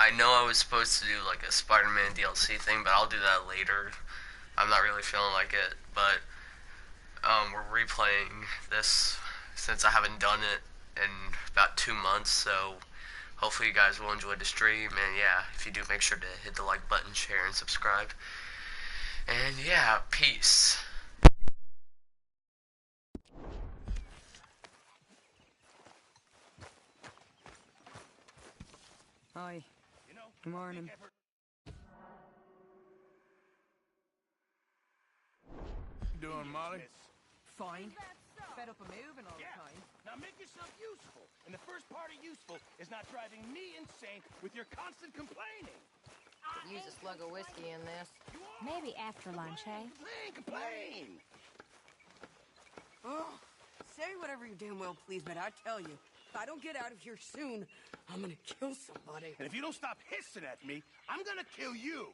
I know I was supposed to do like a Spider-Man DLC thing, but I'll do that later. I'm not really feeling like it, but we're replaying this since I haven't done it in about 2 months, so hopefully you guys will enjoy the stream. And yeah, if you do, make sure to hit the like button, share, and subscribe. And yeah, peace. Hi. Good morning. Doing, Molly? Fine. Fed up of moving all the time. Now make yourself useful. And the first part of useful is not driving me insane with your constant complaining. Use a slug of whiskey in this. Maybe after lunch, eh? Complain! Oh, say whatever you damn well please, but I tell you, if I don't get out of here soon, I'm gonna kill somebody. And if you don't stop hissing at me, I'm gonna kill you.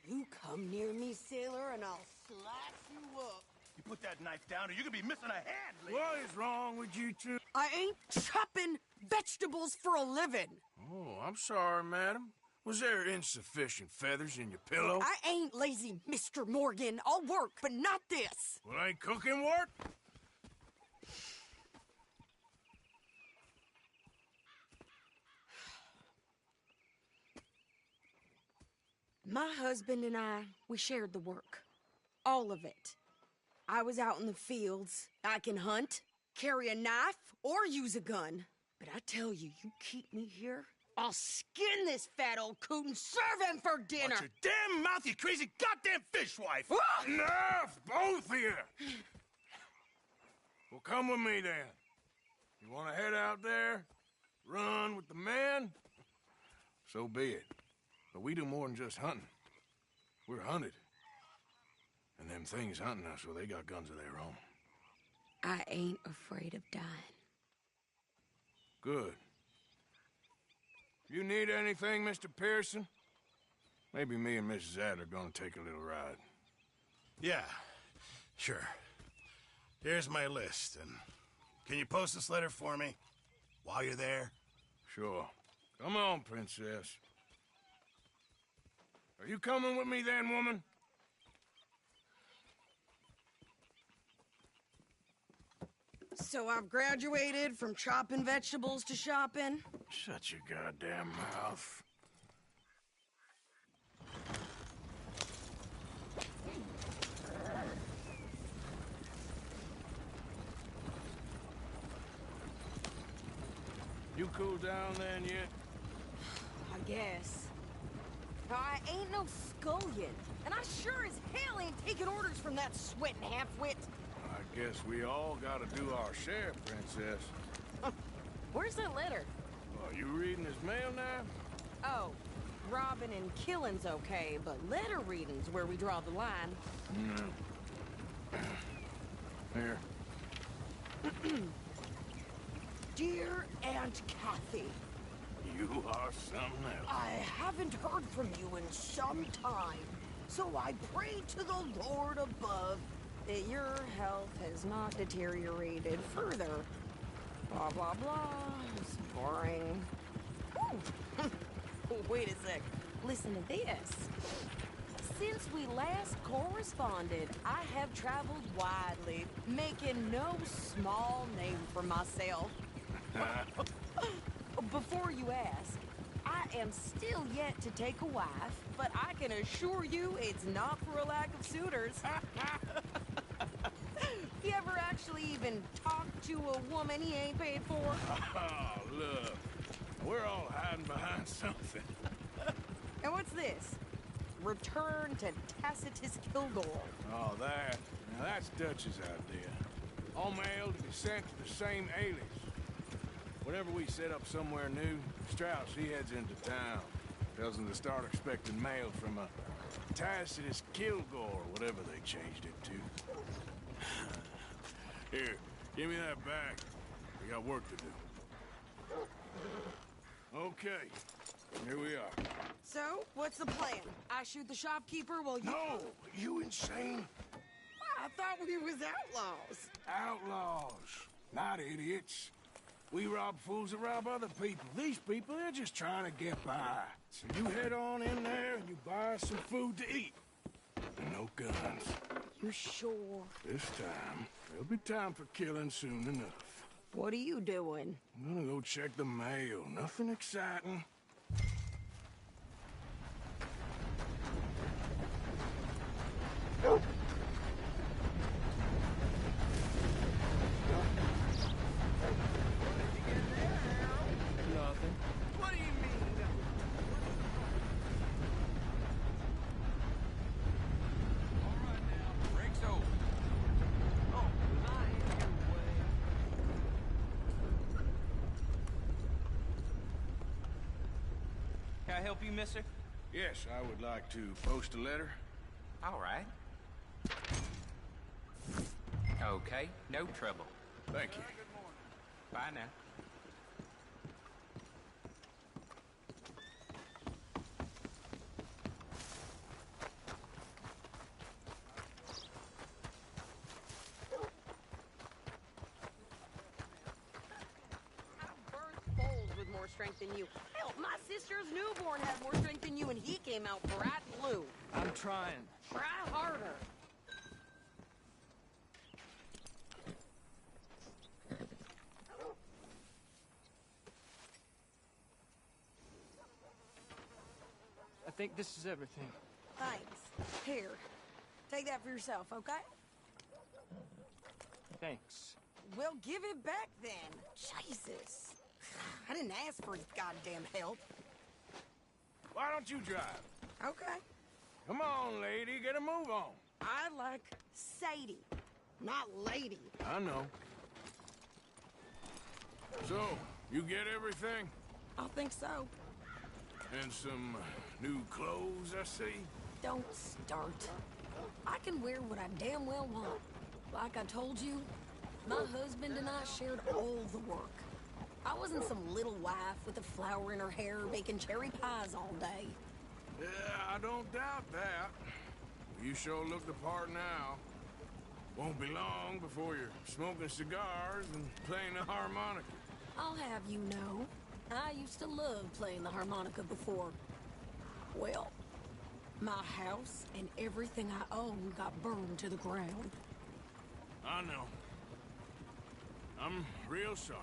You come near me, sailor, and I'll slice you up. You put that knife down or you're gonna be missing a hand, lady. What is wrong with you two? I ain't chopping vegetables for a living. Oh, I'm sorry, madam. Was there insufficient feathers in your pillow? I ain't lazy, Mr. Morgan. I'll work, but not this. Well, ain't cooking work? My husband and I, we shared the work. All of it. I was out in the fields. I can hunt, carry a knife, or use a gun. But I tell you, you keep me here, I'll skin this fat old coot and serve him for dinner. Watch your damn mouth, you crazy goddamn fishwife! Enough, both of you! Well, come with me, then. You want to head out there? Run with the men? So be it. But we do more than just hunting. We're hunted. And them things hunting us, well, they got guns of their own. I ain't afraid of dying. Good. You need anything, Mr. Pearson? Maybe me and Mrs. Adler are gonna take a little ride. Yeah, sure. Here's my list, and can you post this letter for me while you're there? Sure. Come on, princess. Are you coming with me then, woman? So I've graduated from chopping vegetables to shopping? Shut your goddamn mouth. You cool down then yet? I guess. I ain't no scullion, and I sure as hell ain't taking orders from that sweating half-wit. I guess we all gotta do our share, princess. Where's that letter? Oh, you reading his mail now? Oh, robbing and killing's okay, but letter reading's where we draw the line. Here. Dear Aunt Kathy, You are something else. I haven't heard from you in some time, so I pray to the Lord above that your health has not deteriorated further. Blah, blah, blah. It's boring. Ooh. Wait a sec. Listen to this. Since we last corresponded, I have traveled widely, making no small name for myself. Before you ask, I am still yet to take a wife, but I can assure you it's not for a lack of suitors. You ever actually even talk to a woman he ain't paid for? Oh, look. We're all hiding behind something. And what's this? Return to Tacitus Kilgore. Oh, that. Now, that's Dutch's idea. All mail to be sent to the same alias. Whenever we set up somewhere new, Strauss, he heads into town. Tells them to start expecting mail from a Tacitus Kilgore, whatever they changed it to. Here, give me that back. We got work to do. Okay, here we are. So, what's the plan? I shoot the shopkeeper while you... No! You insane? I thought we was outlaws. Outlaws, not idiots. We rob fools that rob other people. These people, they're just trying to get by. So you head on in there and you buy us some food to eat. And no guns. You sure? This time, there'll be time for killing soon enough. What are you doing? I'm gonna go check the mail. Nothing exciting. Nothing. What do you mean? All right now, break's over. Oh, was I in your way? Can I help you, mister? Yes, I would like to post a letter. All right. Okay, no trouble. Thank you. Bye now. Birth foals with more strength than you. Hell, my sister's newborn had more strength than you, and he came out bright blue. I'm trying. Try harder. I think this is everything. Thanks. Here, take that for yourself, okay? Thanks. Well, give it back then. Jesus. I didn't ask for his goddamn help. Why don't you drive? Okay. Come on, lady, get a move on. I like Sadie, not lady. I know. So, you get everything? I think so. And some new clothes, I see? Don't start. I can wear what I damn well want. Like I told you, my husband and I shared all the work. I wasn't some little wife with a flower in her hair baking cherry pies all day. Yeah, I don't doubt that. You sure look the part now. Won't be long before you're smoking cigars and playing the harmonica. I'll have you know, I used to love playing the harmonica before. Well, my house and everything I own got burned to the ground. I know. I'm real sorry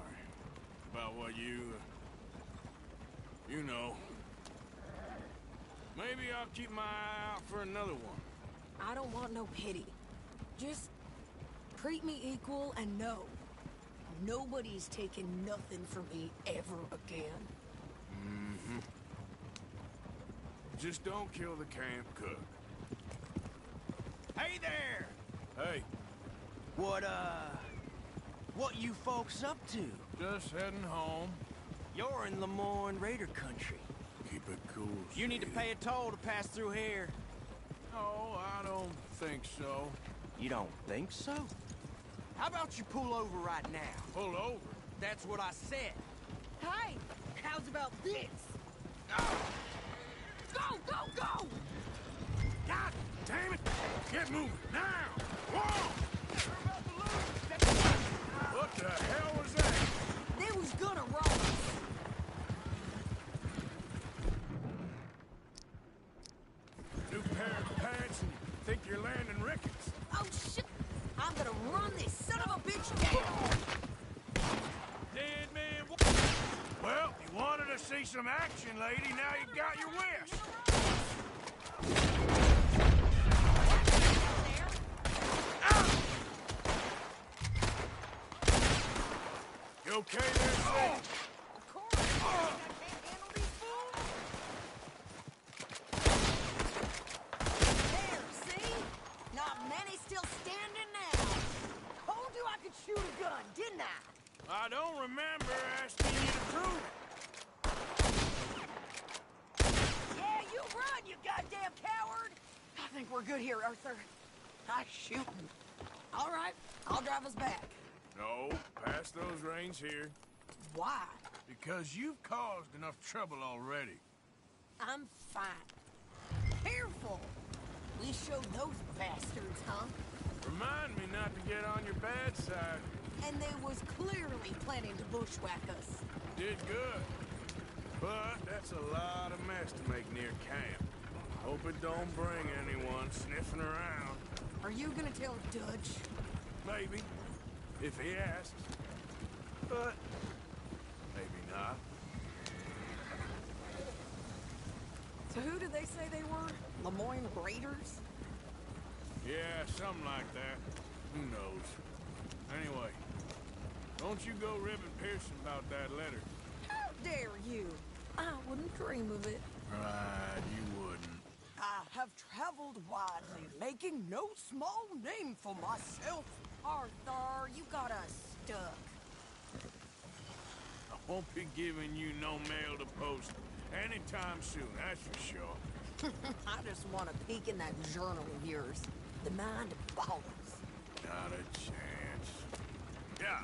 about what you know. Maybe I'll keep my eye out for another one. I don't want no pity. Just treat me equal and know nobody's taking nothing from me ever again. Mm-hmm. Just don't kill the camp cook. Hey there! Hey, What you folks up to? just heading home. You're in Lemoyne Raider country. Keep it cool, You need to sweetie. pay a toll to pass through here. No, I don't think so. You don't think so? How about you pull over right now? Pull over. That's what I said. Hey, how's about this? Go, go, go! God damn it! Get moving now! Whoa! What the hell was that? They was gonna rob us. New pair of pants and you think you're landing Ricketts. Oh, shit! I'm gonna run this son of a bitch down! Dead man. Well, you wanted to see some action, lady. Now you got your wish. You okay there, Sadie? Of course! I can't handle these fools! There, see? Not many still standing now. Told you I could shoot a gun, didn't I? I don't remember asking you to prove it. Yeah, you run, you goddamn coward! I think we're good here, Arthur. Nice shooting. All right, I'll drive us back. No, pass those reins here. Why? Because you've caused enough trouble already. I'm fine. Careful! We showed those bastards, huh? Remind me not to get on your bad side. and they was clearly planning to bushwhack us. Did good. But that's a lot of mess to make near camp. Hope it don't bring anyone sniffing around. Are you gonna tell Dutch? Maybe, if he asks. But maybe not. So who did they say they were? Lemoyne Raiders? Yeah, something like that. Who knows? Anyway, don't you go ribbing Pearson about that letter. How dare you? I wouldn't dream of it. Right, you wouldn't. I have traveled widely, making no small name for myself. Arthur, you got us stuck. I won't be giving you no mail to post anytime soon, that's for sure. I just want to peek in that journal of yours. The mind boggles. Not a chance. Yeah.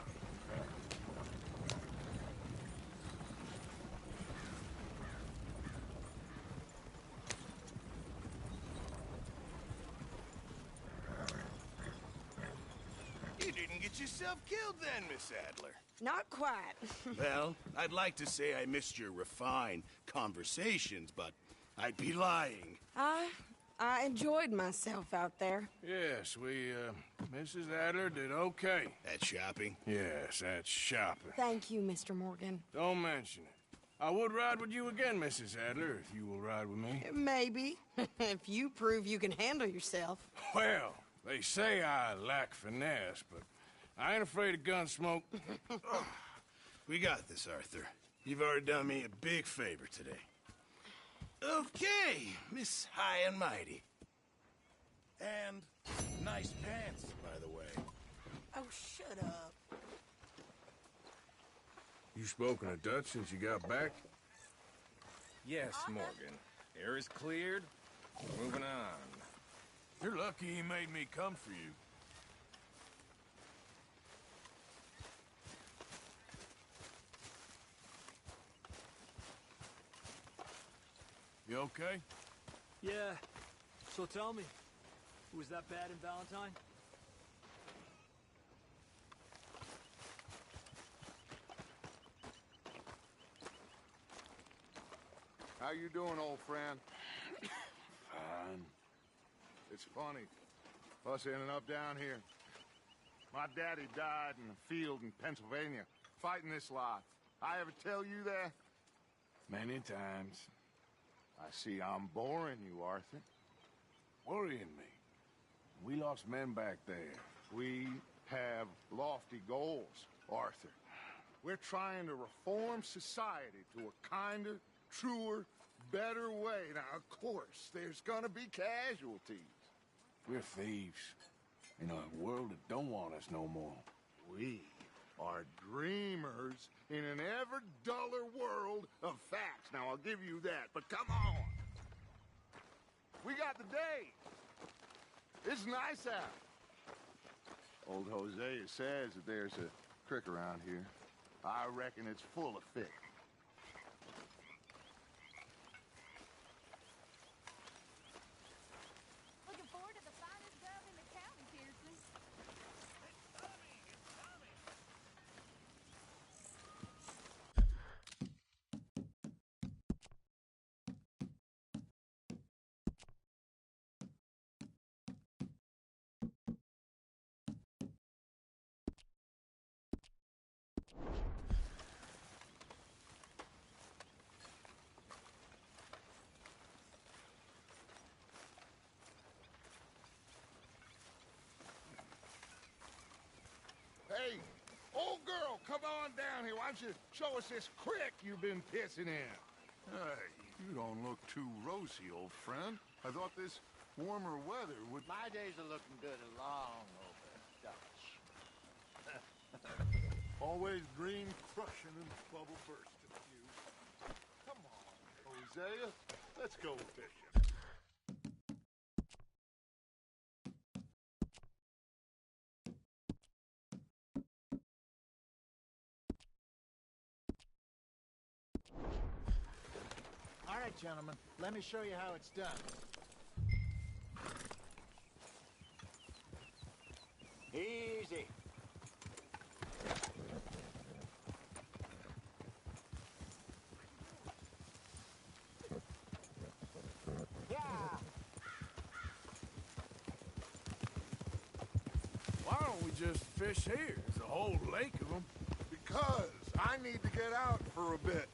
You didn't get yourself killed then, Miss Adler. Not quite. Well, I'd like to say I missed your refined conversations, but I'd be lying. I enjoyed myself out there. Yes, Mrs. Adler did okay. At shopping? Yes, that's shopping. Thank you, Mr. Morgan. Don't mention it. I would ride with you again, Mrs. Adler, if you will ride with me. Maybe. If you prove you can handle yourself. Well, they say I lack finesse, but I ain't afraid of gun smoke. We got this, Arthur. You've already done me a big favor today. Okay, Miss High and Mighty. And nice pants, by the way. Oh, shut up. You spoken to Dutch since you got back? Yes, Morgan. Air is cleared. Moving on. You're lucky he made me come for you. You okay? Yeah. So tell me, was that bad in Valentine? How you doing, old friend? Fine. It's funny, us ending up down here. My daddy died in a field in Pennsylvania, fighting this lot. I ever tell you that? Many times. I see I'm boring you, Arthur. Worrying me. We lost men back there. We have lofty goals, Arthur. We're trying to reform society to a kinder, truer, better way. Now, of course, there's gonna be casualties. We're thieves. In a world that don't want us no more. We are dreamers in an ever duller world of facts. Now, I'll give you that, but come on. We got the day. It's nice out. Old Hosea says that there's a creek around here. I reckon it's full of fish. Looking forward to the finest dub in the county, Pearson. Hey, old girl, come on down here. Why don't you show us this creek you've been pissing in? Hey, you don't look too rosy, old friend. I thought this warmer weather would... My days are looking good along over, Dutch. Always dream crushing and bubble bursting of you. Come on, Hosea. Let's go fishing. All right, gentlemen, let me show you how it's done. Easy. just fish here? There's a whole lake of them. Because I need to get out for a bit.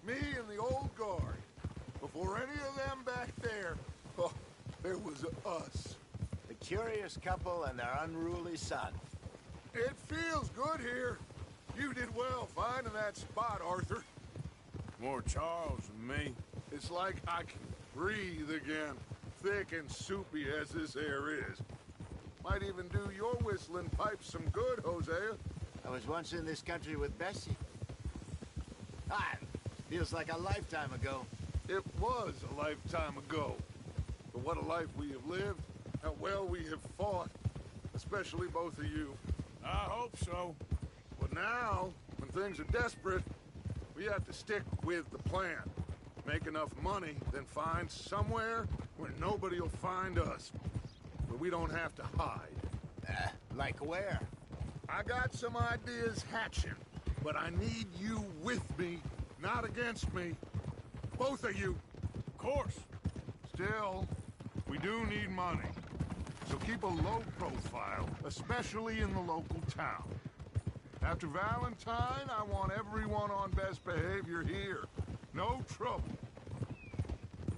Me and the old guard. Before any of them back there, oh, there was us. The curious couple and their unruly son. It feels good here. You did well finding that spot, Arthur. More Charles than me. It's like I can breathe again, thick and soupy as this air is. Might even do your whistling pipes some good, Hosea. I was once in this country with Bessie. Ah, feels like a lifetime ago. It was a lifetime ago. But what a life we have lived, how well we have fought, especially both of you. I hope so. But now, when things are desperate, we have to stick with the plan. Make enough money, then find somewhere where nobody will find us. Where we don't have to hide. Like where? I got some ideas hatching, but I need you with me, not against me. Both of you. Of course. Still, we do need money. So keep a low profile, especially in the local town. After Valentine, I want everyone on best behavior here. No trouble.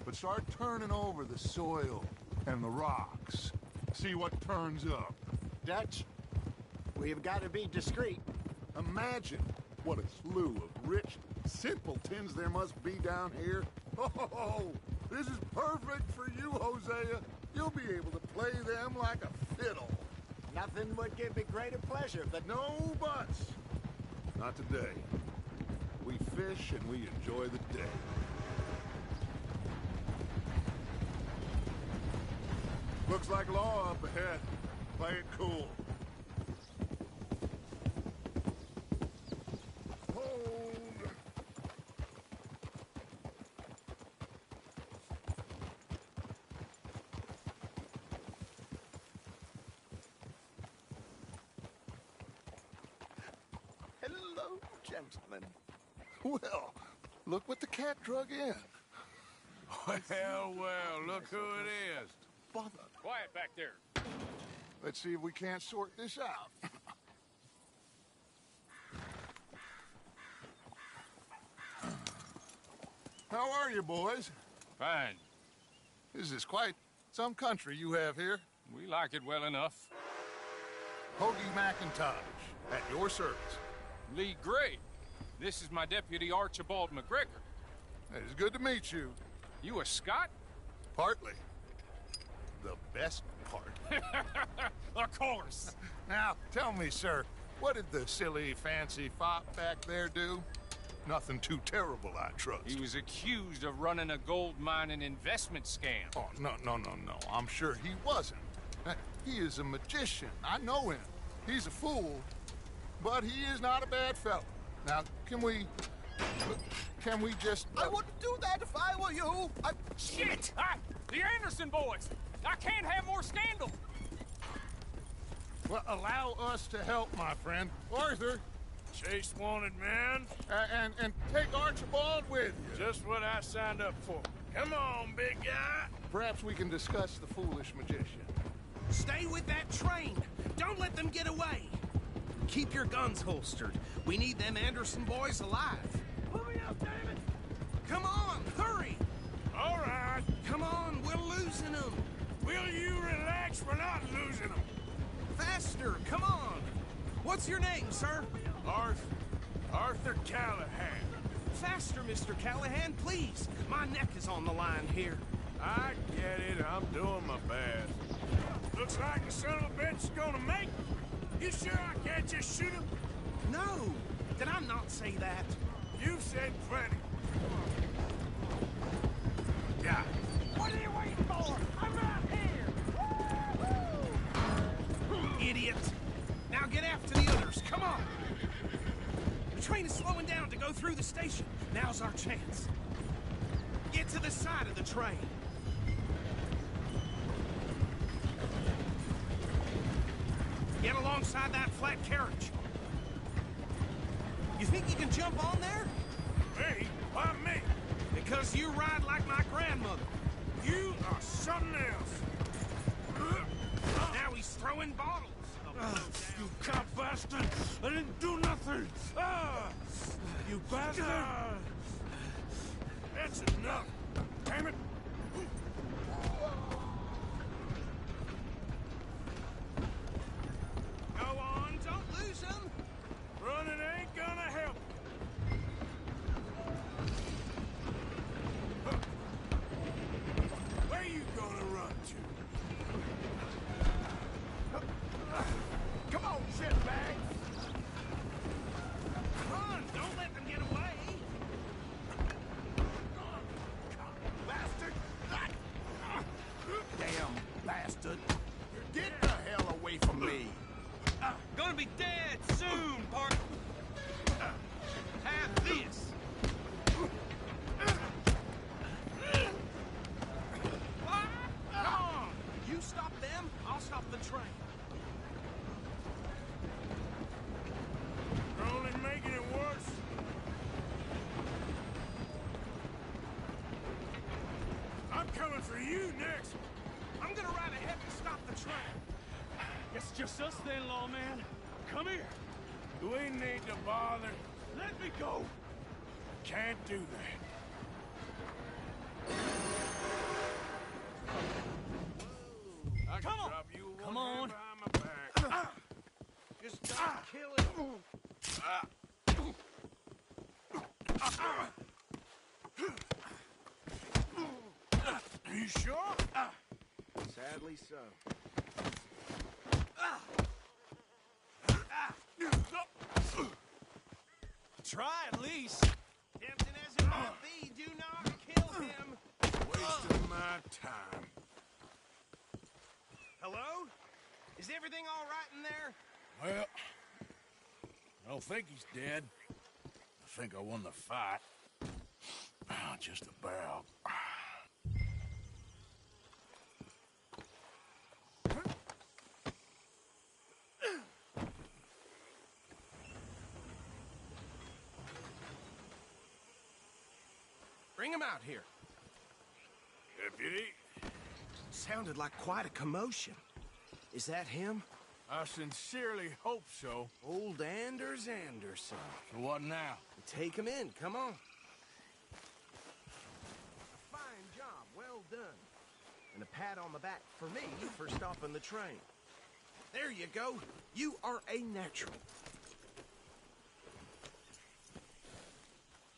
But start turning over the soil and the rocks. See what turns up. Dutch, we've got to be discreet. Imagine what a slew of rich simpletons there must be down here. Oh, this is perfect for you, Hosea. You'll be able to play them like a fiddle. Nothing would give me greater pleasure, but no buts. Not today. We fish and we enjoy the day. Looks like law up ahead. Play it cool. Hold. hello, gentlemen. Well, look what the cat drug in. Well, look who it is. Bother. Quiet back there. Let's see if we can't sort this out. How are you, boys? Fine. This is quite some country you have here. We like it well enough. Hoagie McIntosh, at your service. Lee Gray. This is my deputy Archibald McGregor. It's good to meet you. You a Scot? Partly. The best part. Of course. Now, tell me, sir, what did the silly, fancy fop back there do? Nothing too terrible, I trust. He was accused of running a gold mining investment scam. Oh, no. I'm sure he wasn't. He is a magician. I know him. He's a fool, but he is not a bad fellow. Now, can we just... I wouldn't do that if I were you. Shit! The Anderson boys! I can't have more scandal! Well, allow us to help, my friend. Arthur. Chase wanted man. And take Archibald with you. Just what I signed up for. Come on, big guy. Perhaps we can discuss the foolish magician. Stay with that train. Don't let them get away. Keep your guns holstered. We need them Anderson boys alive. Pull me up, David! Come on, hurry! All right. Come on, we're losing them. Will you relax? We're not losing them. Faster, come on. What's your name, sir? Arthur Callahan. Faster, Mr. Callahan, please. My neck is on the line here. I get it. I'm doing my best. Looks like the son of a bitch is gonna make it. You sure I can't just shoot him? No. Did I not say that? You've said plenty. Yeah. What are you waiting for? I'm right here! Idiot. Now get after the others. Come on. The train is slowing down to go through the station. Now's our chance. Get to the side of the train. Get alongside that flat carriage. You think you can jump on there? Me? Why me? Because you ride like my grandmother. You are something else. Now he's throwing bottles. You cop bastard! I didn't do nothing! You bastard! That's enough! Damn it! Go on, don't lose him! Running ain't gonna help! Where you gonna run to? Come on, shitbag! Run! Don't let them get away! Bastard! Damn bastard! Get the hell away from me! Gonna be dead soon, partner! Have this! Come on! You stop them, I'll stop the train. You're only making it worse. I'm coming for you next. I'm gonna ride ahead and stop the train. It's just us then, lawman. Come here. Do we need to bother? Let me go. Can't do that. I Come can on. drop you Come one hand on. behind my back. Just don't kill him. Are you sure? Sadly so. Try at least. Tempting as it might be, do not kill him. Wasting my time. Hello? Is everything all right in there? Well, I don't think he's dead. I think I won the fight. Just about. Bring him out here. Deputy, Sounded like quite a commotion. Is that him? I sincerely hope so. Old Anders Anderson. So what now? Take him in, come on. Fine job, well done. And a pat on the back for me for stopping the train. There you go. You are a natural.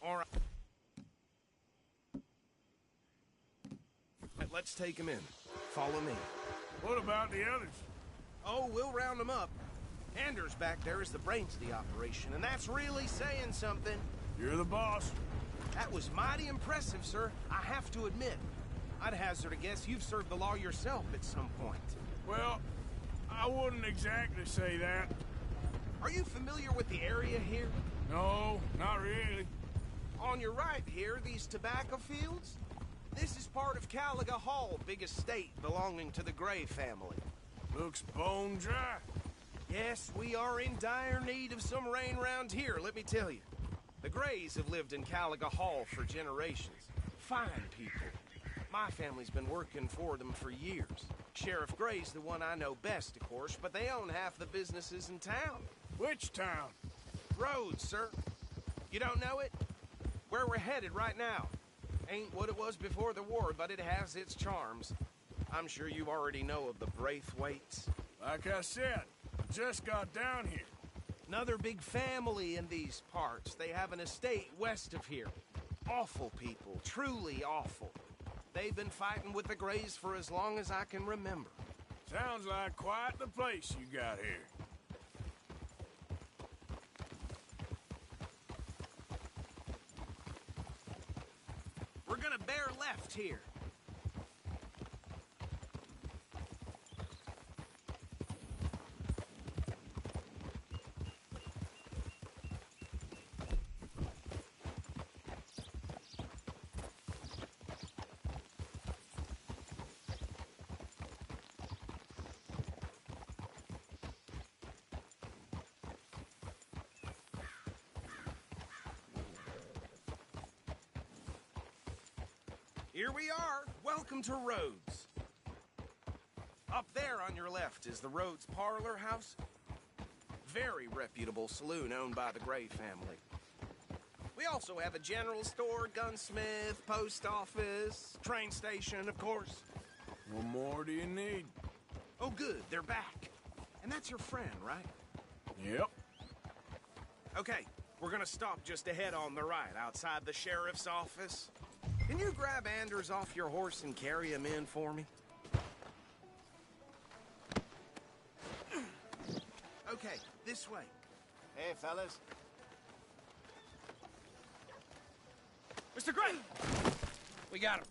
All right. Let's take him in. Follow me. What about the others? Oh, we'll round them up. Anders back there is the brains of the operation, and that's really saying something. You're the boss. That was mighty impressive, sir. I have to admit. I'd hazard a guess you've served the law yourself at some point. Well, I wouldn't exactly say that. Are you familiar with the area here? No, not really. On your right here, these tobacco fields? This is part of Caliga Hall, big estate belonging to the Gray family. Looks bone dry. Yes, we are in dire need of some rain round here, let me tell you. The Grays have lived in Caliga Hall for generations. Fine people. My family's been working for them for years. Sheriff Gray's the one I know best, of course, but they own half the businesses in town. Which town? Rhodes, sir. You don't know it? Where we're headed right now. Ain't what it was before the war, but it has its charms. I'm sure you already know of the Braithwaites. Like I said, I just got down here. Another big family in these parts. They have an estate west of here. Awful people, truly awful. They've been fighting with the Grays for as long as I can remember. Sounds like quite the place you got here. We're gonna bear left here. Here we are. Welcome to Rhodes. Up there on your left is the Rhodes Parlor House. Very reputable saloon owned by the Gray family. We also have a general store, gunsmith, post office, train station, of course. What more do you need? Oh, good, they're back. And that's your friend, right? Yep. Okay, we're gonna stop just ahead on the right, outside the sheriff's office. Can you grab Anders off your horse and carry him in for me? Okay, this way. Hey, fellas. Mr. Gray! We got him.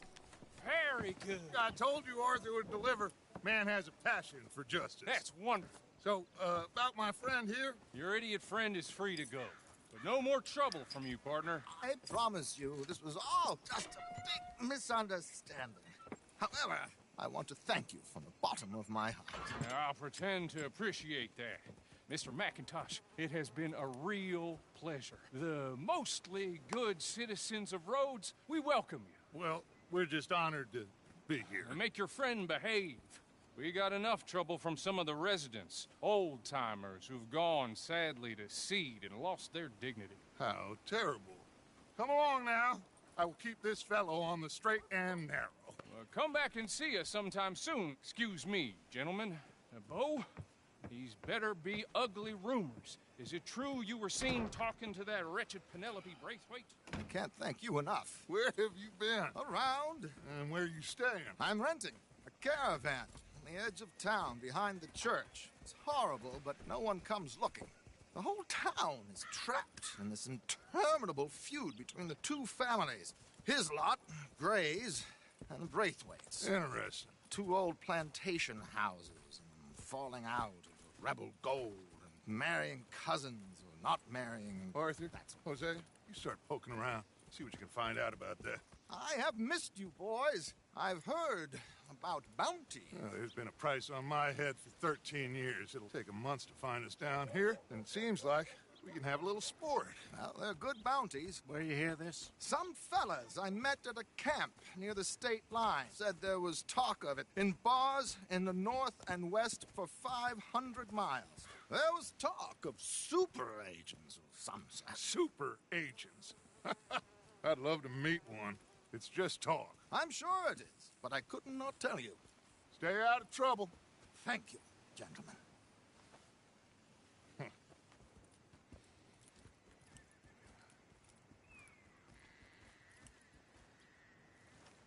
Very good. I told you Arthur would deliver. Man has a passion for justice. That's wonderful. So, about my friend here? Your idiot friend is free to go. But no more trouble from you, partner. I promise you, this was all just a big misunderstanding. However, I want to thank you from the bottom of my heart. I'll pretend to appreciate that. Mr. McIntosh, it has been a real pleasure. The mostly good citizens of Rhodes, we welcome you. Well, we're just honored to be here. And make your friend behave. We got enough trouble from some of the residents, old-timers who've gone, sadly, to seed and lost their dignity. How terrible. Come along now. I will keep this fellow on the straight and narrow. Come back and see us sometime soon. Excuse me, gentlemen. Bo, these better be ugly rumors. Is it true you were seen talking to that wretched Penelope Braithwaite? I can't thank you enough. Where have you been? Around. And where are you staying? I'm renting a caravan on the edge of town behind the church. It's horrible, but no one comes looking. The whole town is trapped in this interminable feud between the two families. His lot, Gray's, and Braithwaite's. Interesting. Two old plantation houses, and falling out of rebel gold, and marrying cousins or not marrying. Arthur, Jose, you start poking around. See what you can find out about that. I have missed you, boys. I've heard about bounty. There's been a price on my head for 13 years. It'll take a month to find us down here, and it seems like we can have a little sport. Well, they're good bounties. Where you hear this? Some fellas I met at a camp near the state line said there was talk of it in bars in the north and west for 500 miles. There was talk of super agents of some sort. Super agents? I'd love to meet one. It's just talk. I'm sure it is, but I couldn't not tell you. Stay out of trouble. Thank you, gentlemen.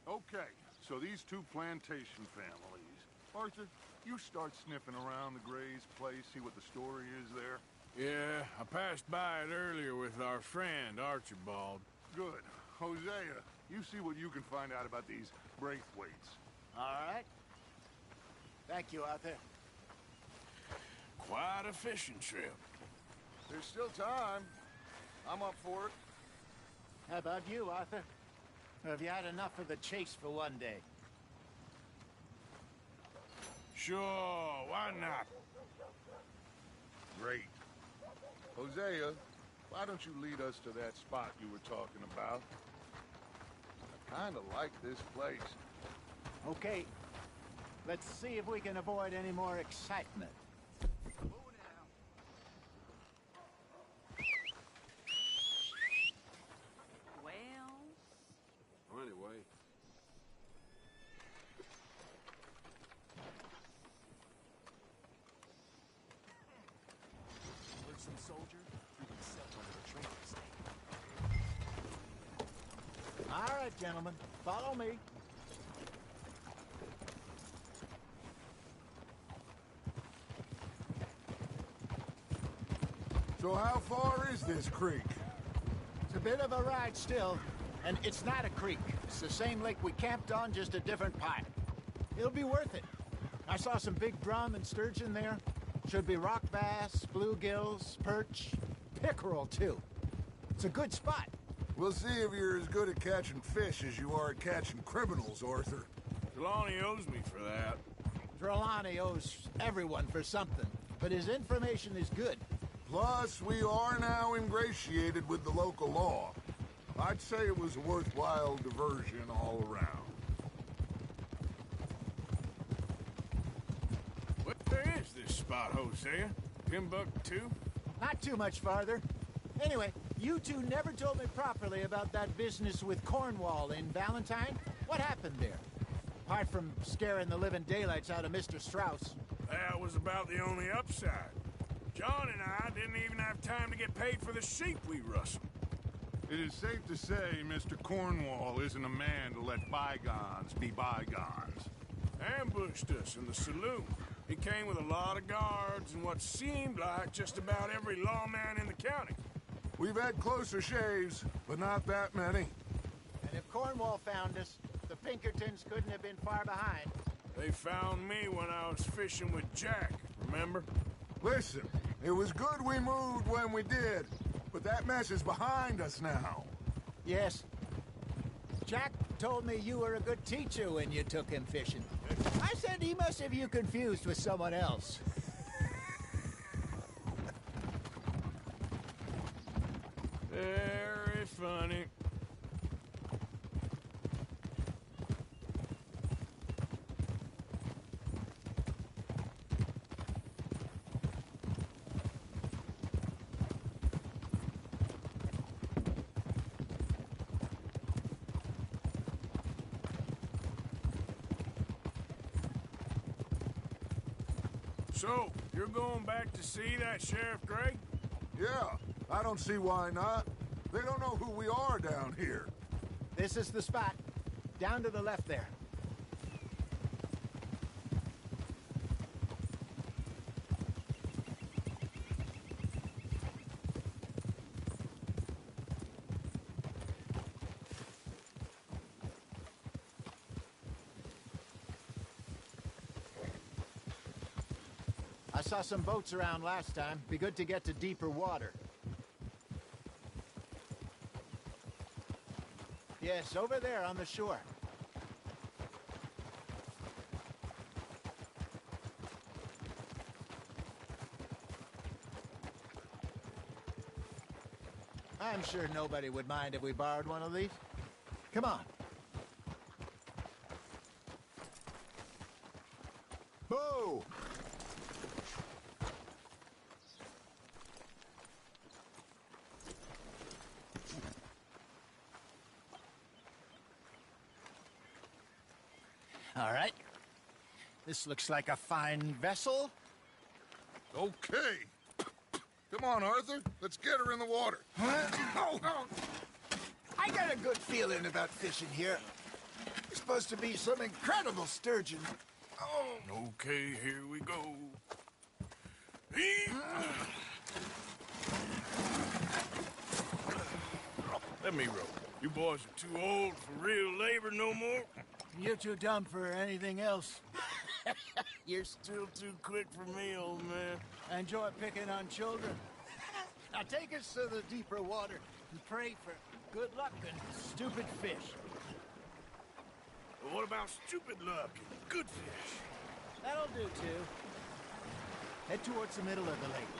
Okay, so these two plantation families. Arthur, you start sniffing around the Gray's place, see what the story is there. Yeah, I passed by it earlier with our friend, Archibald. Good. Hosea, you see what you can find out about these Braithwaites. All right. Thank you, Arthur. Quite a fishing trip. There's still time. I'm up for it. How about you, Arthur? Or have you had enough of the chase for one day? Sure, why not? Great. Hosea, why don't you lead us to that spot you were talking about? I kind of like this place. Okay. Let's see if we can avoid any more excitement. Well, anyway. Alert some soldier. We can set one of the training station. All right, gentlemen. Follow me. So how far is this creek? It's a bit of a ride still. And it's not a creek. It's the same lake we camped on, just a different part. It'll be worth it. I saw some big drum and sturgeon there. Should be rock bass, bluegills, perch, pickerel, too. It's a good spot. We'll see if you're as good at catching fish as you are at catching criminals, Arthur. Trelawney owes me for that. Trelawney owes everyone for something, but his information is good. Plus, we are now ingratiated with the local law. I'd say it was a worthwhile diversion all around. spot, Hosea? Timbuktu? Not too much farther. Anyway, you two never told me properly about that business with Cornwall in Valentine. What happened there? Apart from scaring the living daylights out of Mr. Strauss. That was about the only upside. John and I didn't even have time to get paid for the sheep we rustled. It is safe to say Mr. Cornwall isn't a man to let bygones be bygones. Ambushed us in the saloon. He came with a lot of guards and what seemed like just about every lawman in the county. We've had closer shaves, but not that many. And if Cornwall found us, the Pinkertons couldn't have been far behind. They found me when I was fishing with Jack, remember? Listen, it was good we moved when we did, but that mess is behind us now. Yes. Jack told me you were a good teacher when you took him fishing. I said he must have you confused with someone else. Very funny. So, you're going back to see that Sheriff Gray? Yeah, I don't see why not. They don't know who we are down here. This is the spot. Down to the left there. I saw some boats around last time. Be good to get to deeper water. Yes, over there on the shore. I'm sure nobody would mind if we borrowed one of these. Come on. Boo! All right. This looks like a fine vessel. Okay. Come on, Arthur. Let's get her in the water. I got a good feeling about fishing here. It's supposed to be some incredible sturgeon. Okay, here we go. Let me row. You boys are too old for real labor no more. You're too dumb for anything else. You're still too quick for me, old man. I enjoy picking on children. Now take us to the deeper water and pray for good luck and stupid fish. But what about stupid luck and good fish? That'll do, too. Head towards the middle of the lake.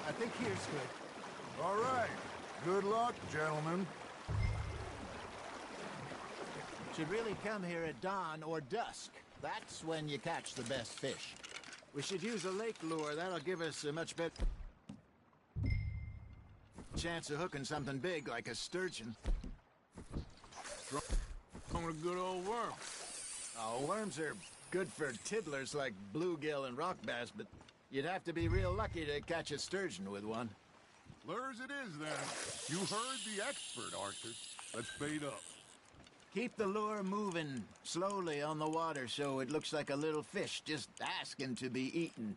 I think here's good. All right. Good luck, gentlemen. Should really come here at dawn or dusk. That's when you catch the best fish. We should use a lake lure. That'll give us a much better chance of hooking something big like a sturgeon. On a good old worm. Oh, worms are good for tiddlers like bluegill and rock bass, but you'd have to be real lucky to catch a sturgeon with one. Lures it is, then. You heard the expert, Arthur. Let's bait up. Keep the lure moving slowly on the water so it looks like a little fish just asking to be eaten.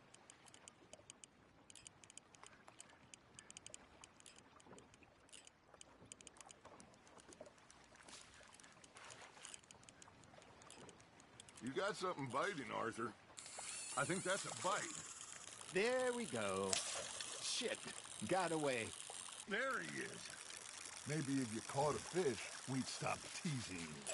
You got something biting, Arthur. I think that's a bite. There we go. Shit, got away. There he is. Maybe if you caught a fish, we'd stop teasing you.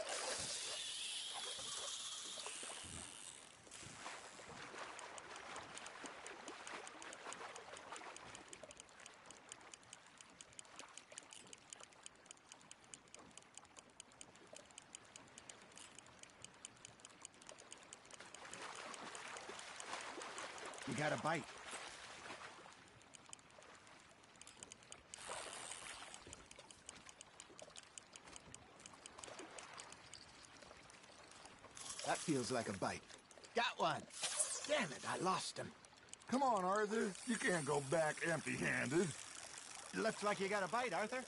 got a bite. That feels like a bite. Got one. Damn it, I lost him. Come on, Arthur. You can't go back empty-handed. Looks like you got a bite, Arthur.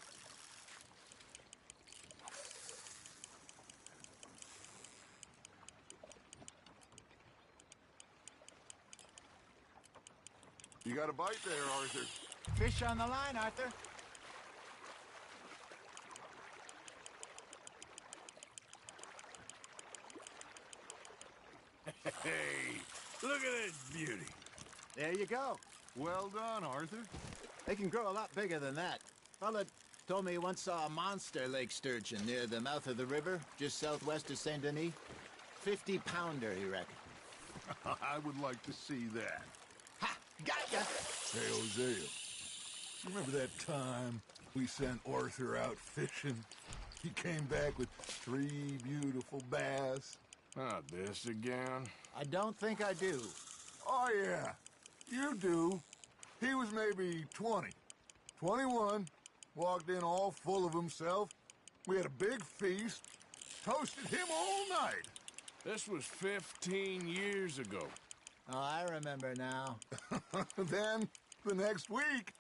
You got a bite there, Arthur. Fish on the line, Arthur. Hey, look at this beauty. There you go. Well done, Arthur. They can grow a lot bigger than that. Fella told me he once saw a monster lake sturgeon near the mouth of the river, just southwest of Saint Denis. 50-pounder, he reckoned. I would like to see that. Ha! Gotcha! Hey, Hosea. You remember that time we sent Arthur out fishing? He came back with 3 beautiful bass. Not this again. I don't think I do. Oh, yeah. You do. He was maybe 20. 21. Walked in all full of himself. We had a big feast. Toasted him all night. This was 15 years ago. Oh, I remember now. Then, the next week,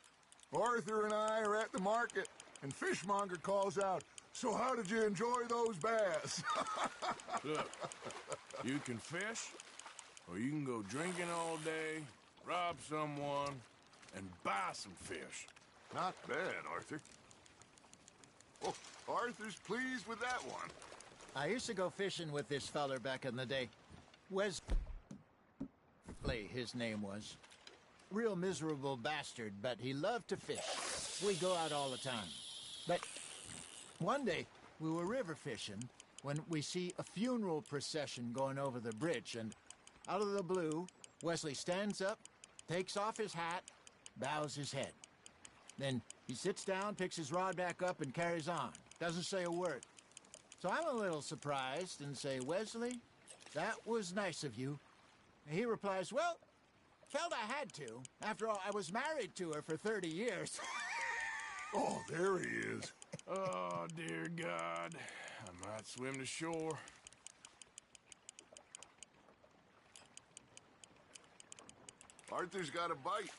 Arthur and I are at the market, and Fishmonger calls out, "So how did you enjoy those bass?" Look, you can fish, or you can go drinking all day, rob someone, and buy some fish. Not bad, Arthur. Oh, Arthur's pleased with that one. I used to go fishing with this feller back in the day. Wesley, his name was. Real miserable bastard, but he loved to fish. We go out all the time. But one day, we were river fishing when we see a funeral procession going over the bridge, and out of the blue, Wesley stands up, takes off his hat, bows his head. Then he sits down, picks his rod back up, and carries on. Doesn't say a word. So I'm a little surprised and say, "Wesley, that was nice of you." And he replies, "Well, felt I had to. After all, I was married to her for 30 years. Oh, there he is. Oh, dear God. I might swim to shore. Arthur's got a bite.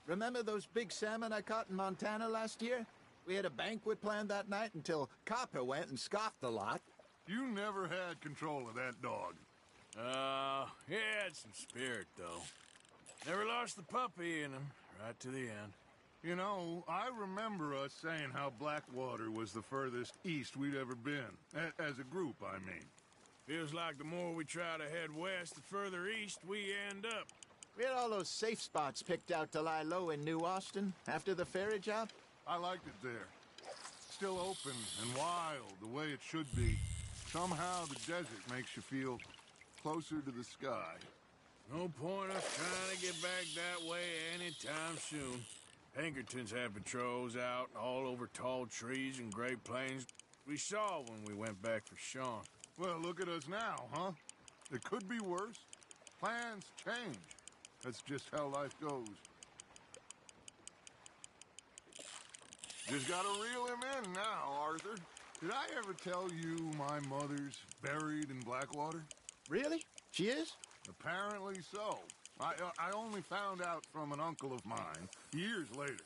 Remember those big salmon I caught in Montana last year? We had a banquet planned that night until Copper went and scoffed a lot. You never had control of that dog. He had some spirit, though. Never lost the puppy in him, right to the end. You know, I remember us saying how Blackwater was the furthest east we'd ever been. As a group, I mean. Feels like the more we try to head west, the further east we end up. We had all those safe spots picked out to lie low in New Austin after the ferry job. I liked it there. Still open and wild, the way it should be. Somehow the desert makes you feel closer to the sky. No point of trying to get back that way anytime soon. Pinkertons had patrols out all over tall trees and Great Plains. We saw when we went back for Sean. Well, look at us now, huh? It could be worse. Plans change. That's just how life goes. Just gotta reel him in now, Arthur. Did I ever tell you my mother's buried in Blackwater? Really? She is? Apparently so. I only found out from an uncle of mine years later.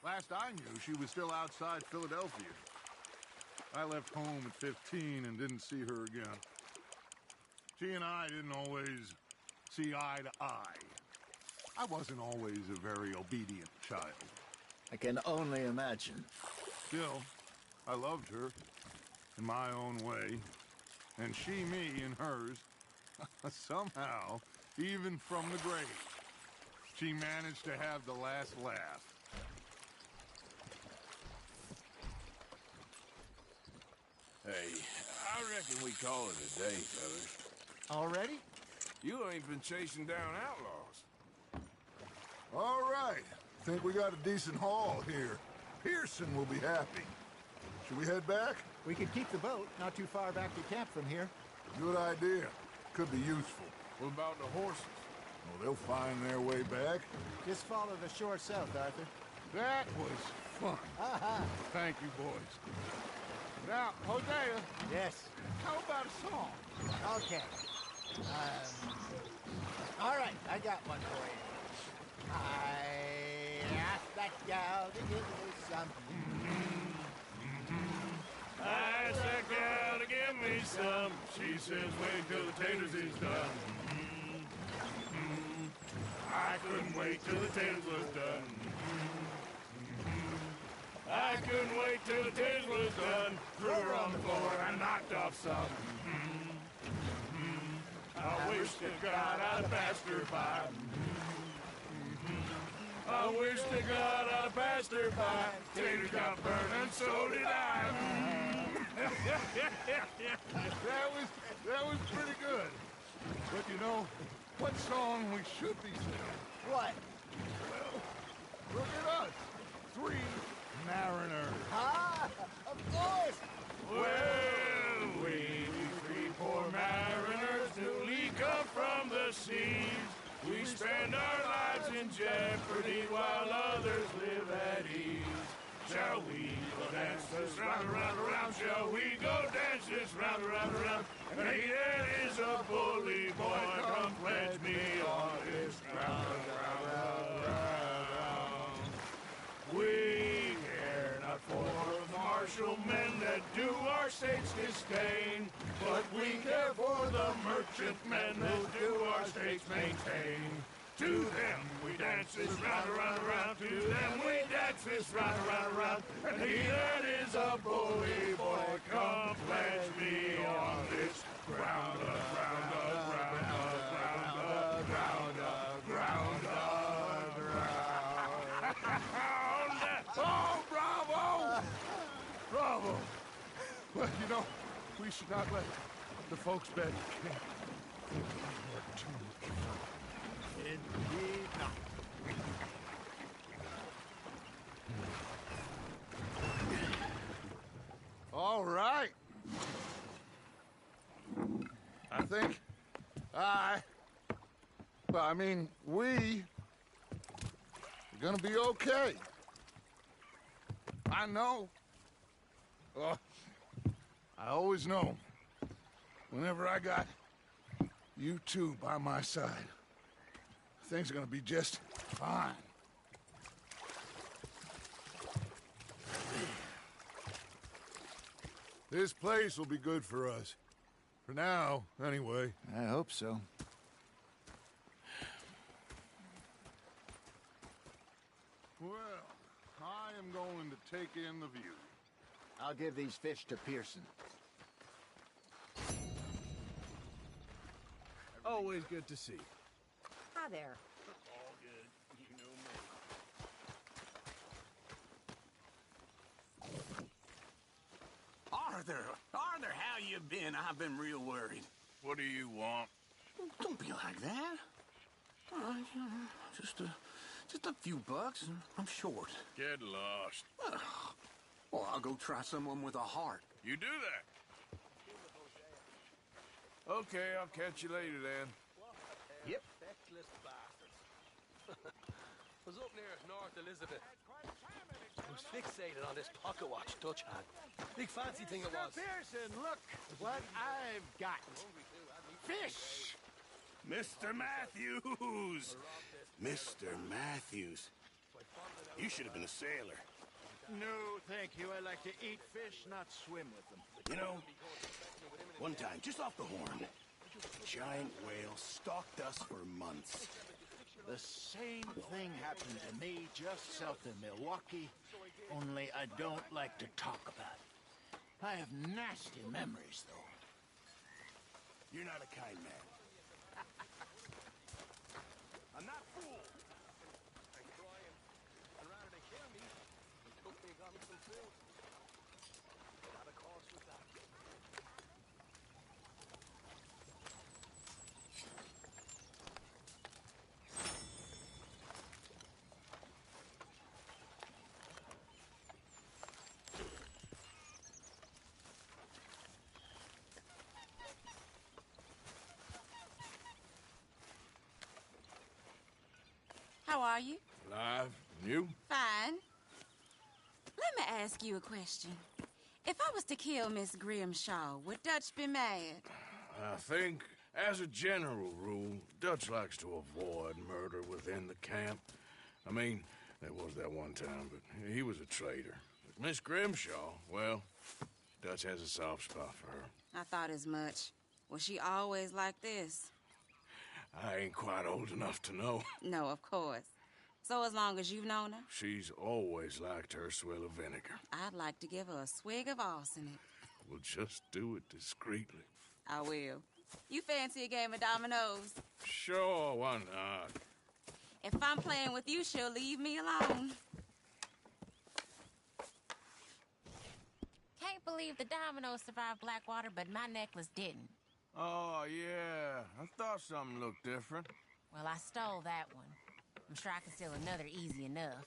Last I knew, she was still outside Philadelphia. I left home at 15 and didn't see her again. She and I didn't always see eye to eye. I wasn't always a very obedient child. I can only imagine. Still, I loved her in my own way, and she me in hers. Somehow, even from the grave, she managed to have the last laugh. Hey, I reckon we call it a day, fellas. Already? You ain't been chasing down outlaws. All right. Think we got a decent haul here. Pearson will be happy. Should we head back? We could keep the boat not too far back to camp from here. Good idea. Could be useful. What about the horses? Oh, they'll find their way back. Just follow the shore south, Arthur. That was fun. Thank you, boys. Now, Hosea. Yes. How about a song? Okay. All right, I got one for you. I asked that gal to give me some. I asked that gal to give me some. She says, wait till the taters is done. I couldn't wait till the taters was done. I couldn't wait till the taters was done. Threw her on the floor and knocked off some. I wish to God I'd passed her by. I wish to God I passed her by. Taters got burned and so did I. That was pretty good. But you know, what song we should be singing? What? Well, look at us. 3 mariners. Ah, of course. Well, we 3 poor mariners newly come from the seas. We spend our lives in jeopardy while others live at ease. Shall we go dance this round, around, around? Shall we go dance this round, around, around? And he that is a bully boy, come pledge me on this ground, round. We care not for the martial men that do our state's disdain, but we care for the merchant men who do our state's maintain. To them we dance this round, around, around. To them we dance this round, around, around. And he that is a bully boy, come pledge me on this ground, ground, ground, ground, ground, ground, ground. Oh, bravo! Bravo! Well, you know, we should not let the folks back in camp think we were too much fun. Indeed not. All right. I think we are gonna be okay. I know. I always know. Whenever I got you two by my side, things are gonna be just fine. This place will be good for us. For now, anyway. I hope so. Well, I am going to take in the view. I'll give these fish to Pearson. Always good to see you. Hi there. All good, you know me. Arthur, how you been? I've been real worried. What do you want? Don't be like that. All right, just a few bucks, and I'm short. Get lost. Well, I'll go try someone with a heart. You do that. Okay, I'll catch you later then. Yep. Feckless bastards. Was up near North Elizabeth. I was fixated on this pocket watch Dutch had. Big fancy thing it was. Pearson, look what I've got. Fish! Mr. Matthews! Mr. Matthews. You should have been a sailor. No, thank you. I like to eat fish, not swim with them. You know, one time, just off the horn, a giant whale stalked us for months. The same thing happened to me just south of Milwaukee, only I don't like to talk about it. I have nasty memories, though. You're not a kind man. I'm not fooled. I'm crying. And rather than kill me, they took me and got me some food. That, of course, was that. are you? Alive. And you? Fine. Let me ask you a question. If I was to kill Miss Grimshaw, would Dutch be mad? I think, as a general rule, Dutch likes to avoid murder within the camp. I mean, there was that one time, but he was a traitor. But Miss Grimshaw, well, Dutch has a soft spot for her. I thought as much. Was she always like this? I ain't quite old enough to know. No, of course. So as long as you've known her? She's always liked her swill of vinegar. I'd like to give her a swig of arsenic. We'll just do it discreetly. I will. You fancy a game of dominoes? Sure, why not? If I'm playing with you, she'll leave me alone. Can't believe the dominoes survived Blackwater, but my necklace didn't. Oh, yeah. I thought something looked different. Well, I stole that one. I'm sure I can steal another easy enough.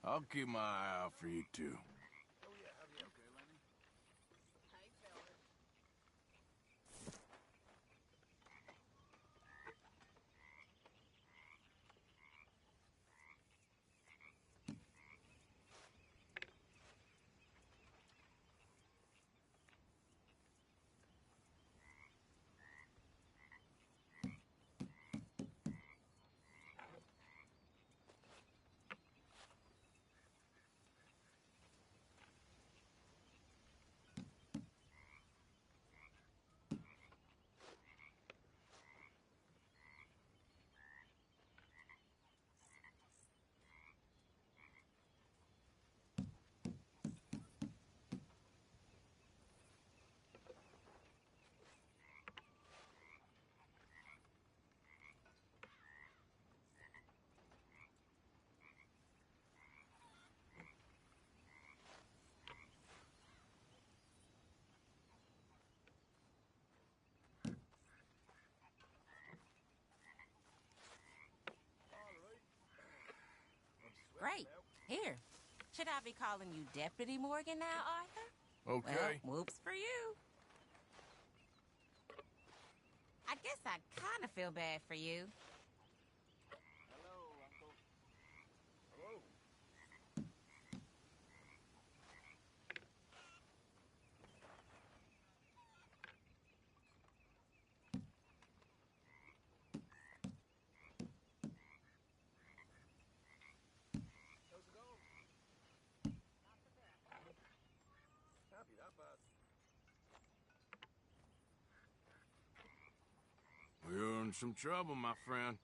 I'll keep my eye out for you, too. Great. Here. Should I be calling you Deputy Morgan now, Arthur? Okay. Well, whoops for you. I guess I kind of feel bad for you. You're in some trouble, my friend.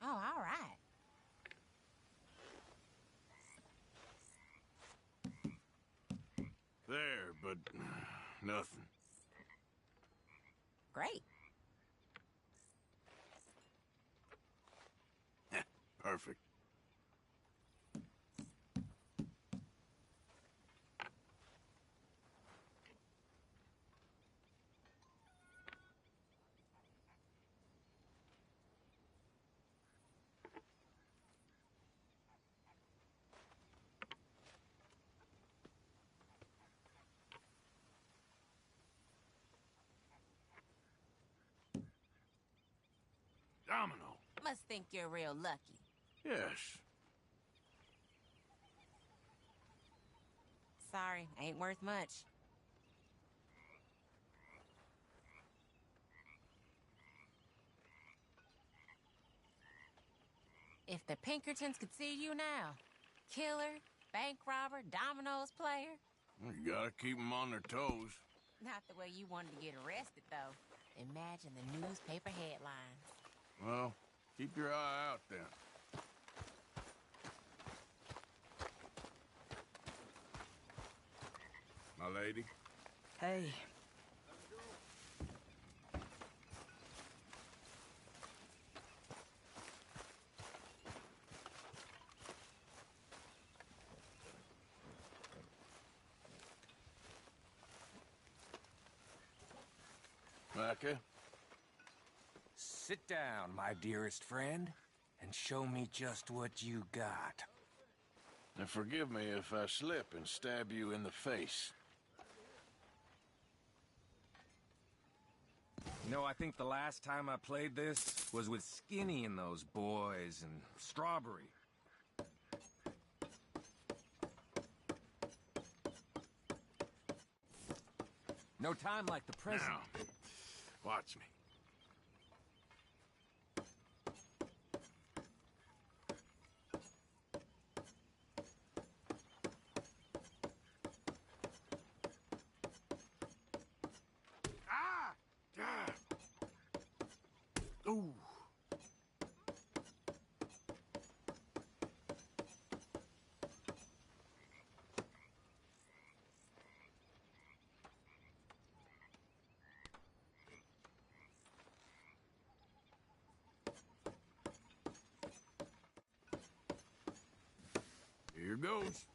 Oh, all right. There, but nothing. Great. Perfect. Domino. Must think you're real lucky. Yes. Sorry, ain't worth much. If the Pinkertons could see you now. Killer, bank robber, dominoes player. You gotta keep them on their toes. Not the way you wanted to get arrested, though. Imagine the newspaper headlines. Well, keep your eye out then. My lady. Hey. Tucker. Sit down, my dearest friend, and show me just what you got. And forgive me if I slip and stab you in the face. You know, I think the last time I played this was with Skinny and those boys and Strawberry. No time like the present. Now, watch me. Ah! Ah! Ooh. Here goes.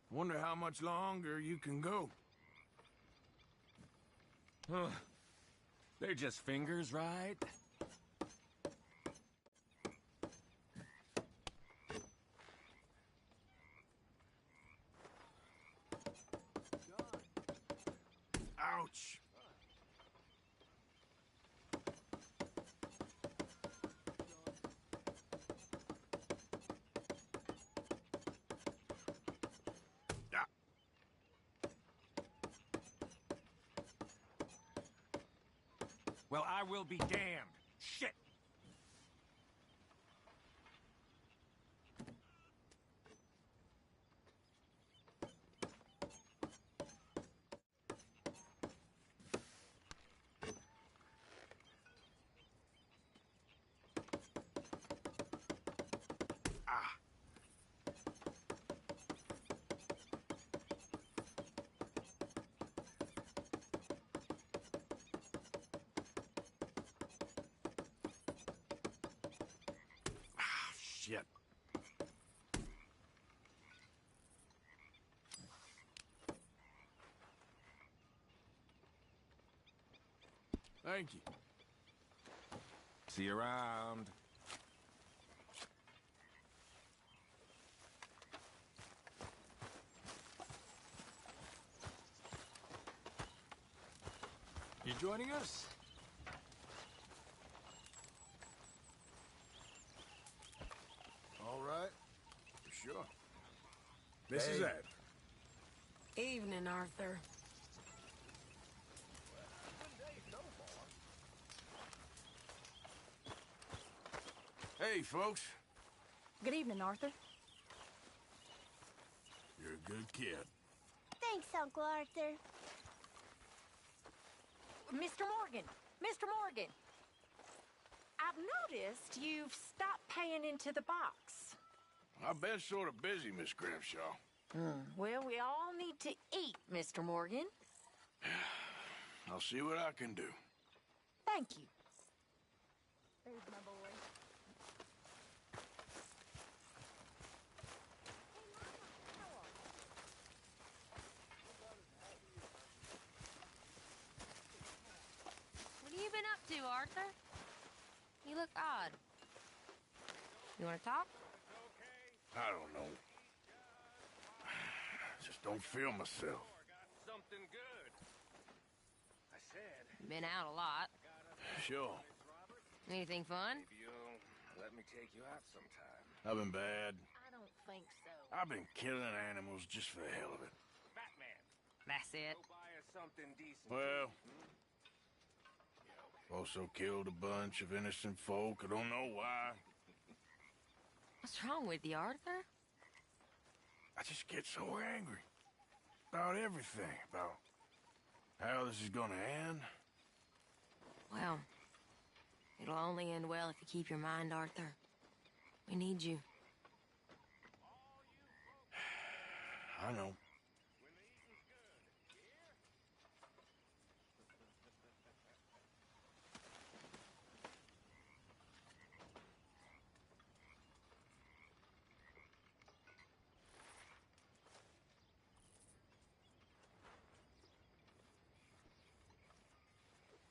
Wonder how much longer you can go. Huh. They're just fingers, right? Ouch! Ah. Well, I will be damned. Shit! Ah. Ah, shit. Thank you. See you around. You joining us? All right. Sure. This is Ed. Evening, Arthur. Hey, folks. Good evening, Arthur. You're a good kid. Thanks, Uncle Arthur. Mr. Morgan! Mr. Morgan! I've noticed you've stopped paying into the box. I've been sort of busy, Miss Grimshaw. Well, we all need to eat, Mr. Morgan. I'll see what I can do. Thank you. There's my boy. What have you been up to, Arthur? You look odd. You want to talk? I don't know. Just don't feel myself. Something good. I said. Been out a lot. Sure. Anything fun? Maybe you'll let me take you out sometime. I've been bad. I don't think so. I've been killing animals just for the hell of it. Batman. That's it. Go buy us something decent. Well, also killed a bunch of innocent folk. I don't know why. What's wrong with you, Arthur? I just get so angry. About everything. About how this is gonna end. Well, it'll only end well if you keep your mind, Arthur. We need you. I know.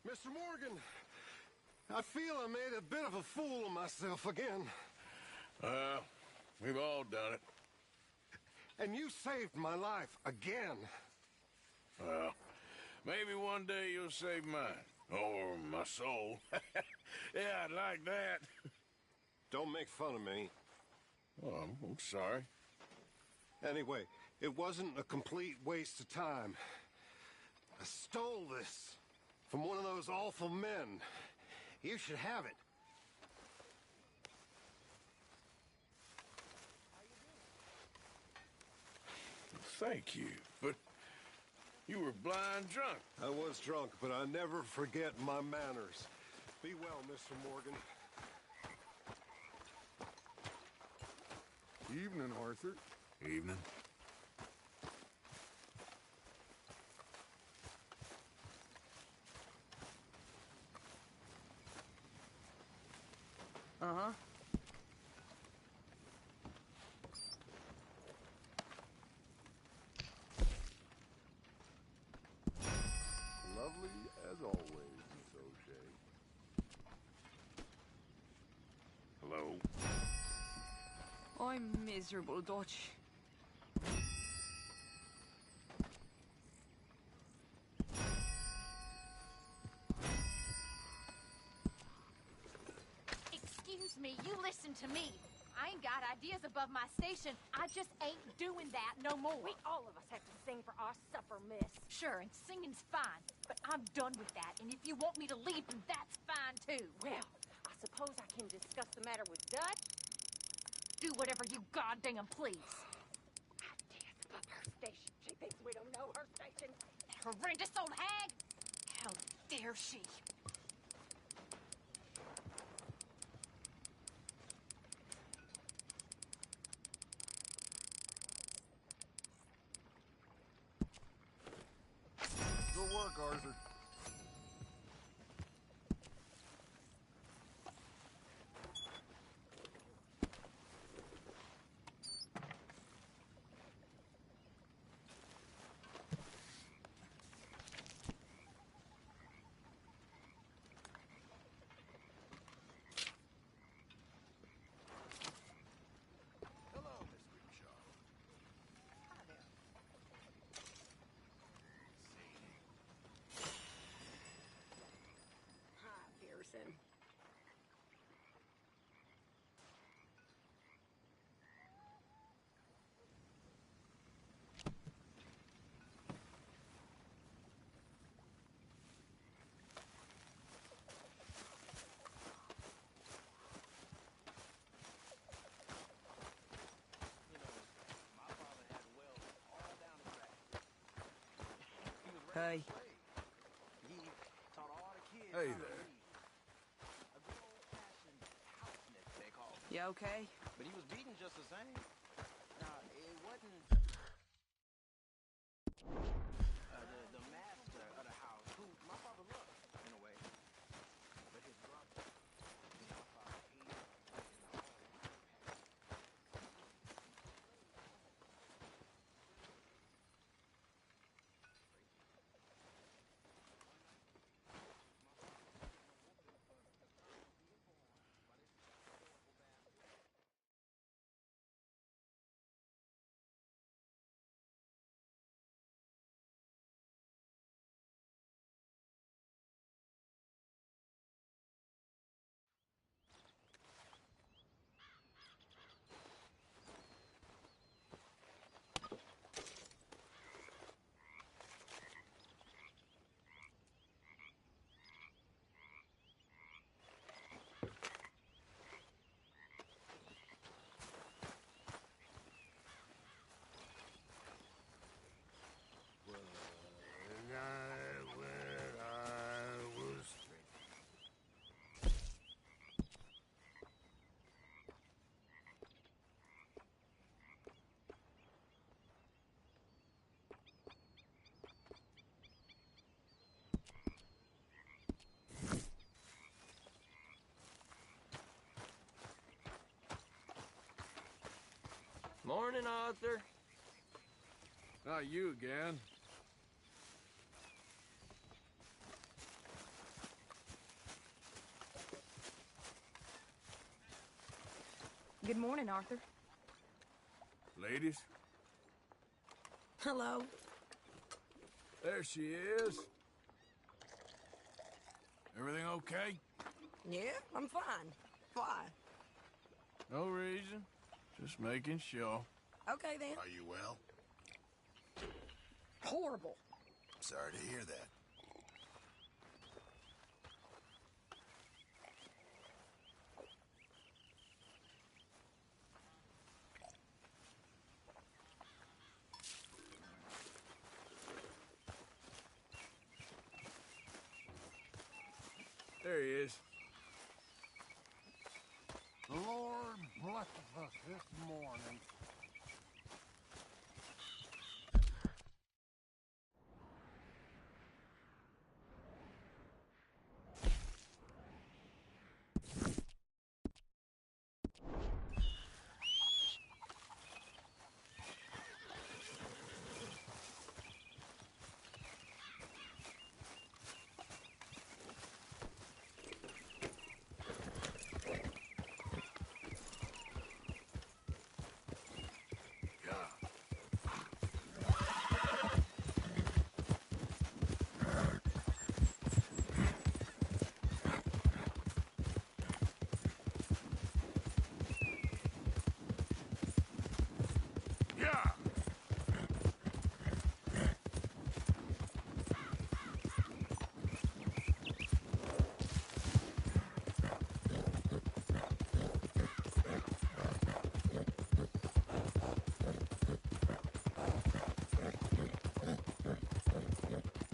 Mr. Morgan, I feel I made a bit of a fool of myself again. We've all done it. And you saved my life again. Well, maybe one day you'll save mine. Or my soul. Yeah, I'd like that. Don't make fun of me. Oh, I'm sorry. Anyway, it wasn't a complete waste of time. I stole this from one of those awful men. You should have it. Thank you, but you were blind drunk. I was drunk, but I never forget my manners. Be well, Mr. Morgan. Evening, Arthur. Evening. Uh-huh. Lovely as always, Miss O'Shea. Hello? I'm miserable, Dutch. Excuse me, you listen to me. I ain't got ideas above my station. I just ain't doing that no more. We all of us have to sing for our supper, miss. Sure, and singing's fine, but I'm done with that. And if you want me to leave, then that's fine, too. Well, I suppose I can discuss the matter with Dutch. Do whatever you goddamn please. Ideas above her station. She thinks we don't know her station. That horrendous old hag. How dare she? Good work, Arthur. Hello, Miss Grimshaw. Hi, Pearson. Hey. He taught all the kids Hey how to there. read. A good old-fashioned house-nip, they call it. You okay? But he was beaten just the same. Nah, it wasn't... the master of the house, who my father loved, in a way. But his brother, my father, he... morning, Arthur. Not you again. Good morning, Arthur. Ladies? Hello. There she is. Everything okay? Yeah, I'm fine. Why? No reason. Just making sure. Okay, then. Are you well? Horrible. Sorry to hear that. There he is. The Lord blesses us this morning.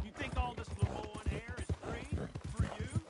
You think all this Lemoyne air is free for you?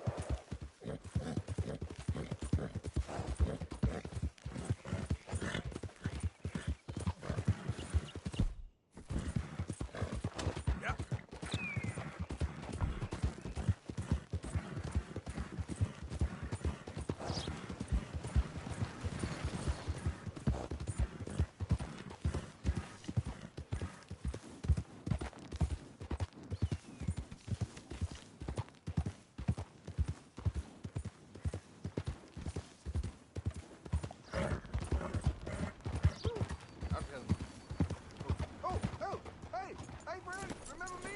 Oh, hey, Brent, remember me?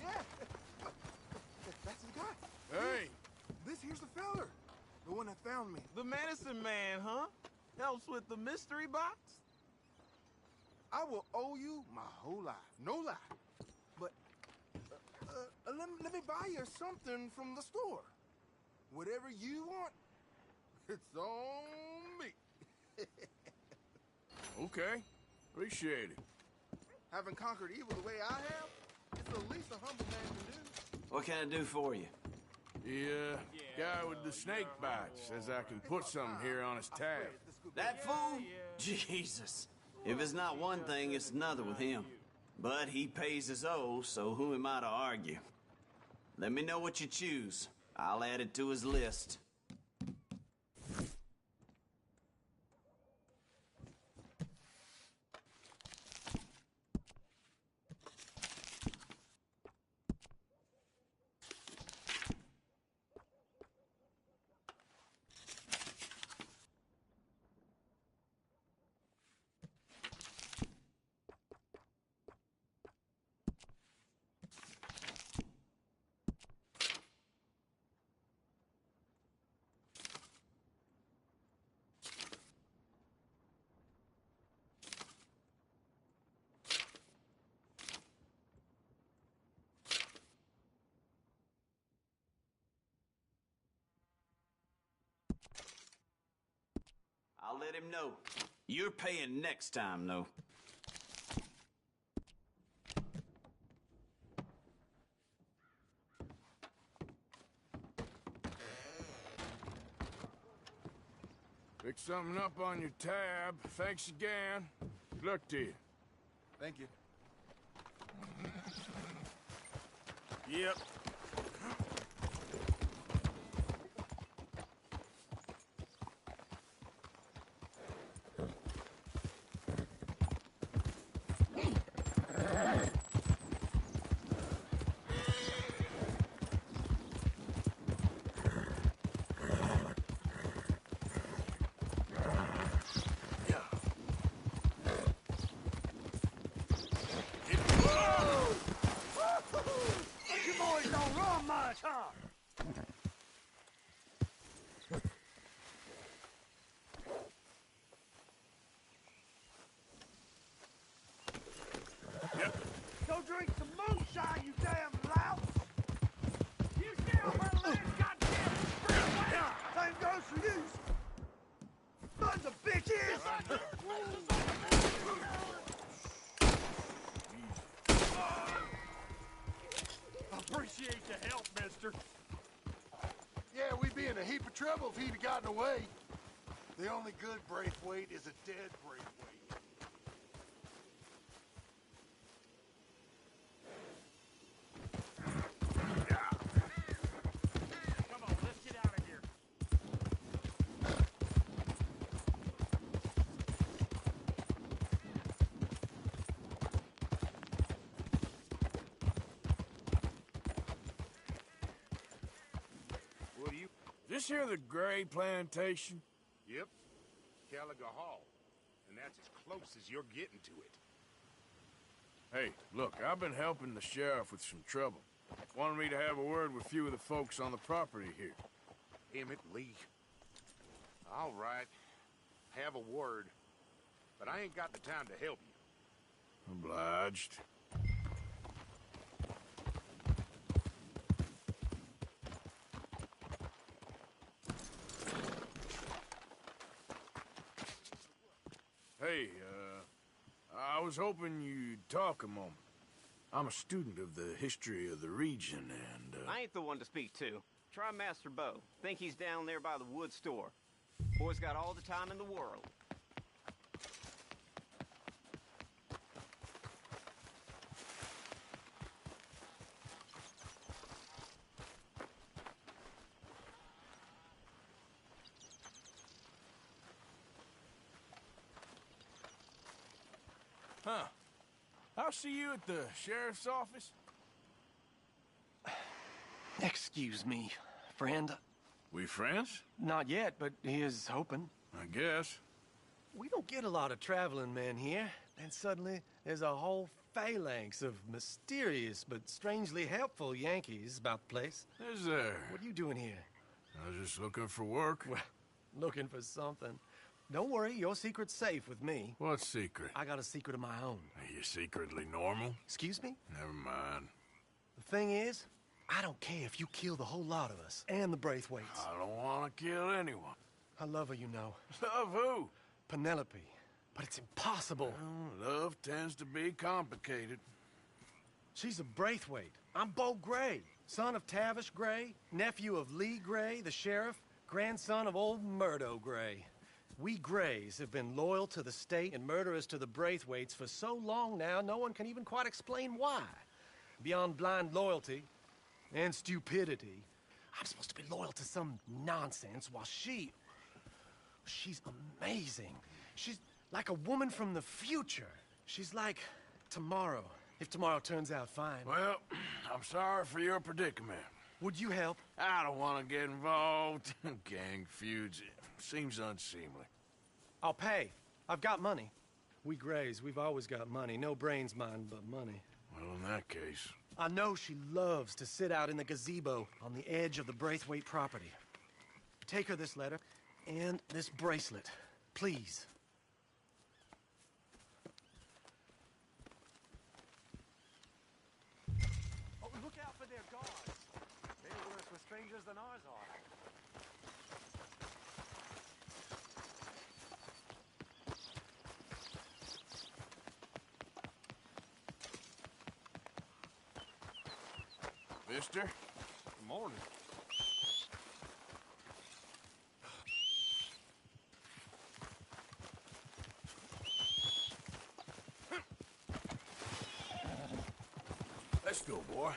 Yeah. That's the guy. Hey! This here's the feller. The one that found me. The medicine man, huh? Helps with the mystery box? I will owe you my whole life. No lie. But let me buy you something from the store. Whatever you want, it's on me. Okay. Appreciate it. Having conquered evil the way I have, it's the least a humble man can do. What can I do for you? The guy with the snake bites says I can put something here on his tab. That fool? Jesus. If it's not one thing, it's another with him. But he pays his owe, so who am I to argue? Let me know what you choose. I'll add it to his list. I'll let him know. You're paying next time, though. Pick something up on your tab. Thanks again. Good luck to you. Thank you. Yep. Appreciate the help, mister. Yeah, we'd be in a heap of trouble if he'd have gotten away. The only good Braithwaite is a dead Braithwaite. Come on, let's get out of here. What do you... This here the Gray Plantation? Yep. Caliga Hall. And that's as close as you're getting to it. Hey, look, I've been helping the sheriff with some trouble. Wanted me to have a word with a few of the folks on the property here. Emmett Lee. All right. Have a word. But I ain't got the time to help you. Obliged. Hey, I was hoping you'd talk a moment. I'm a student of the history of the region, and, I ain't the one to speak to. Try Master Bo. Think he's down there by the wood store. Boy's got all the time in the world. Huh. I'll see you at the sheriff's office. Excuse me, friend. We friends? Not yet, but here's hoping. I guess. We don't get a lot of traveling men here, and suddenly there's a whole phalanx of mysterious but strangely helpful Yankees about the place. Is there? What are you doing here? I was just looking for work. Well, looking for something. Don't worry, your secret's safe with me. What secret? I got a secret of my own. Are you secretly normal? Excuse me? Never mind. The thing is, I don't care if you kill the whole lot of us, and the Braithwaites. I don't want to kill anyone. I love her, you know. Love who? Penelope. But it's impossible. Well, love tends to be complicated. She's a Braithwaite. I'm Bo Gray, son of Tavish Gray, nephew of Lee Gray, the sheriff, grandson of old Murdo Gray. We Grays have been loyal to the state and murderers to the Braithwaites for so long now, no one can even quite explain why. Beyond blind loyalty and stupidity, I'm supposed to be loyal to some nonsense while she's amazing. She's like a woman from the future. She's like tomorrow, if tomorrow turns out fine. Well, I'm sorry for your predicament. Would you help? I don't want to get involved in gang feuds. Seems unseemly. I'll pay. I've got money. We Grays, we've always got money. No brains, mind, but money. Well, in that case... I know she loves to sit out in the gazebo on the edge of the Braithwaite property. Take her this letter and this bracelet, please. Oh, look out for their guards. They're worse with strangers than ours are. Mister? Good morning. Let's go, boy.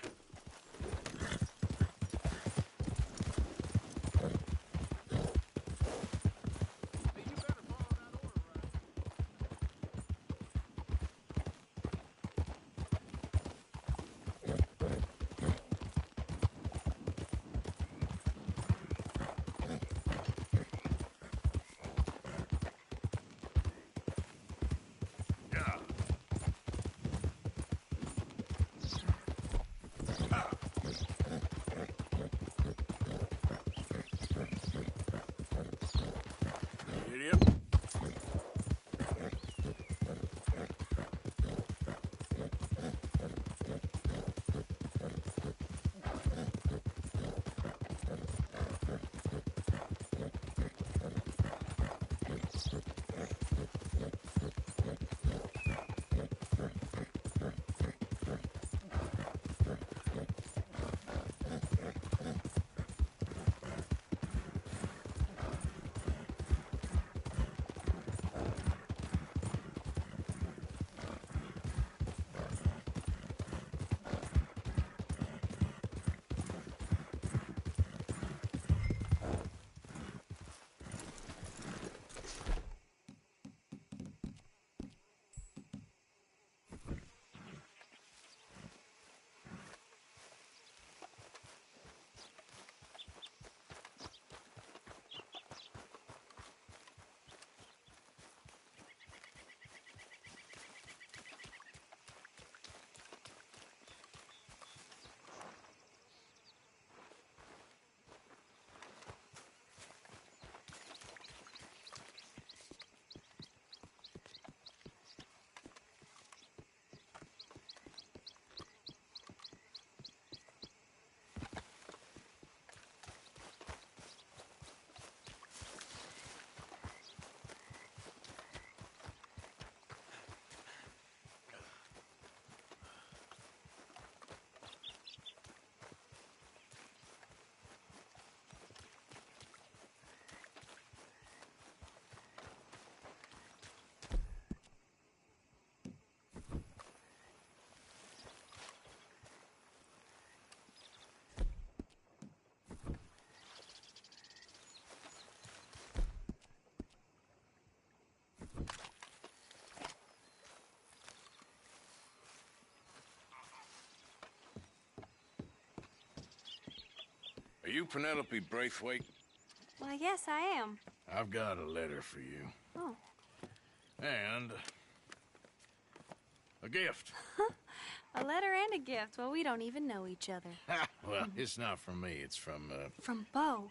you Penelope Braithwaite? Well, yes, I am. I've got a letter for you. Oh. And a gift. A letter and a gift. Well, we don't even know each other. Well, it's not from me. It's from, From Bo.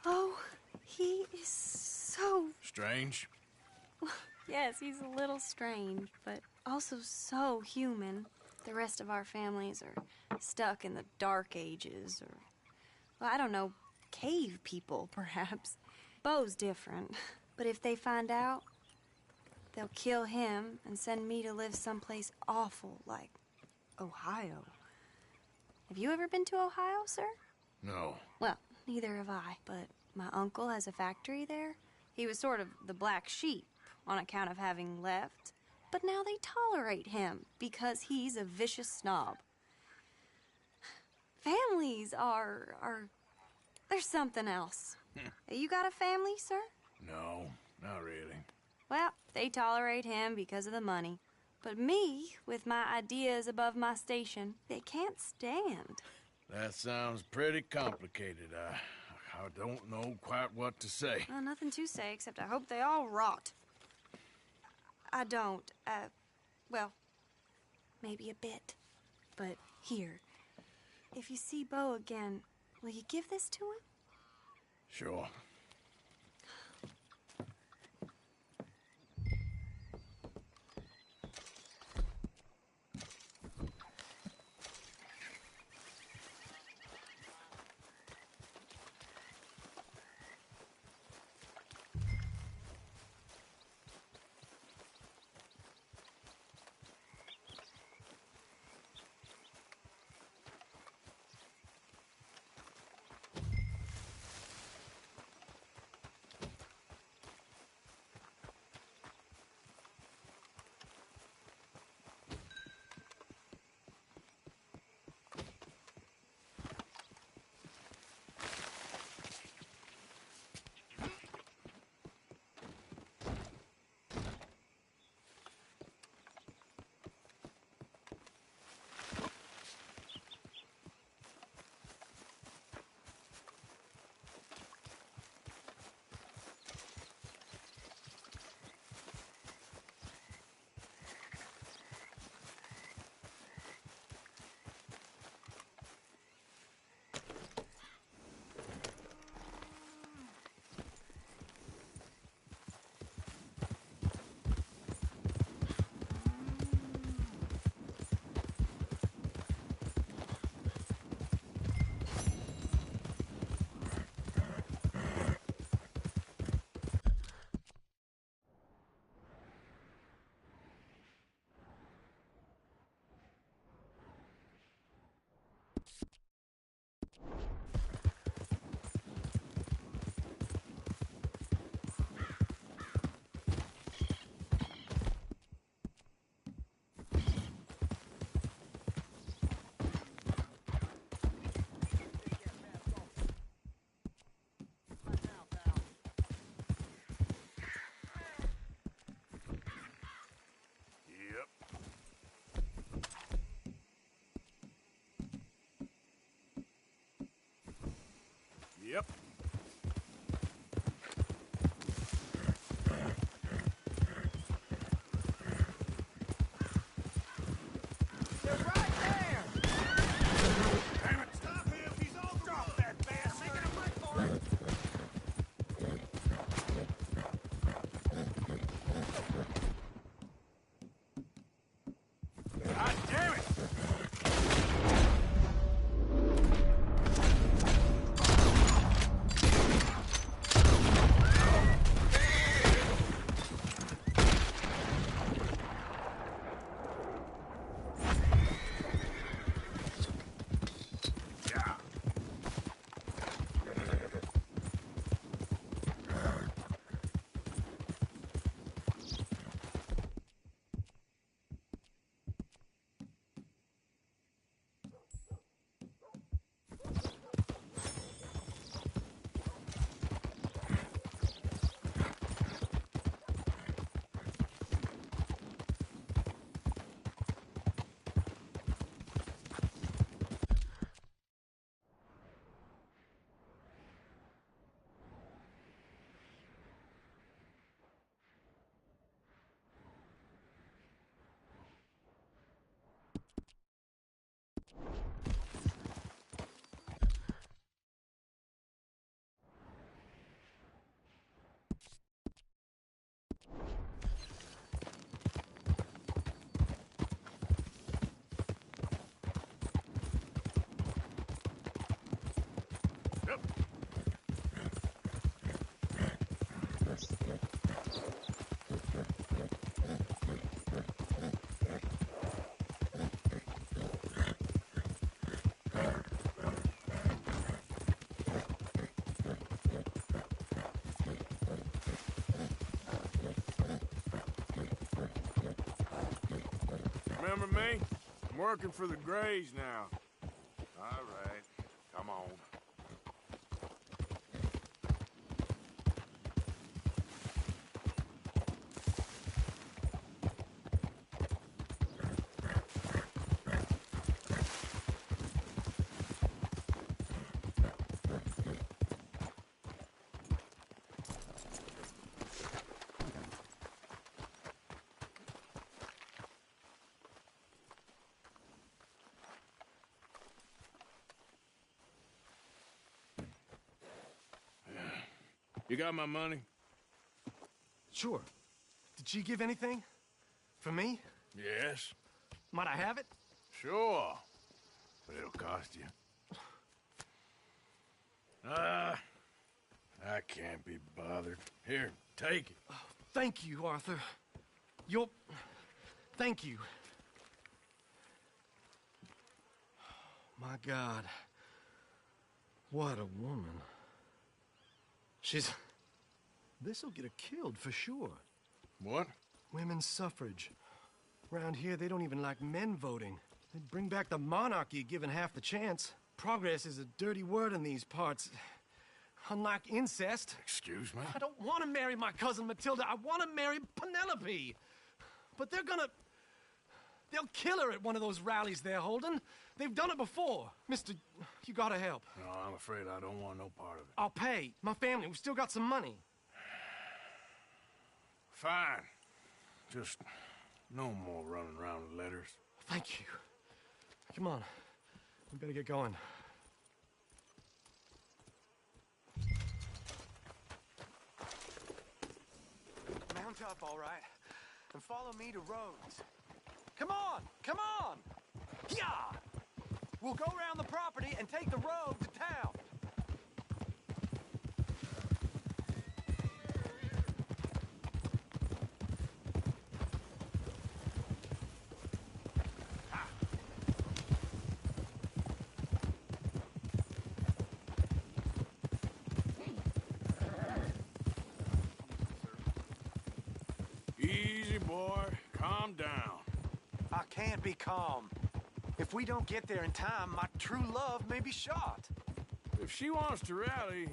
Oh, he is so... Strange? Yes, he's a little strange, but also so human. The rest of our families are stuck in the Dark Ages, or, well, I don't know, cave people, perhaps. Bo's different, but if they find out, they'll kill him and send me to live someplace awful like Ohio. Have you ever been to Ohio, sir? No. Well, neither have I, but my uncle has a factory there. He was sort of the black sheep on account of having left, but now they tolerate him because he's a vicious snob. Families there's something else. You got a family, sir? No, not really. Well, they tolerate him because of the money. But me, with my ideas above my station, they can't stand. That sounds pretty complicated. I don't know quite what to say. Well, nothing to say, except I hope they all rot. I don't, well, maybe a bit. But here, if you see Bo again, will you give this to him? Sure. Remember me? I'm working for the Grays now. All right, come on. You got my money? Sure. Did she give anything? For me? Yes. Might I have it? Sure. But it'll cost you. I can't be bothered. Here, take it. Oh, thank you, Arthur. You'll... Thank you. My God. What a woman. She's... This'll get her killed for sure. What? Women's suffrage. Around here, they don't even like men voting. They'd bring back the monarchy given half the chance. Progress is a dirty word in these parts. Unlike incest. Excuse me? I don't want to marry my cousin Matilda. I want to marry Penelope. But they're gonna... They'll kill her at one of those rallies they're holding. They've done it before. Mister, you gotta help. No, I'm afraid I don't want no part of it. I'll pay. My family, we've still got some money. Fine. Just no more running around with letters. Thank you. Come on. We better get going. Mount up, all right, and follow me to Rhodes. Come on! Come on! Yeah! We'll go around the property and take the road to town. Easy, boy. Calm down. I can't be calm. If we don't get there in time, my true love may be shot. If she wants to rally,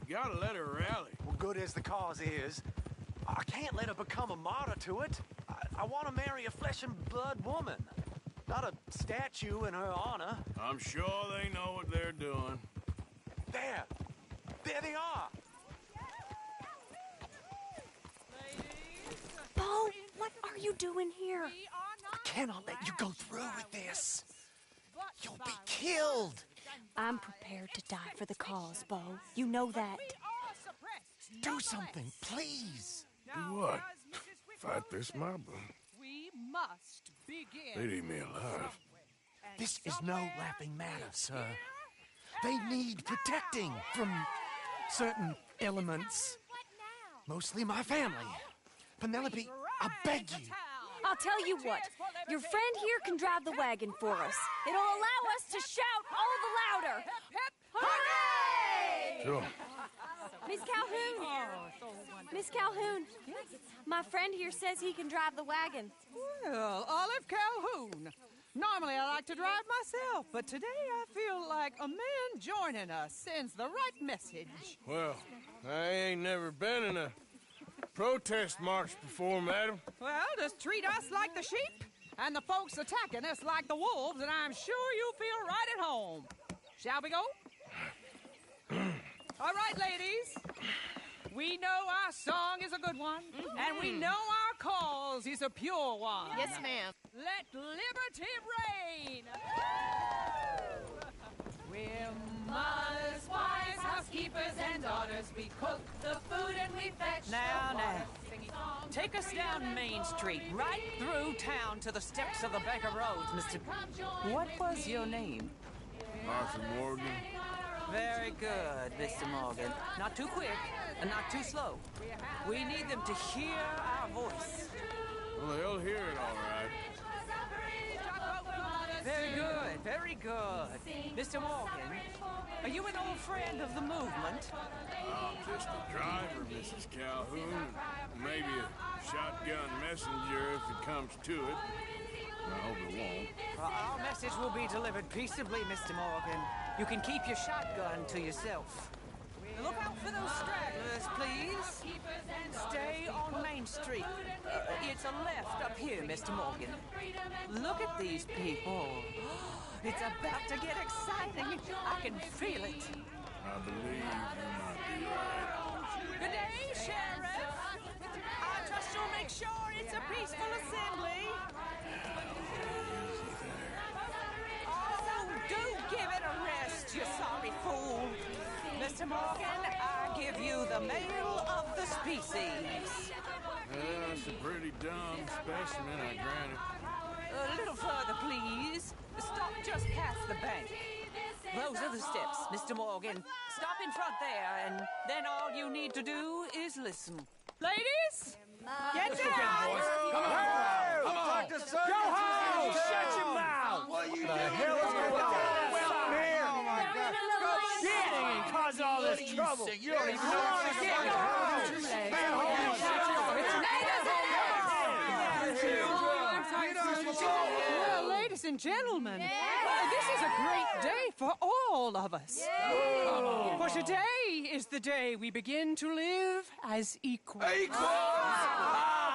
you gotta let her rally. Well, good as the cause is, I can't let her become a martyr to it. I want to marry a flesh and blood woman, not a statue in her honor. I'm sure they know what they're doing. There! There they are! Bo, what are you doing here? I cannot let you go through with this. You'll be killed. I'm prepared to die for the cause, Bo. You know that. Do something, please. Do what? Fight this mob? We must begin. They'd eat me alive. This is no laughing matter, sir. They need protecting from certain elements. Mostly my family. Penelope, I beg you. I'll tell you what. Your friend here can drive the wagon for us. It'll allow us to shout all the louder. Hooray! Sure. Miss Calhoun. Miss Calhoun. My friend here says he can drive the wagon. Well, Olive Calhoun. Normally I like to drive myself, but today I feel like a man joining us sends the right message. Well, I ain't never been in a protest march before, madam. Well, just treat us like the sheep, and the folks attacking us like the wolves, and I'm sure you'll feel right at home. Shall we go? All right, ladies. We know our song is a good one, and we know our cause is a pure one. Yes, ma'am. Let liberty reign! We're mothers, wives, housekeepers, and daughters. We cook the food and we fetch Now, the water. take us down Main Street, right through town to the steps of the Baker Roads, Mr. What was your name? Arthur Morgan. Very good, Mr. Morgan. Not too quick, and not too slow. We need them to hear our voice. Well, they'll hear it all right. Very good, very good. Mr. Morgan, are you an old friend of the movement? I'm just a driver, Mrs. Calhoun. Maybe a shotgun messenger if it comes to it. I hope it won't. Well, our message will be delivered peaceably, Mr. Morgan. You can keep your shotgun to yourself. Look out for those stragglers, please. Stay on Main Street. It's a left up here, Mr. Morgan. Look at these people. It's about to get exciting. I can feel it. I believe you might be right. Good day, Sheriff. I trust you'll make sure it's a peaceful assembly. Oh, do give it a rest, you sorry fool. Mr. Morgan, I give you the male of the species. That's a pretty dumb specimen, I grant it. A little further, please. Stop just past the bank. Those are the steps, Mr. Morgan. Stop in front there, and then all you need to do is listen. Ladies, get down! Come on! Go home! Shut your mouth! What are you doing? The hell is going on here? Oh my God! Get and cause all this trouble. You don't even know what you're getting. Well, ladies and gentlemen, this is a great day for all of us. For today is the day we begin to live as equals.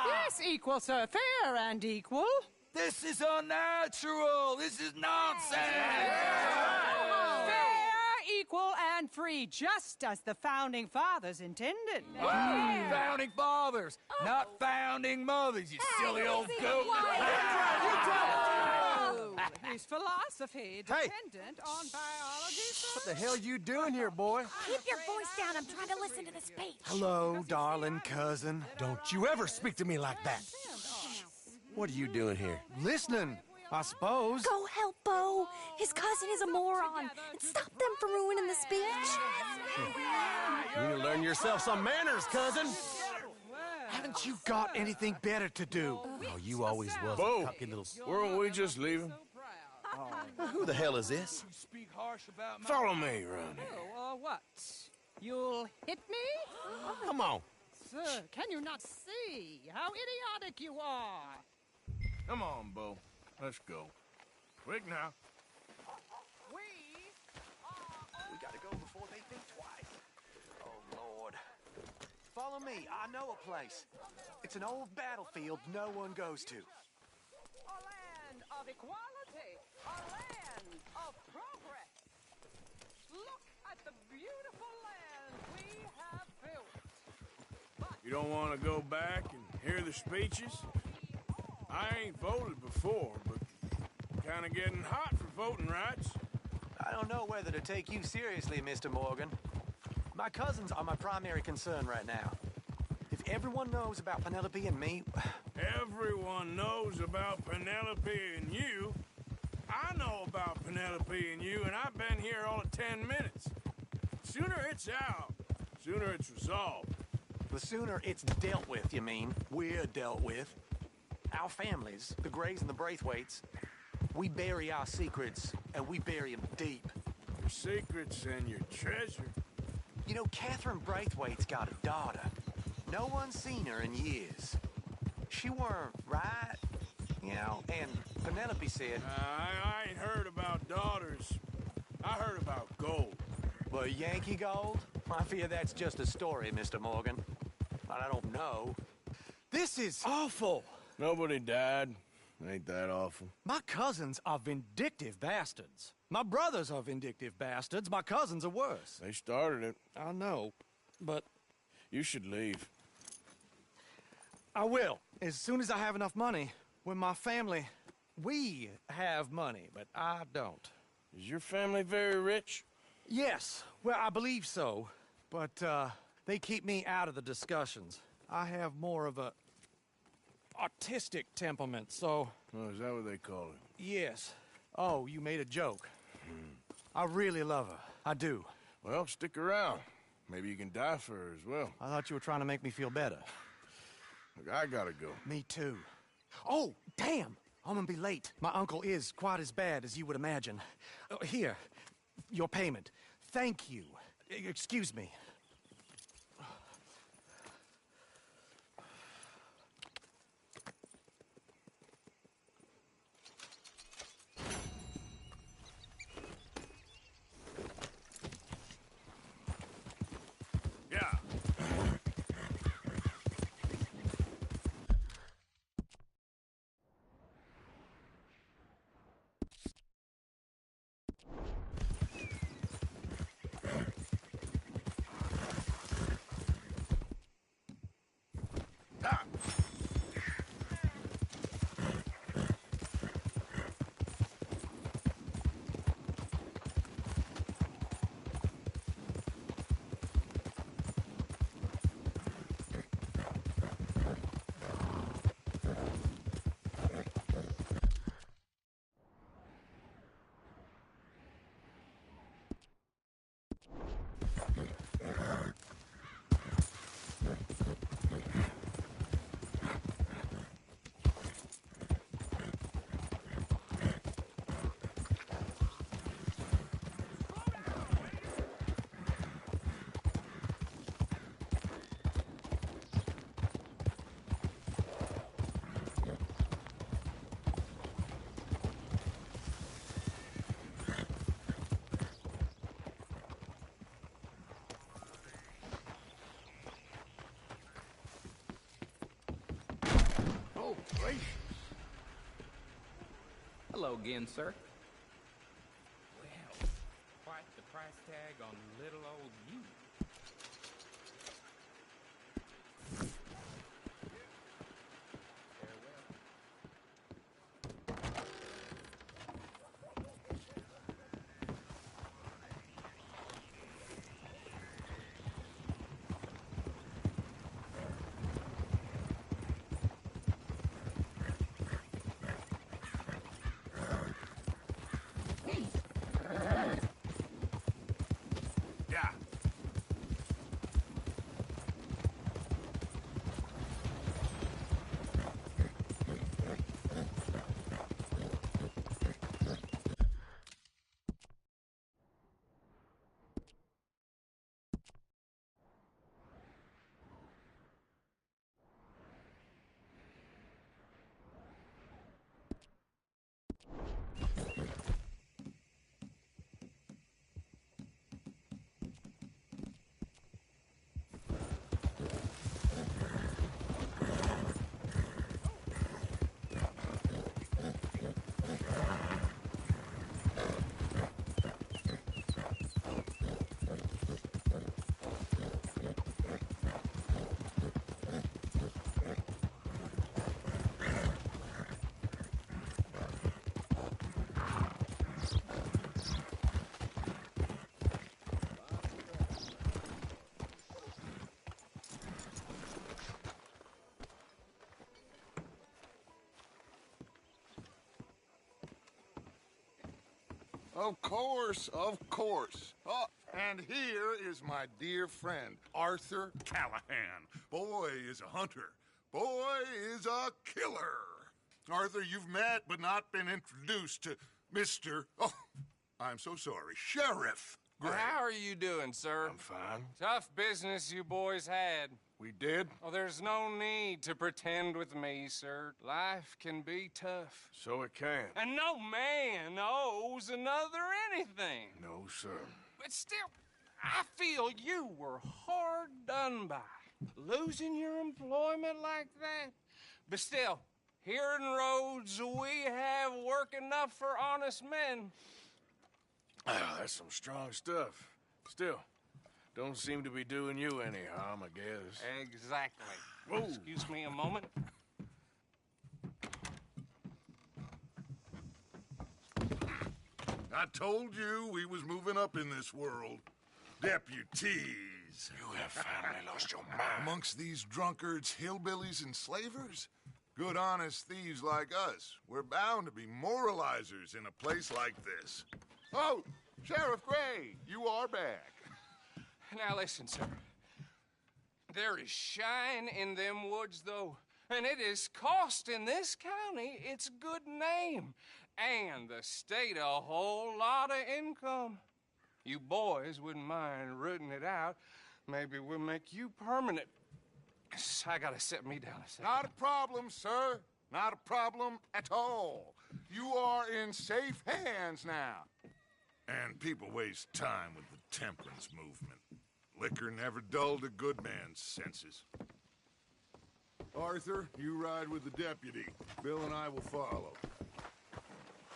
Yes, equal, sir. Fair and equal. This is unnatural. This is nonsense. Fair, equal, and free, just as the Founding Fathers intended. Founding fathers, not founding mothers, you silly old goat. His philosophy dependent on biology. What the hell you doing here, boy? Keep your voice down. I'm trying to listen to the speech. Hello, darling cousin. Don't you ever speak to me like that. What are you doing here? Listening, I suppose. Go help Bo. His cousin is a moron. And stop them from ruining the speech. You need to learn yourself some manners, cousin. Haven't you got anything better to do? Oh, you always was Bo, a cocky little... weren't we just leaving? Who the hell is this? Follow me around here. Oh, what? You'll hit me? Oh, come on. Sir, can you not see how idiotic you are? Come on, Bo. Let's go. Quick now. We gotta go before they think twice. Oh, Lord. Follow me. I know a place. It's an old battlefield no one goes to. A land of equality. A land of progress. Look at the beautiful land we have built. You don't want to go back and hear the speeches? I ain't voted before, but kind of getting hot for voting rights. I don't know whether to take you seriously, Mr. Morgan. My cousins are my primary concern right now. If everyone knows about Penelope and me... Everyone knows about Penelope and you. I know about Penelope and you, and I've been here all of 10 minutes. Sooner it's out, sooner it's resolved. The sooner it's dealt with, you mean? We're dealt with. Our families, the Grays and the Braithwaites, we bury our secrets, and we bury them deep. Your secrets and your treasure. You know, Catherine Braithwaite's got a daughter. No one's seen her in years. She weren't right, you know, and Penelope said... I ain't heard about daughters. I heard about gold. Well, Yankee gold? I fear that's just a story, Mr. Morgan. But I don't know. This is awful. Nobody died. Ain't that awful? My cousins are vindictive bastards. My brothers are vindictive bastards. My cousins are worse. They started it. I know, but... You should leave. I will, as soon as I have enough money. When my family... We have money, but I don't. Is your family very rich? Yes, well, I believe so. But, they keep me out of the discussions. I have more of a... artistic temperament, so... Oh, is that what they call it? Yes. Oh, you made a joke. I really love her. I do. Well, stick around. Maybe you can die for her as well. I thought you were trying to make me feel better. Look, I gotta go. Me too. Oh, damn! I'm gonna be late. My uncle is quite as bad as you would imagine. Here, your payment. Thank you. Excuse me. gracious. Hello again, sir. Well, quite the price tag on little old you. Of course, of course. Oh, and here is my dear friend, Arthur Callahan. Boy is a hunter. Boy is a killer. Arthur, you've met but not been introduced to Mr. Oh, I'm so sorry, Sheriff Gray. How are you doing, sir? I'm fine. Tough business you boys had. We did? Oh, there's no need to pretend with me, sir. Life can be tough. So it can. And no man owes another anything. No, sir. But still, I feel you were hard done by. Losing your employment like that. But still, here in Rhodes, we have work enough for honest men. Ah, that's some strong stuff. Still, don't seem to be doing you any harm, I guess. Exactly. Whoa. Excuse me a moment. I told you we was moving up in this world. Deputies. You have finally lost your mind. Amongst these drunkards, hillbillies, and slavers? Good, honest thieves like us. We're bound to be moralizers in a place like this. Oh, Sheriff Gray, you are back. Now listen, sir. There is shine in them woods, though, and it is costing this county its good name and the state a whole lot of income. You boys wouldn't mind rooting it out. Maybe we'll make you permanent. I gotta set me down a second. Not a problem, sir. Not a problem at all. You are in safe hands now. And people waste time with the temperance movement. Liquor never dulled a good man's senses. Arthur, you ride with the deputy. Bill and I will follow.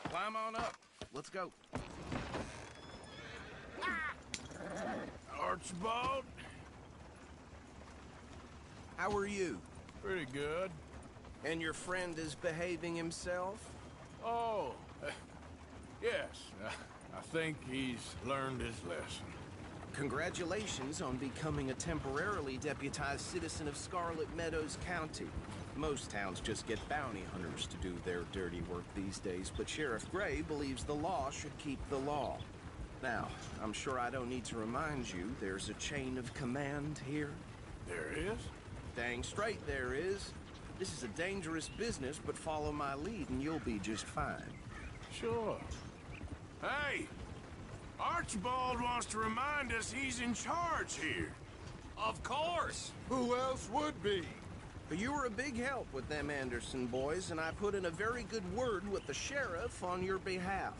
Climb on up. Let's go. Archibald? How are you? Pretty good. And your friend is behaving himself? Oh, yes. I think he's learned his lesson. Congratulations on becoming a temporarily deputized citizen of Scarlet Meadows County. Most towns just get bounty hunters to do their dirty work these days, but Sheriff Gray believes the law should keep the law. Now, I'm sure I don't need to remind you there's a chain of command here. There is? Dang straight there is. This is a dangerous business, but follow my lead and you'll be just fine. Sure. Hey! Archibald wants to remind us he's in charge here. Of course! Who else would be? You were a big help with them Anderson boys, and I put in a very good word with the sheriff on your behalf.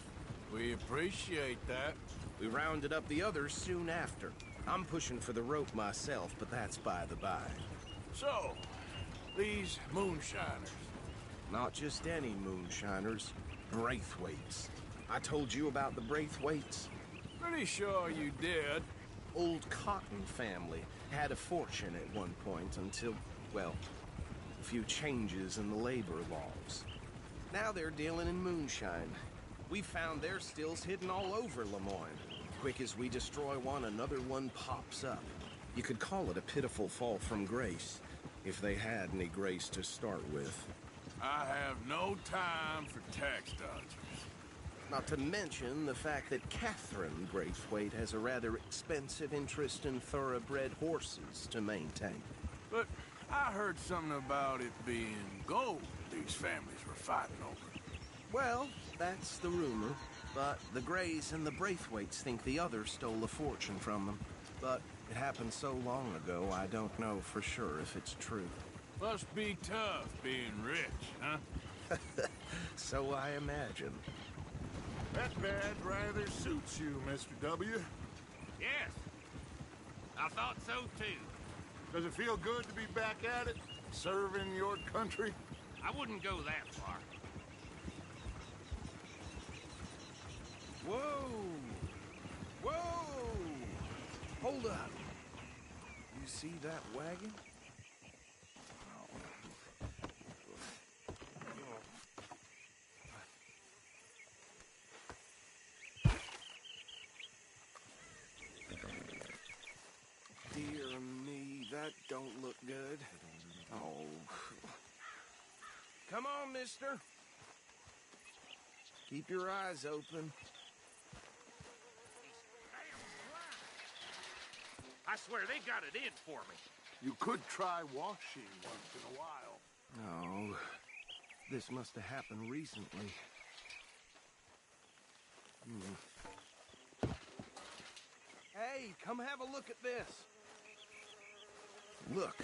We appreciate that. We rounded up the others soon after. I'm pushing for the rope myself, but that's by the by. So, these moonshiners, Not just any moonshiners, Braithwaites. I told you about the Braithwaites? Pretty sure you did. Old Cotton family had a fortune at one point until, well, a few changes in the labor laws. Now they're dealing in moonshine. We found their stills hidden all over Lemoyne. Quick as we destroy one, another one pops up. You could call it a pitiful fall from grace, if they had any grace to start with. I have no time for tax dodgers. Not to mention the fact that Catherine Braithwaite has a rather expensive interest in thoroughbred horses to maintain. But I heard something about it being gold these families were fighting over. Well, that's the rumor. But the Greys and the Braithwaites think the others stole a fortune from them. But it happened so long ago, I don't know for sure if it's true. Must be tough being rich, huh? So I imagine. That bad rather suits you, Mr. W. Yes. I thought so, too. Does it feel good to be back at it? Serving your country? I wouldn't go that far. Whoa! Whoa! Hold up. You see that wagon? Dear me, that don't look good. Oh. Come on, mister. Keep your eyes open. I swear they got it in for me. You could try washing once in a while. No. This must have happened recently. Hey, come have a look at this. Look.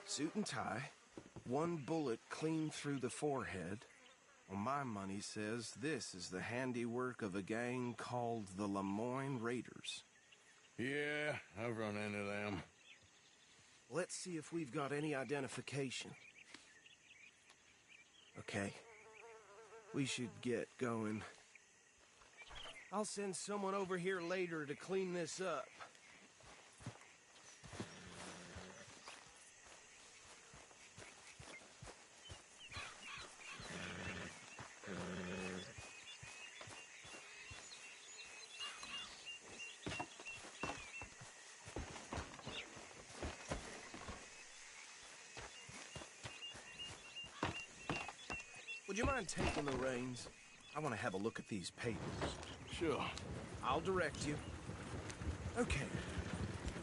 Suit and tie. One bullet clean through the forehead. Well, my money says this is the handiwork of a gang called the Lemoyne Raiders. Yeah, I've run into them. Let's see if we've got any identification. Okay. We should get going. I'll send someone over here later to clean this up. Would you mind taking the reins? I want to have a look at these papers. Sure. I'll direct you. Okay.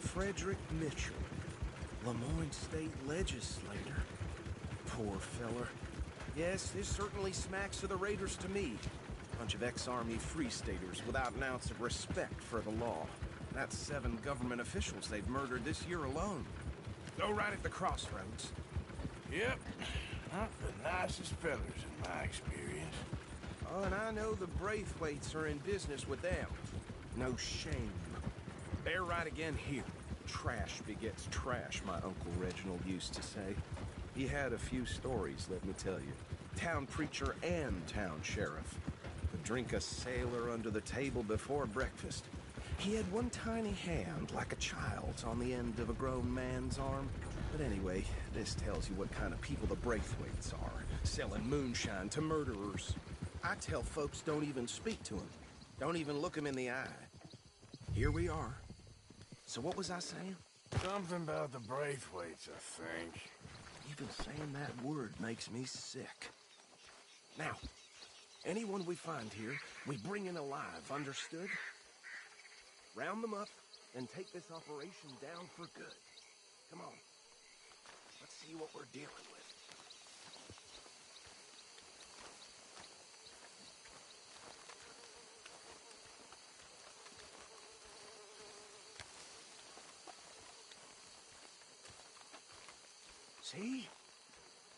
Frederick Mitchell, Lemoyne State Legislator. Poor feller. Yes, this certainly smacks of the Raiders to me. Bunch of ex-Army Free Staters without an ounce of respect for the law. That's 7 government officials they've murdered this year alone. Go right at the crossroads. Yep. Not the nicest fellers in my experience. Oh, and I know the Braithwaites are in business with them. No shame. They're right again here. Trash begets trash, my Uncle Reginald used to say. He had a few stories, let me tell you. Town preacher and town sheriff. Could drink a sailor under the table before breakfast. He had one tiny hand, like a child's, on the end of a grown man's arm. But anyway, this tells you what kind of people the Braithwaites are. Selling moonshine to murderers. I tell folks don't even speak to them. Don't even look them in the eye. Here we are. So what was I saying? Something about the Braithwaites, I think. Even saying that word makes me sick. Now, anyone we find here, we bring in alive, understood? Round them up and take this operation down for good. Come on. Let's see what we're dealing with. See?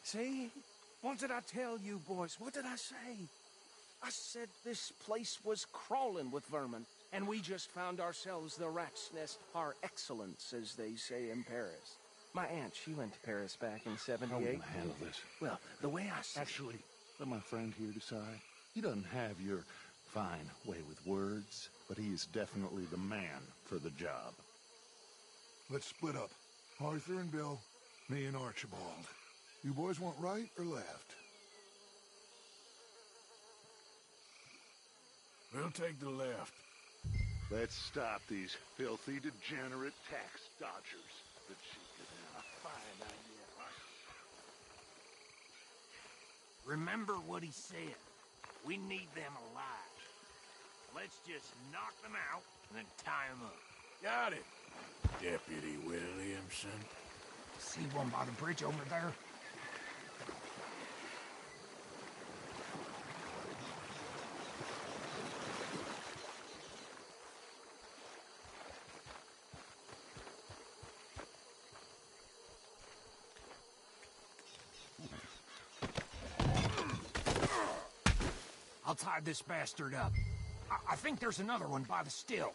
See? What did I tell you, boys? What did I say? I said this place was crawling with vermin, and we just found ourselves the rat's nest par excellence, as they say in Paris. My aunt, she went to Paris back in How '78. will I handle this? Well, the way I see Actually, let my friend here decide. He doesn't have your fine way with words, but he is definitely the man for the job. Let's split up. Arthur and Bill, me and Archibald. You boys want right or left? We'll take the left. Let's stop these filthy, degenerate tax dodgers. The chief is a fine idea. Remember what he said. We need them alive. Let's just knock them out and then tie them up. Got it. Deputy Williamson. See one by the bridge over there? I'll tie this bastard up. I think there's another one by the still.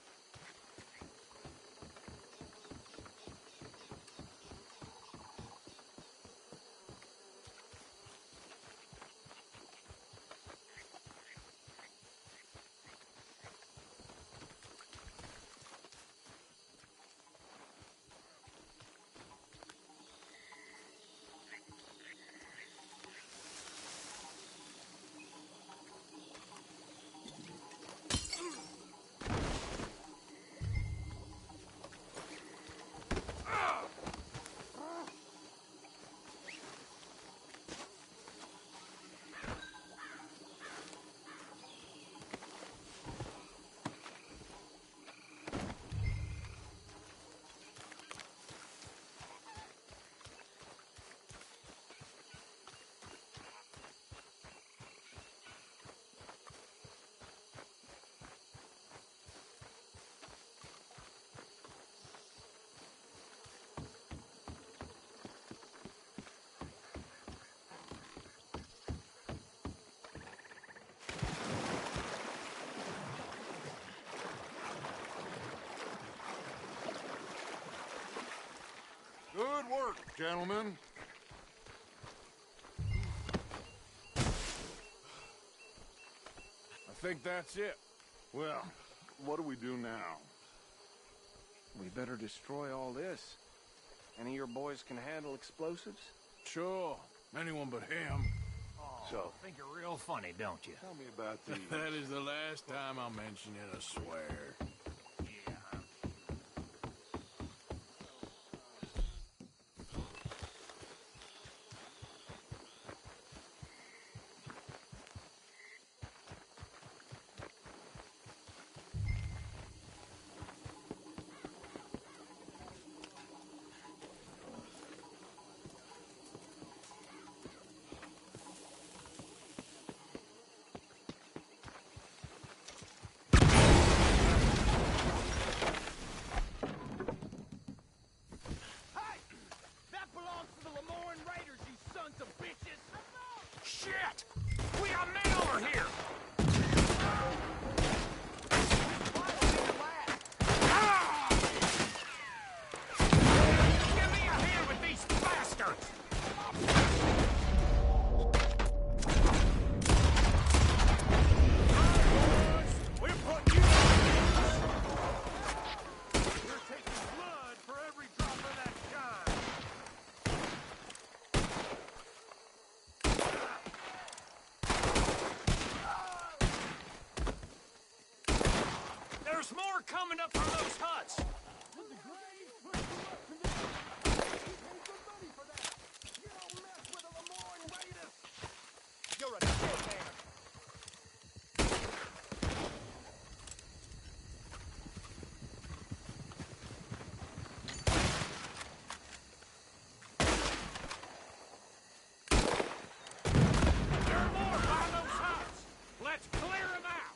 Good work, gentlemen. I think that's it. Well, what do we do now? We better destroy all this. Any of your boys can handle explosives? Sure. Anyone but him. So, Think you're real funny, don't you? tell me about these. That is the last time I'll mention it, I swear. That belongs to the Lemoyne Raiders, you sons of bitches! Shit! We got men over here! Ah! Give me a hand with these bastards! We're putting you on! We're taking blood for every drop of that shine! There's more coming up from those huts! You're a dead man! There are more by those huts! Let's clear them out!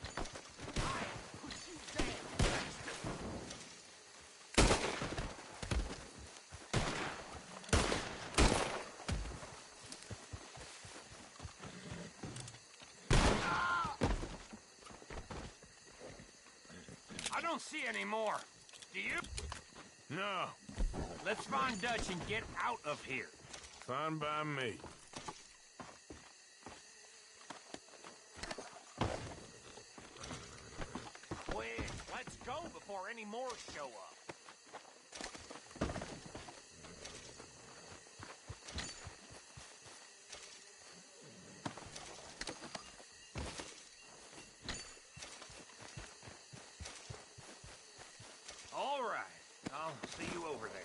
I don't see any more. Do you? No. Let's find Dutch and get out of here. Fine by me. Quick, let's go before any more show up. All right, I'll see you over there.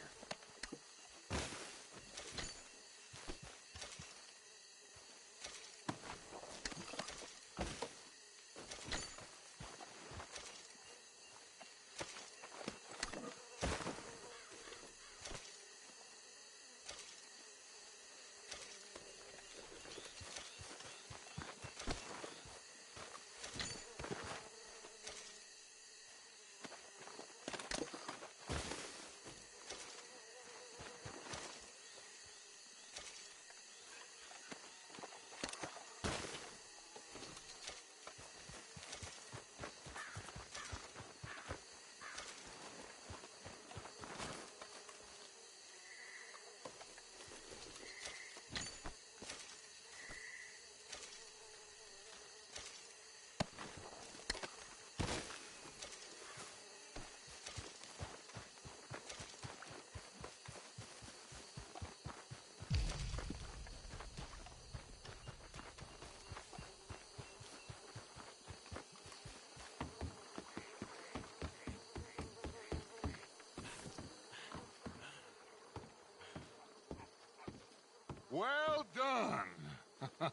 Well done.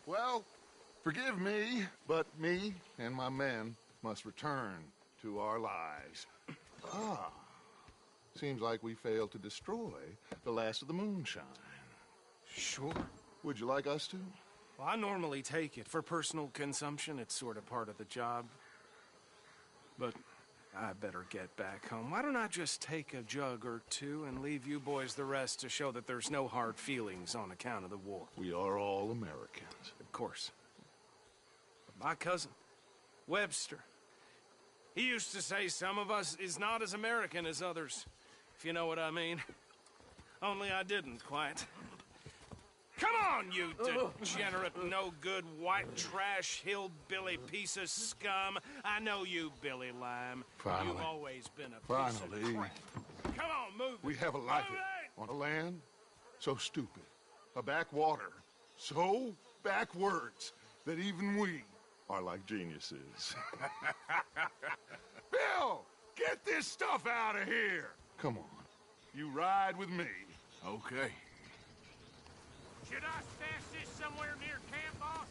Well, forgive me, but me and my men must return to our lives. Ah, seems like we failed to destroy the last of the moonshine. Sure. Would you like us to? Well, I normally take it. For personal consumption, it's sort of part of the job. But I better get back home. Why don't I just take a jug or two and leave you boys the rest to show that there's no hard feelings on account of the war? We are all Americans. Of course. But my cousin, Webster, he used to say some of us is not as American as others, if you know what I mean. Only I didn't quite. Come on, you degenerate, no-good, white trash, hillbilly piece of scum. I know you, Billy Lime. Finally. You've always been a piece of crap. Come on, move it. We have a life on a land so stupid, a backwater so backwards that even we are like geniuses. Bill, get this stuff out of here. Come on, you ride with me. Okay. Should I stash this somewhere near camp, boss?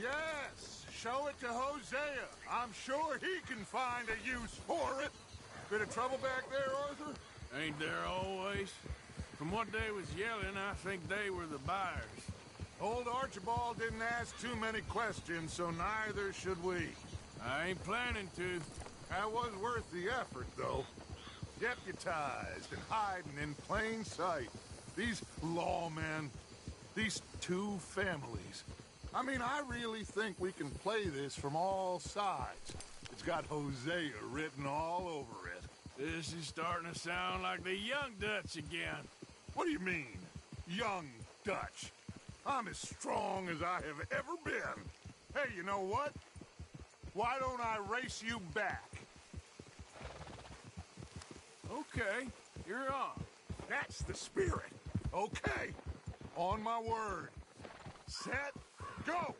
Yes, show it to Hosea. I'm sure he can find a use for it. Bit of trouble back there, Arthur? Ain't there always? From what they was yelling, I think they were the buyers. Old Archibald didn't ask too many questions, so neither should we. I ain't planning to. That was worth the effort, though. Deputized and hiding in plain sight. These lawmen, these two families. I mean, I really think we can play this from all sides. It's got Hosea written all over it. This is starting to sound like the Young Dutch again. What do you mean, Young Dutch? I'm as strong as I have ever been. Hey, you know what? Why don't I race you back? Okay, you're on. That's the spirit. Okay, on my word. Set, go!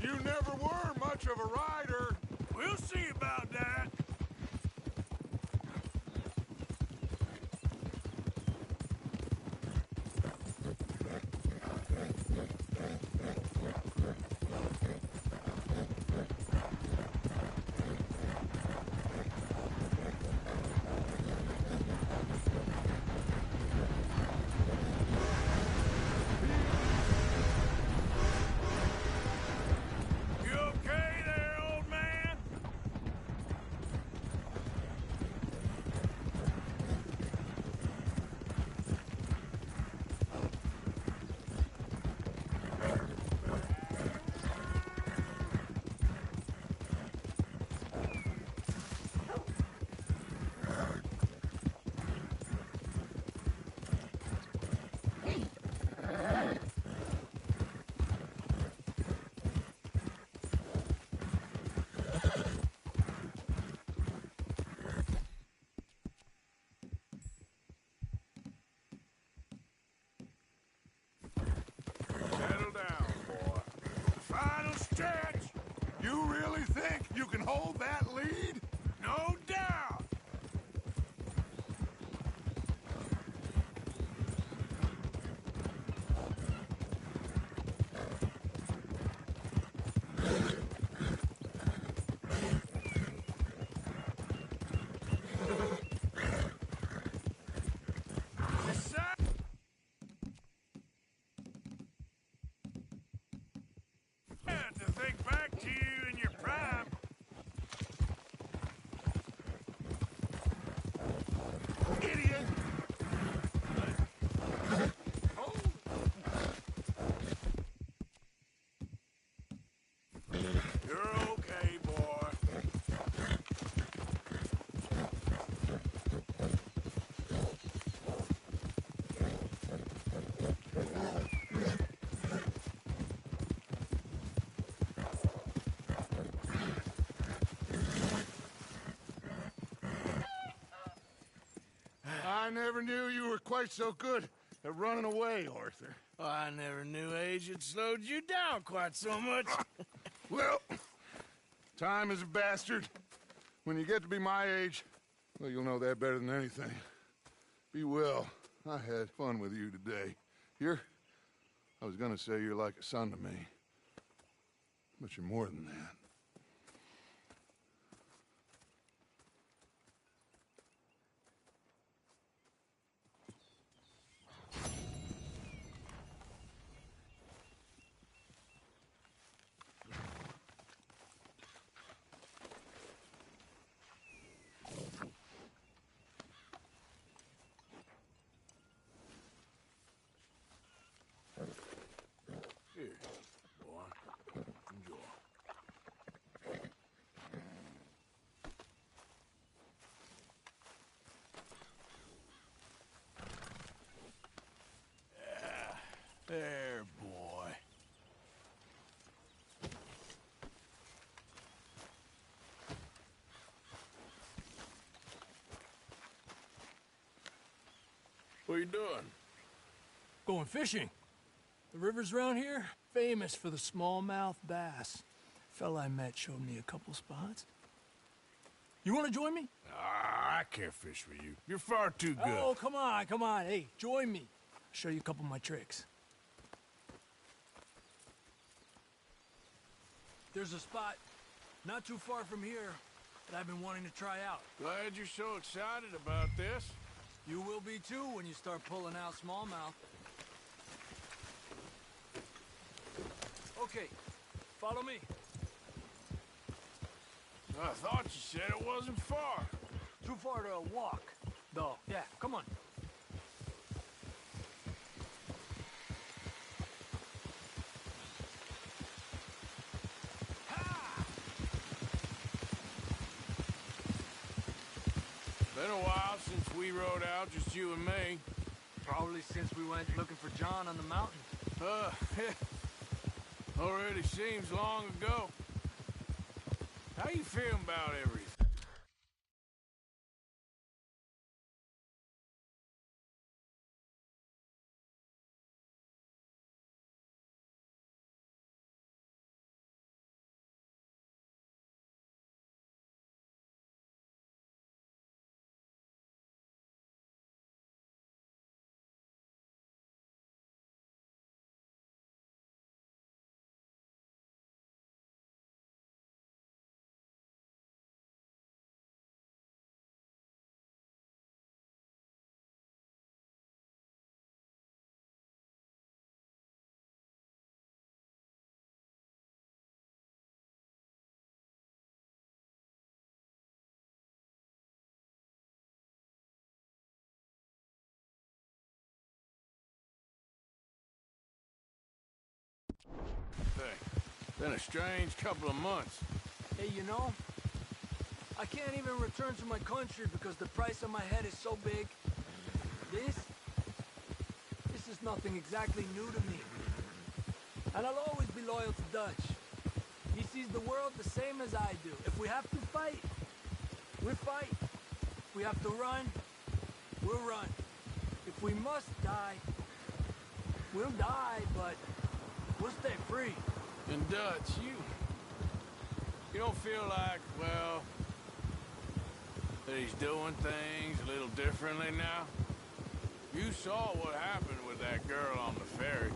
You never were much of a rider. We'll see about that. You really think you can hold that lead? No doubt! To think back to you in your prime. Idiot! You're okay, boy. I never knew you were quite so good at running away, Arthur. I never knew age had slowed you down quite so much. Well, time is a bastard. When you get to be my age, well, you'll know that better than anything. Be well. I had fun with you today. I was gonna say you're like a son to me. But you're more than that. Here, boy. Enjoy. Yeah, there, boy. What are you doing? Going fishing. The rivers around here, famous for the smallmouth bass. Fella I met showed me a couple spots. You want to join me? I can't fish with you. You're far too good. Oh, come on, come on. Hey, join me. I'll show you a couple of my tricks. There's a spot not too far from here that I've been wanting to try out. Glad you're so excited about this. You will be too when you start pulling out smallmouth. Okay, follow me. I thought you said it wasn't far. Too far to walk, though. Yeah, come on. Been a while since we rode out, just you and me. Probably since we went looking for John on the mountain. Already seems long ago. How you feeling about everything? Hey, been a strange couple of months. Hey, you know, I can't even return to my country because the price on my head is so big. This is nothing exactly new to me. And I'll always be loyal to Dutch. He sees the world the same as I do. If we have to fight, we fight. If we have to run, we'll run. If we must die, we'll die, but we'll stay free. And Dutch, You don't feel like, well, that he's doing things a little differently now? You saw what happened with that girl on the ferry.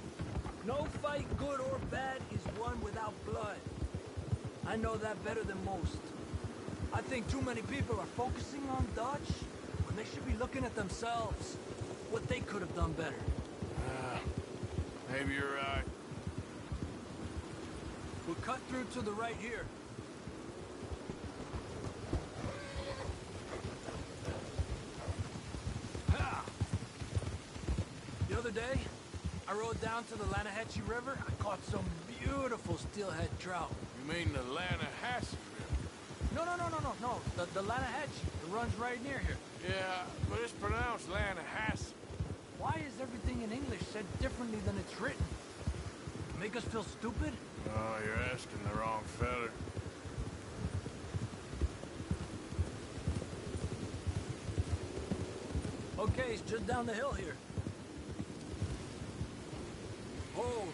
No fight, good or bad, is won without blood. I know that better than most. I think too many people are focusing on Dutch when they should be looking at themselves. What they could have done better. Maybe you're right. We'll cut through to the right here. Ha! The other day, I rode down to the Lanahatchee River. I caught some beautiful steelhead trout. You mean the Lanahatchee River? No. The Lanahatchee. It runs right near here. Yeah, but it's pronounced Lanahatchee. Why is everything in English said differently than it's written? Make us feel stupid? Oh, you're asking the wrong fella. Okay, it's just down the hill here. Oh.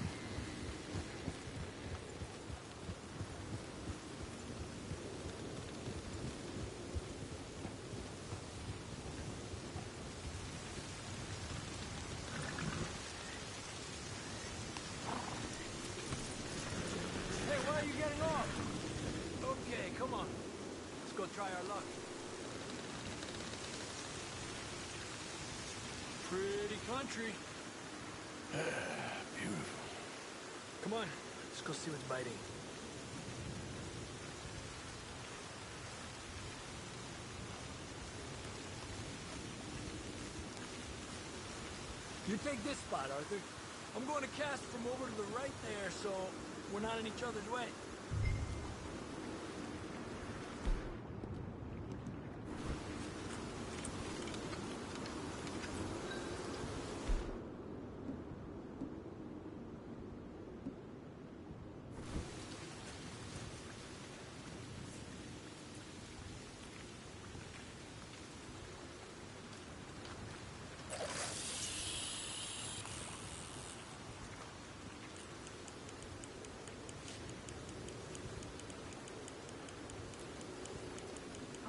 Hey, why are you getting off? Okay, come on. Let's go try our luck. Pretty country. Beautiful. Come on, let's go see what's biting. You take this spot, Arthur. I'm going to cast from over to the right there, so we're not in each other's way.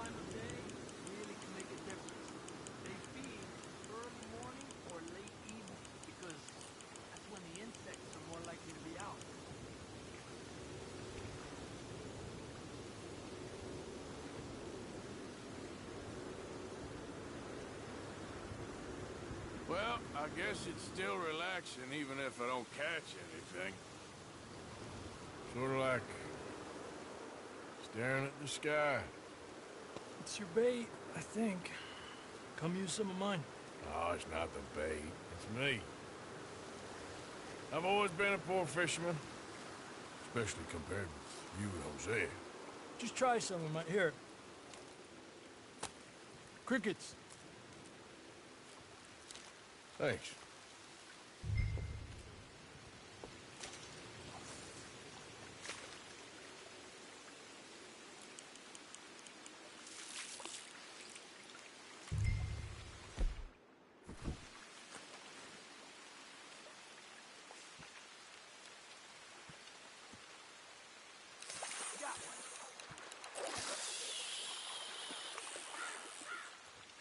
Time of day really can make a difference. They feed early morning or late evening because that's when the insects are more likely to be out. Well, I guess it's still relaxing even if I don't catch anything. Sort of like staring at the sky. It's your bait, I think. Come use some of mine. No, it's not the bait. It's me. I've always been a poor fisherman. Especially compared with you and Hosea. Just try some of mine. Here. Crickets. Thanks.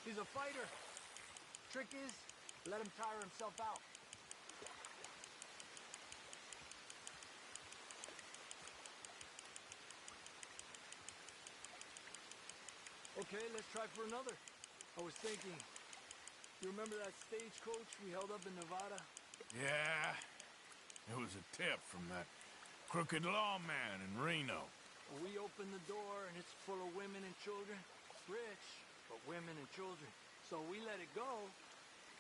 He's a fighter. Trick is, let him tire himself out. Okay, let's try for another. I was thinking, you remember that stagecoach we held up in Nevada? Yeah. It was a tip from that crooked lawman in Reno. We opened the door and it's full of women and children. Rich, but women and children. So we let it go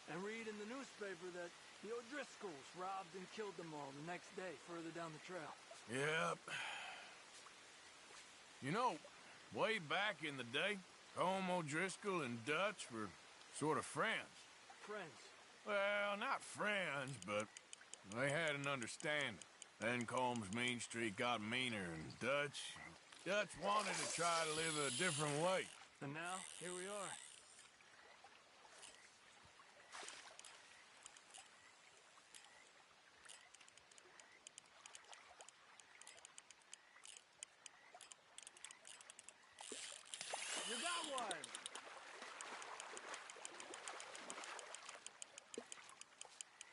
and read in the newspaper that the O'Driscolls robbed and killed them all the next day further down the trail. Yep. You know, way back in the day, Colm O'Driscoll and Dutch were sort of friends. Friends? Well, not friends, but they had an understanding. Then Colm's mean streak got meaner, and Dutch wanted to try to live a different way. And now, here we are. got one!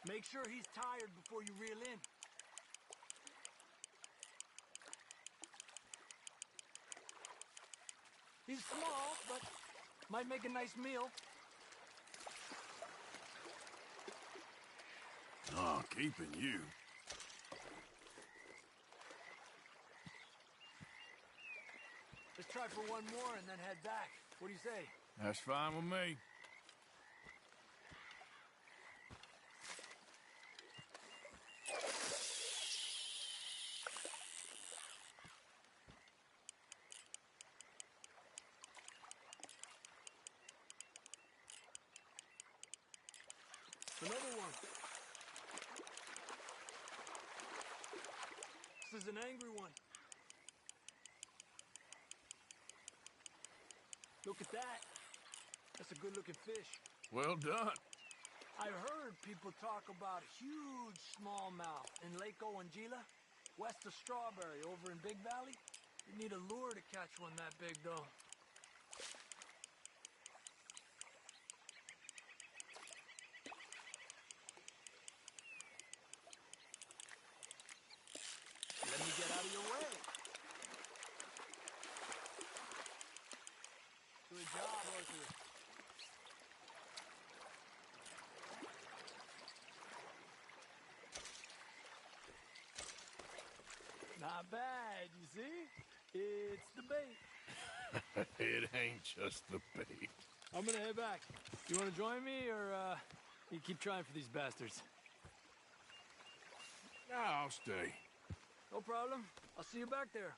Make sure he's tired before you reel in. He's small, but might make a nice meal. Oh, keeping you. Let's try for one more and then head back. What do you say? That's fine with me. Another one. This is an angry one. Look at that. That's a good-looking fish. Well done. I heard people talk about a huge smallmouth in Lake Owanjila, west of Strawberry, over in Big Valley. You need a lure to catch one that big, though. Let me get out of your way. Good job, Arthur. Not bad, you see? It's the bait. It ain't just the bait. I'm gonna head back. You wanna join me, or, you keep trying for these bastards? No, I'll stay. No problem. I'll see you back there.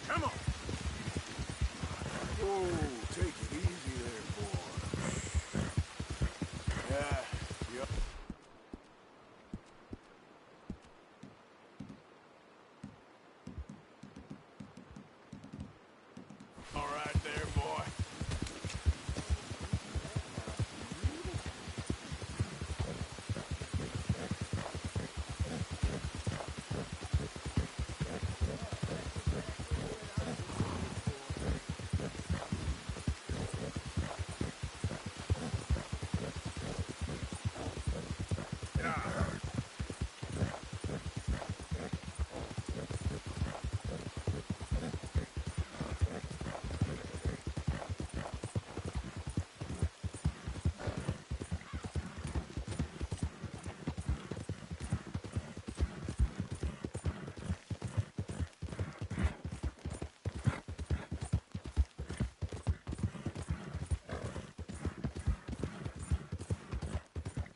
Come on! Whoa, take it easy there, boy. Yeah, yep. All right there, boy.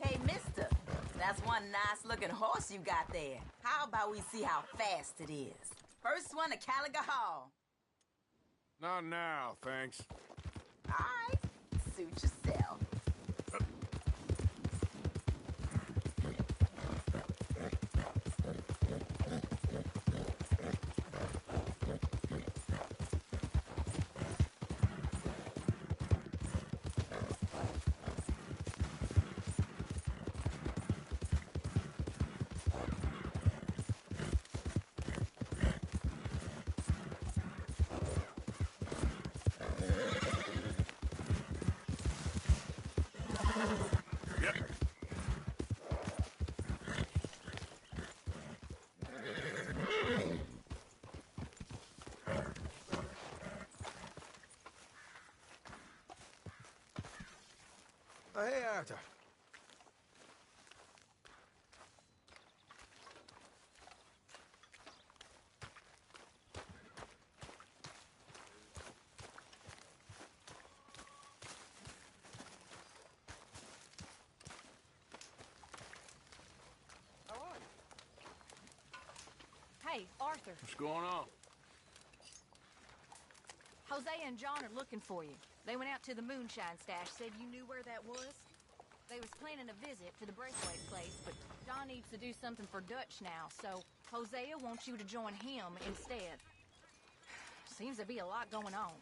Hey, mister, that's one nice-looking horse you got there. How about we see how fast it is? First one to Caliga Hall. Not now, thanks. All right, suit yourself. Hey, Arthur. Hey, Arthur. What's going on? Hosea and John are looking for you. They went out to the moonshine stash, said you knew where that was. They was planning a visit to the Braithwaite place, but John needs to do something for Dutch now, so Hosea wants you to join him instead. Seems to be a lot going on.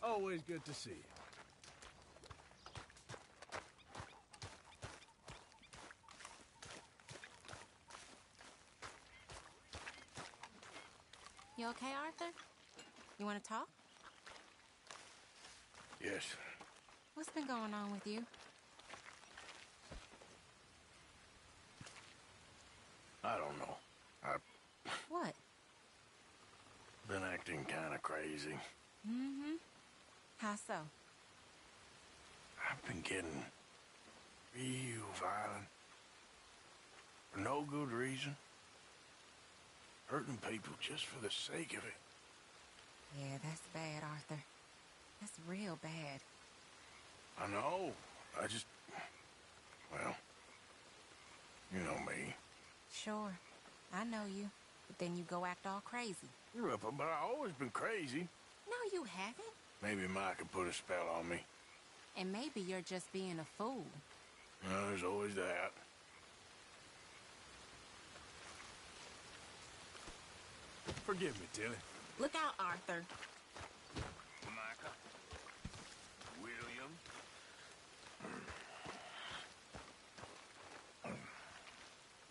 Always good to see you. You okay, Arthur? You want to talk? Yes. What's been going on with you? I don't know. I've What? been acting kind of crazy. Mm-hmm. How so? I've been getting real violent. For no good reason. Hurting people just for the sake of it. Yeah, that's bad, Arthur. That's real bad. I know. Well, you know me. Sure. I know you. But then you go act all crazy. But I've always been crazy. No, you haven't. Maybe Mike could put a spell on me. And maybe you're just being a fool. No, there's always that. Forgive me, Tilly. Look out, Arthur. Micah. William.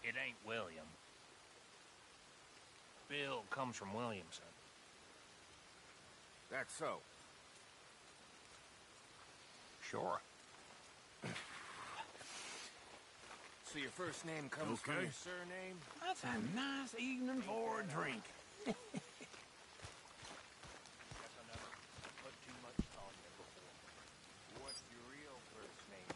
It ain't William. Bill comes from Williamson. That's so. Sure. So your first name comes from Okay. your surname? That's a nice evening for a drink. Guess I never put too much on you before. What's your real first name?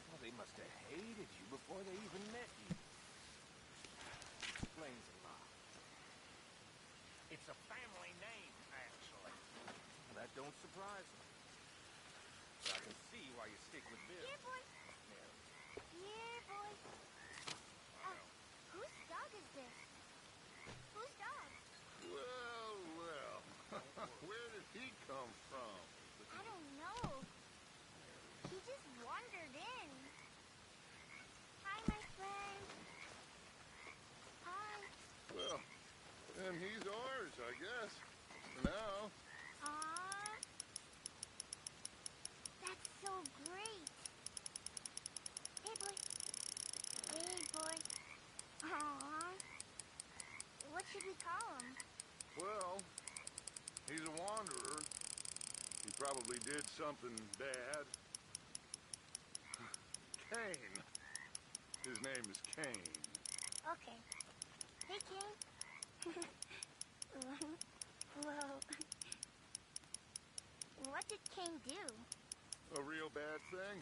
Well, they must have hated you before they even met you. Explains a lot. It's a family name, actually. That don't surprise me. So I can see why you stick with Bill. Here, boy. Here, boy. Whose dog is this? Whose dog? Well, well. Where did he come from? I don't know. He just wandered in. Hi, my friend. Hi. Well, then he's ours, I guess. For now. Aww. That's so great. Hey, boy. Hey, boy. Aww. What should we call him? Well, he's a wanderer. He probably did something bad. Cain. His name is Cain. Okay. Hey, King. Well, what did Cain do? A real bad thing.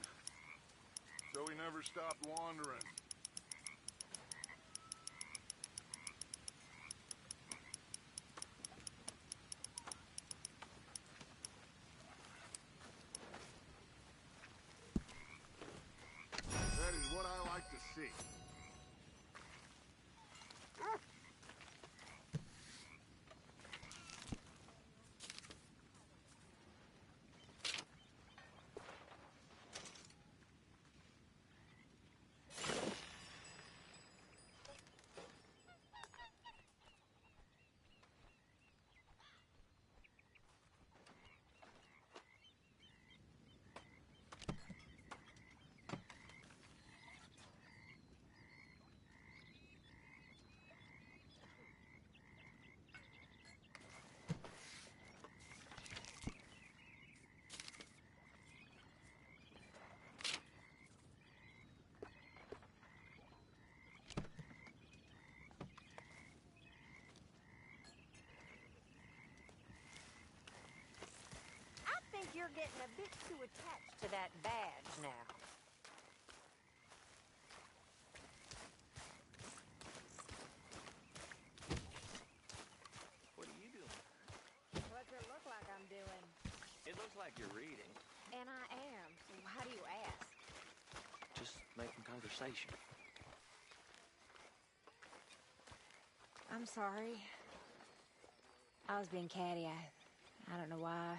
So he never stopped wandering. That is what I like to see. you're getting a bit too attached to that badge now. What are you doing? What's it look like I'm doing? It looks like you're reading. And I am, so why do you ask? Just making conversation. I'm sorry. I was being catty. I don't know why.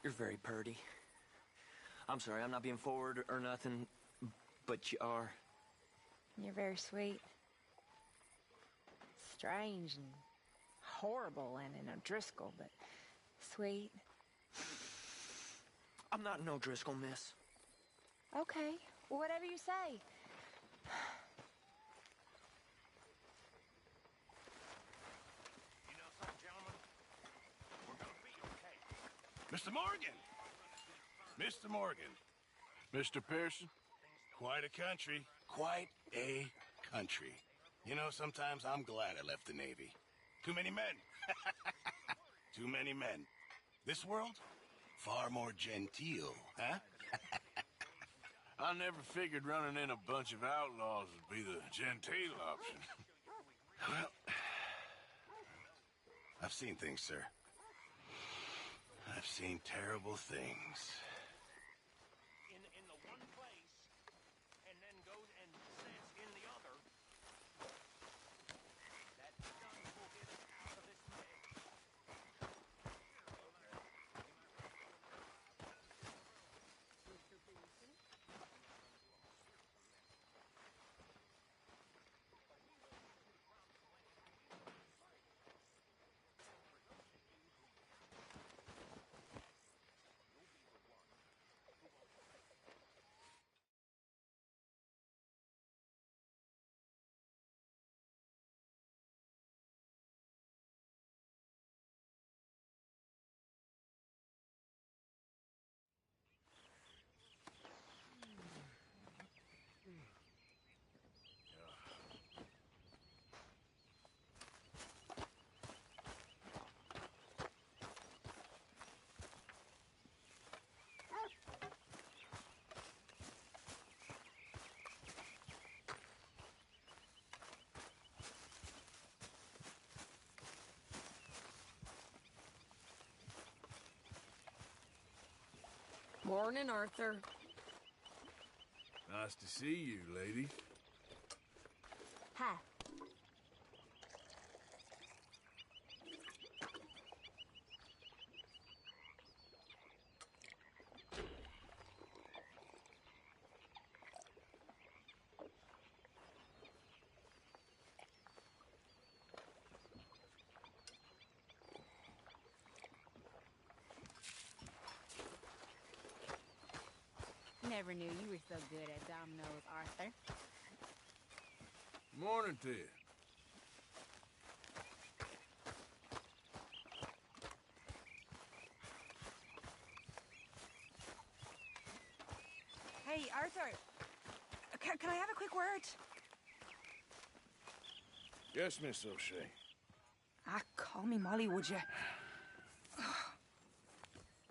You're very purty. I'm sorry, I'm not being forward or nothing, but you are. You're very sweet. Strange and horrible and an O'Driscoll, but sweet. I'm not an O'Driscoll, miss. Okay, well, whatever you say. Mr. Morgan! Mr. Morgan. Mr. Pearson, quite a country. Quite a country. You know, sometimes I'm glad I left the Navy. Too many men. Too many men. This world, far more genteel, huh? I never figured running in a bunch of outlaws would be the genteel option. Well, I've seen things, sir. I've seen terrible things. In the one place, and then goes and sits in the other. That gun will get us out of this mess. Mr. Pearson? Morning, Arthur. Nice to see you, lady. Hi. Never knew you were so good at dominoes, Arthur. Morning to you. Hey, Arthur. Can I have a quick word? Yes, Miss O'Shea. Ah, call me Molly, would you?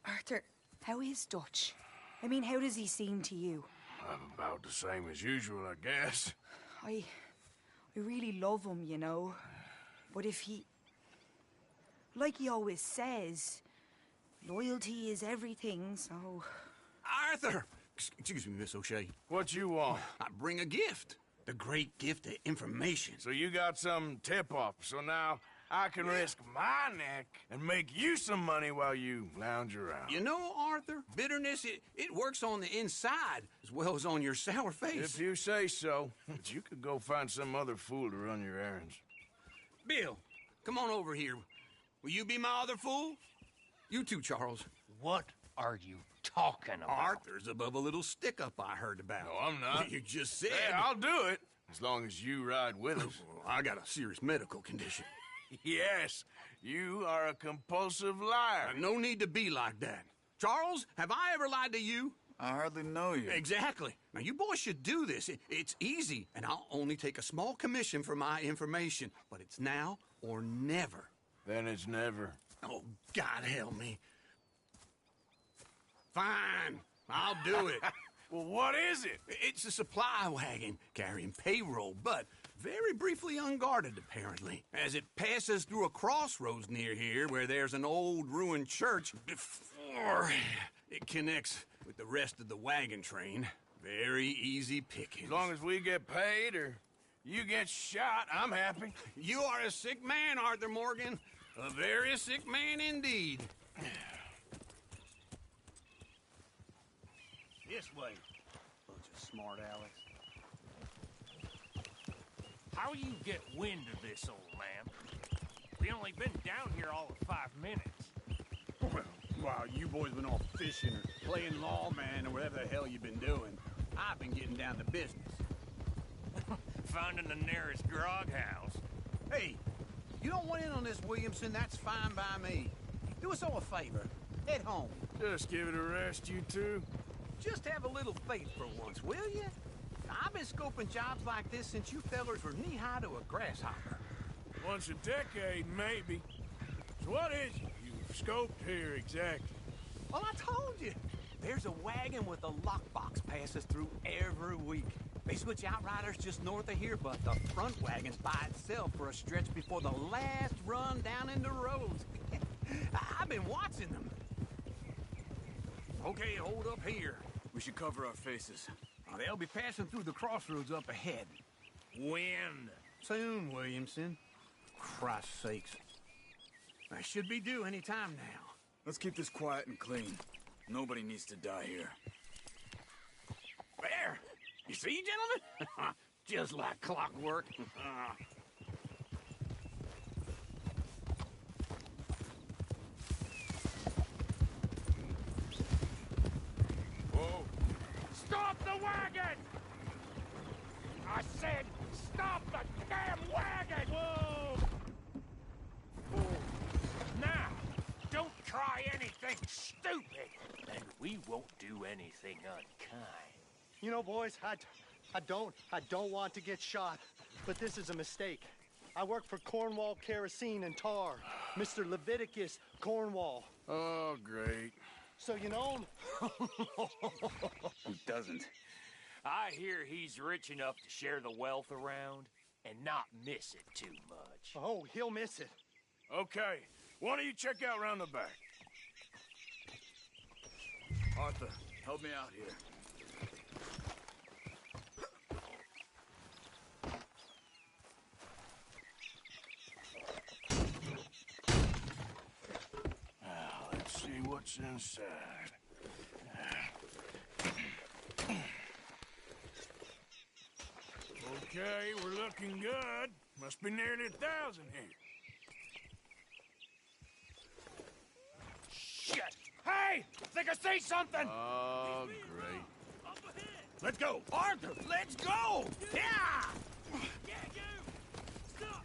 Arthur, how is Dutch? I mean, how does he seem to you? About the same as usual, I guess. I really love him, you know. But if he... Like he always says, loyalty is everything, so... Arthur! Excuse me, Miss O'Shea. What you want? I bring a gift. The great gift of information. So you got some tip-off, so now I can risk my neck and make you some money while you lounge around. You know, Arthur, bitterness, it works on the inside as well as on your sour face. If you say so. But you could go find some other fool to run your errands. Bill, come on over here. Will you be my other fool? You too, Charles. What are you talking about? Arthur's above a little stick-up I heard about. No, I'm not. You just said... Hey, I'll do it, as long as you ride with us. I got a serious medical condition. Yes, you are a compulsive liar. No need to be like that. Charles, have I ever lied to you? I hardly know you. Exactly. Now, you boys should do this. It's easy, and I'll only take a small commission for my information. But it's now or never. Then it's never. Oh, God help me. Fine. I'll do it. Well, what is it? It's a supply wagon carrying payroll, but very briefly unguarded, apparently. As it passes through a crossroads near here where there's an old ruined church before it connects with the rest of the wagon train. Very easy pickings. As long as we get paid or you get shot, I'm happy. You are a sick man, Arthur Morgan. A very sick man indeed. This way. Bunch of smart Alex. How you get wind of this, old man? We only been down here all of 5 minutes. Well, while you boys been off fishing or playing lawman or whatever the hell you've been doing, I've been getting down to business. Finding the nearest grog house. Hey, you don't want in on this, Williamson, that's fine by me. Do us all a favor. Head home. Just give it a rest, you two. Just have a little faith for once, will you? I've been scoping jobs like this since you fellers were knee-high to a grasshopper. Once a decade, maybe. So what is it you've scoped here exactly? Well, I told you. There's a wagon with a lockbox passes through every week. They switch outriders just north of here, but the front wagon's by itself for a stretch before the last run down in the roads. I've been watching them. Okay, hold up here. We should cover our faces. They'll be passing through the crossroads up ahead. When? Soon, Williamson. Christ's sakes. I should be due any time now. Let's keep this quiet and clean. Nobody needs to die here. There! You see, gentlemen? Just like clockwork. Whoa! Stop the wagon! I said, stop the damn wagon! Whoa! Now, don't try anything stupid, and we won't do anything unkind. You know, boys, I don't want to get shot, but this is a mistake. I work for Cornwall Kerosene and Tar, Mr. Leviticus Cornwall. Oh, great. So you know him? Who doesn't? I hear he's rich enough to share the wealth around and not miss it too much. Oh, he'll miss it. Okay, why don't you check out around the back? Arthur, help me out here. Let's see what's inside. Okay, we're looking good. Must be nearly 1,000 here. Shit! Hey! Think I see something! Oh, great. Let's go! Arthur, let's go! Yeah! Yeah, you! Stop!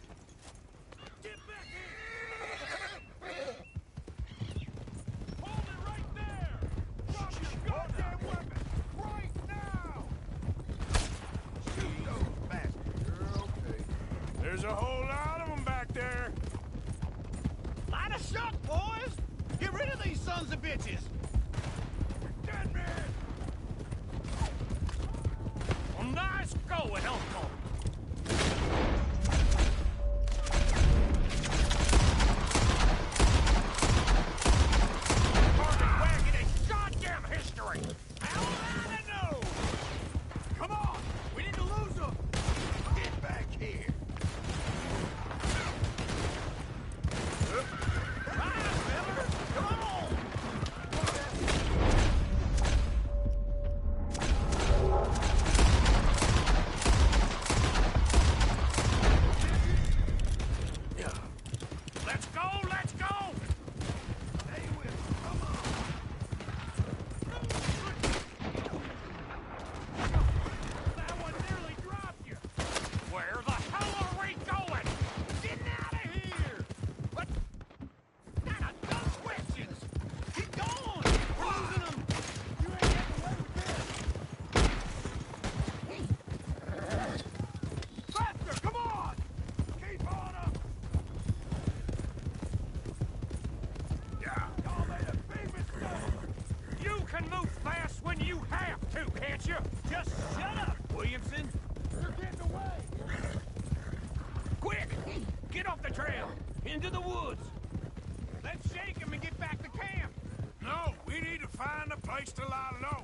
Get back here! Hold it right there! Drop your goddamn weapon! Right now! Shoot those bastards. You're okay. There's a whole lot of them back there. Line of shot, boys! Get rid of these sons of bitches! Dead man! Well, nice going, Uncle! Target wagon in goddamn history! How am I to know? Come on! We need to lose them! Get back here! Rise, fellas! Come on! Into the woods! Let's shake him and get back to camp! No, we need to find a place to lie low.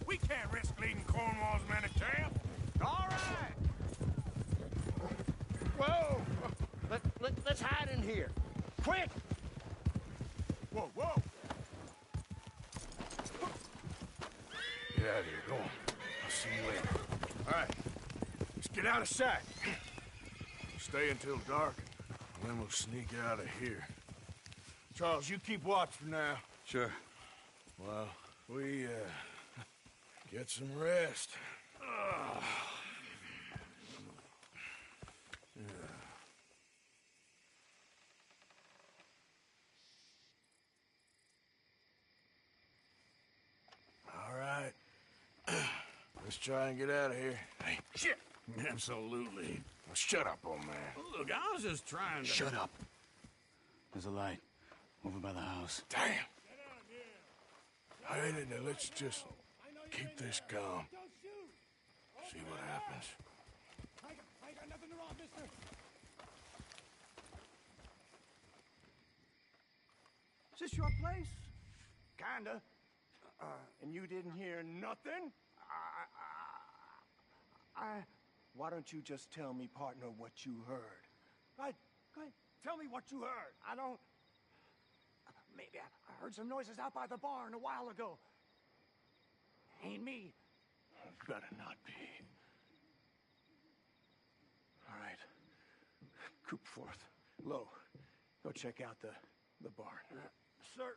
We can't risk leading Cornwall's men to camp. All right! Whoa! Let's hide in here. Quick! Whoa, whoa! Get out of here, go on. I'll see you later. All right, let's get out of sight. Stay until dark, and then we'll sneak out of here. Charles, you keep watch for now. Sure. Well, we, get some rest. All right. Let's try and get out of here. Hey, shit! Absolutely. Well, shut up, old man. Look, I was just trying to... Shut up. There's a light over by the house. Damn! Hey, let's just keep this calm. See what happens. I got nothing to rob, mister. Is this your place? Kinda. And you didn't hear nothing? Why don't you just tell me, partner, what you heard? Go ahead. Tell me what you heard. I don't... Maybe I heard some noises out by the barn a while ago. Ain't me. Better not be. All right. Coopforth. Low. Go check out the barn. Sir.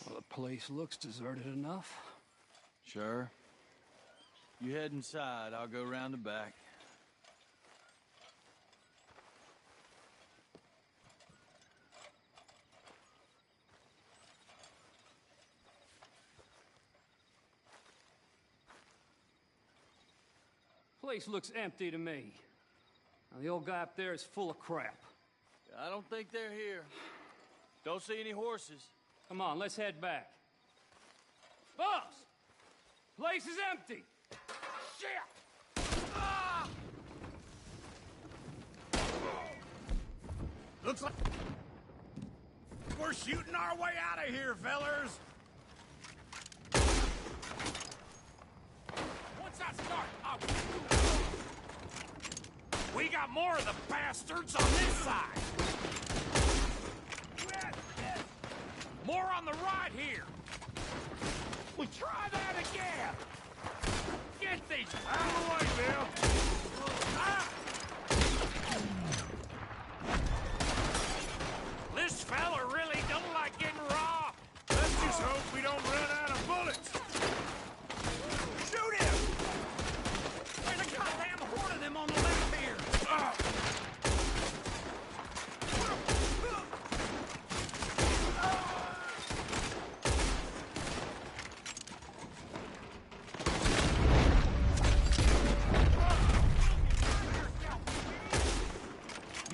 Well, the place looks deserted enough. Sure. You head inside, I'll go round the back. Place looks empty to me. Now, the old guy up there is full of crap. I don't think they're here. Don't see any horses. Come on, let's head back. Boss! Place is empty! Shit! Ah! Looks like we're shooting our way out of here, fellers! Once I start, we got more of the bastards on this side! More on the right here! We'll try that again! Get these out of the way, Bill! This fella really don't like getting raw! Let's just hope we don't run out of bullets! Shoot him! There's a goddamn horde of them on the left here!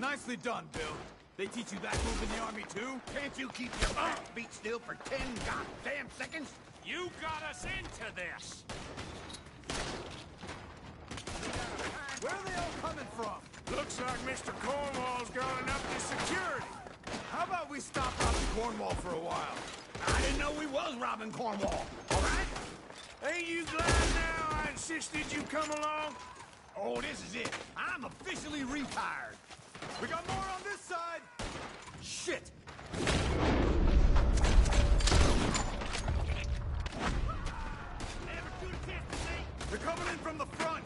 Nicely done, Bill. They teach you that move in the army, too? Can't you keep your back beat still for 10 goddamn seconds? You got us into this! Where are they all coming from? Looks like Mr. Cornwall's got enough to security. How about we stop robbing Cornwall for a while? I didn't know we was robbing Cornwall, all right? Ain't you glad now I insisted you come along? Oh, this is it. I'm officially retired. We got more on this side! Shit! They're coming in from the front!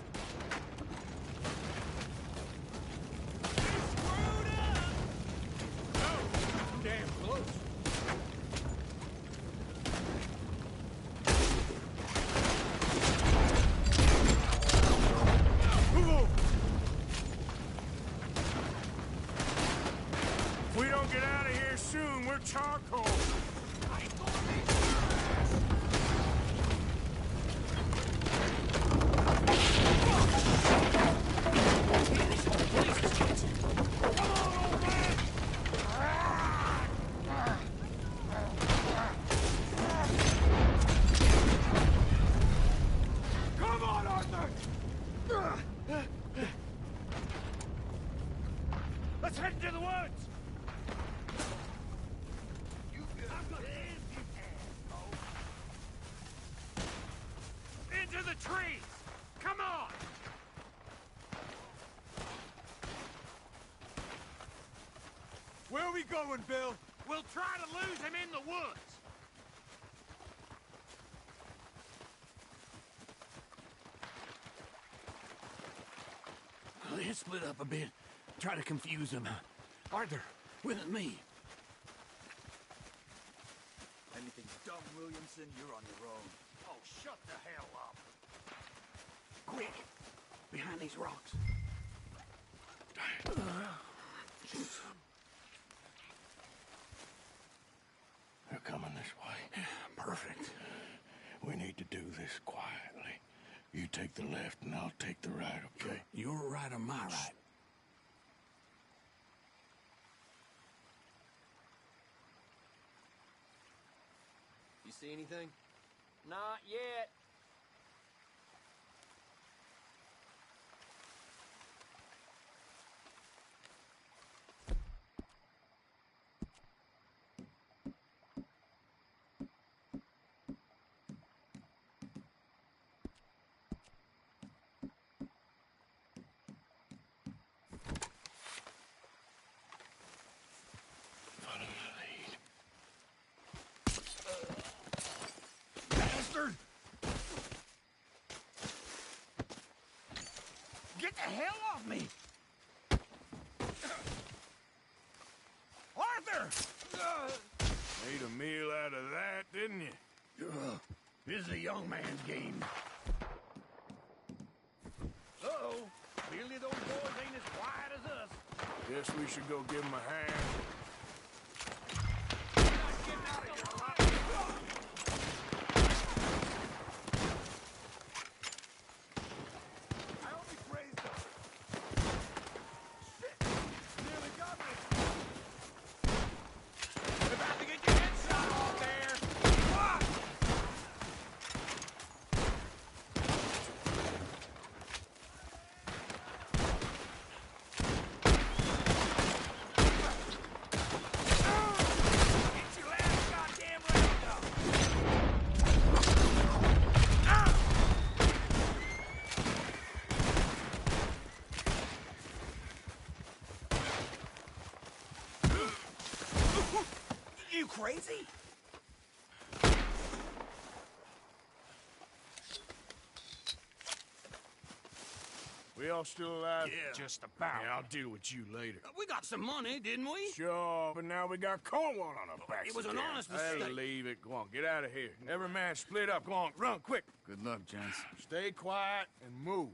Damn close. If we don't get out of here soon, we're charcoal. are we going, Bill? We'll try to lose him in the woods. Let's split up a bit. Try to confuse them. Arthur, with me. Anything's done, Williamson, you're on your own. Oh, shut the hell up. Quick! Behind these rocks. They're coming this way. Perfect. We need to do this quietly. You take the left and I'll take the right, okay? Your right or my right? You see anything? Not yet. Follow my lead. Bastard! Get the hell off me! Arthur! Made a meal out of that, didn't you? This is a young man's game. Uh-oh. Clearly those boys ain't as quiet as us. Guess we should go give him a hand. I only praised them. Shit! Nearly got me. You're about to get your head shot off there. Fuck! Get your last goddamn round up. You crazy? We all still alive? Yeah. Just about. Yeah, I'll deal with you later. We got some money, didn't we? Sure, but now we got Cornwall on our backs. It was an again. honest Hey, mistake. leave it. Go on, get out of here. Every man split up. Go on, run, quick. Good luck, gents. Stay quiet and move.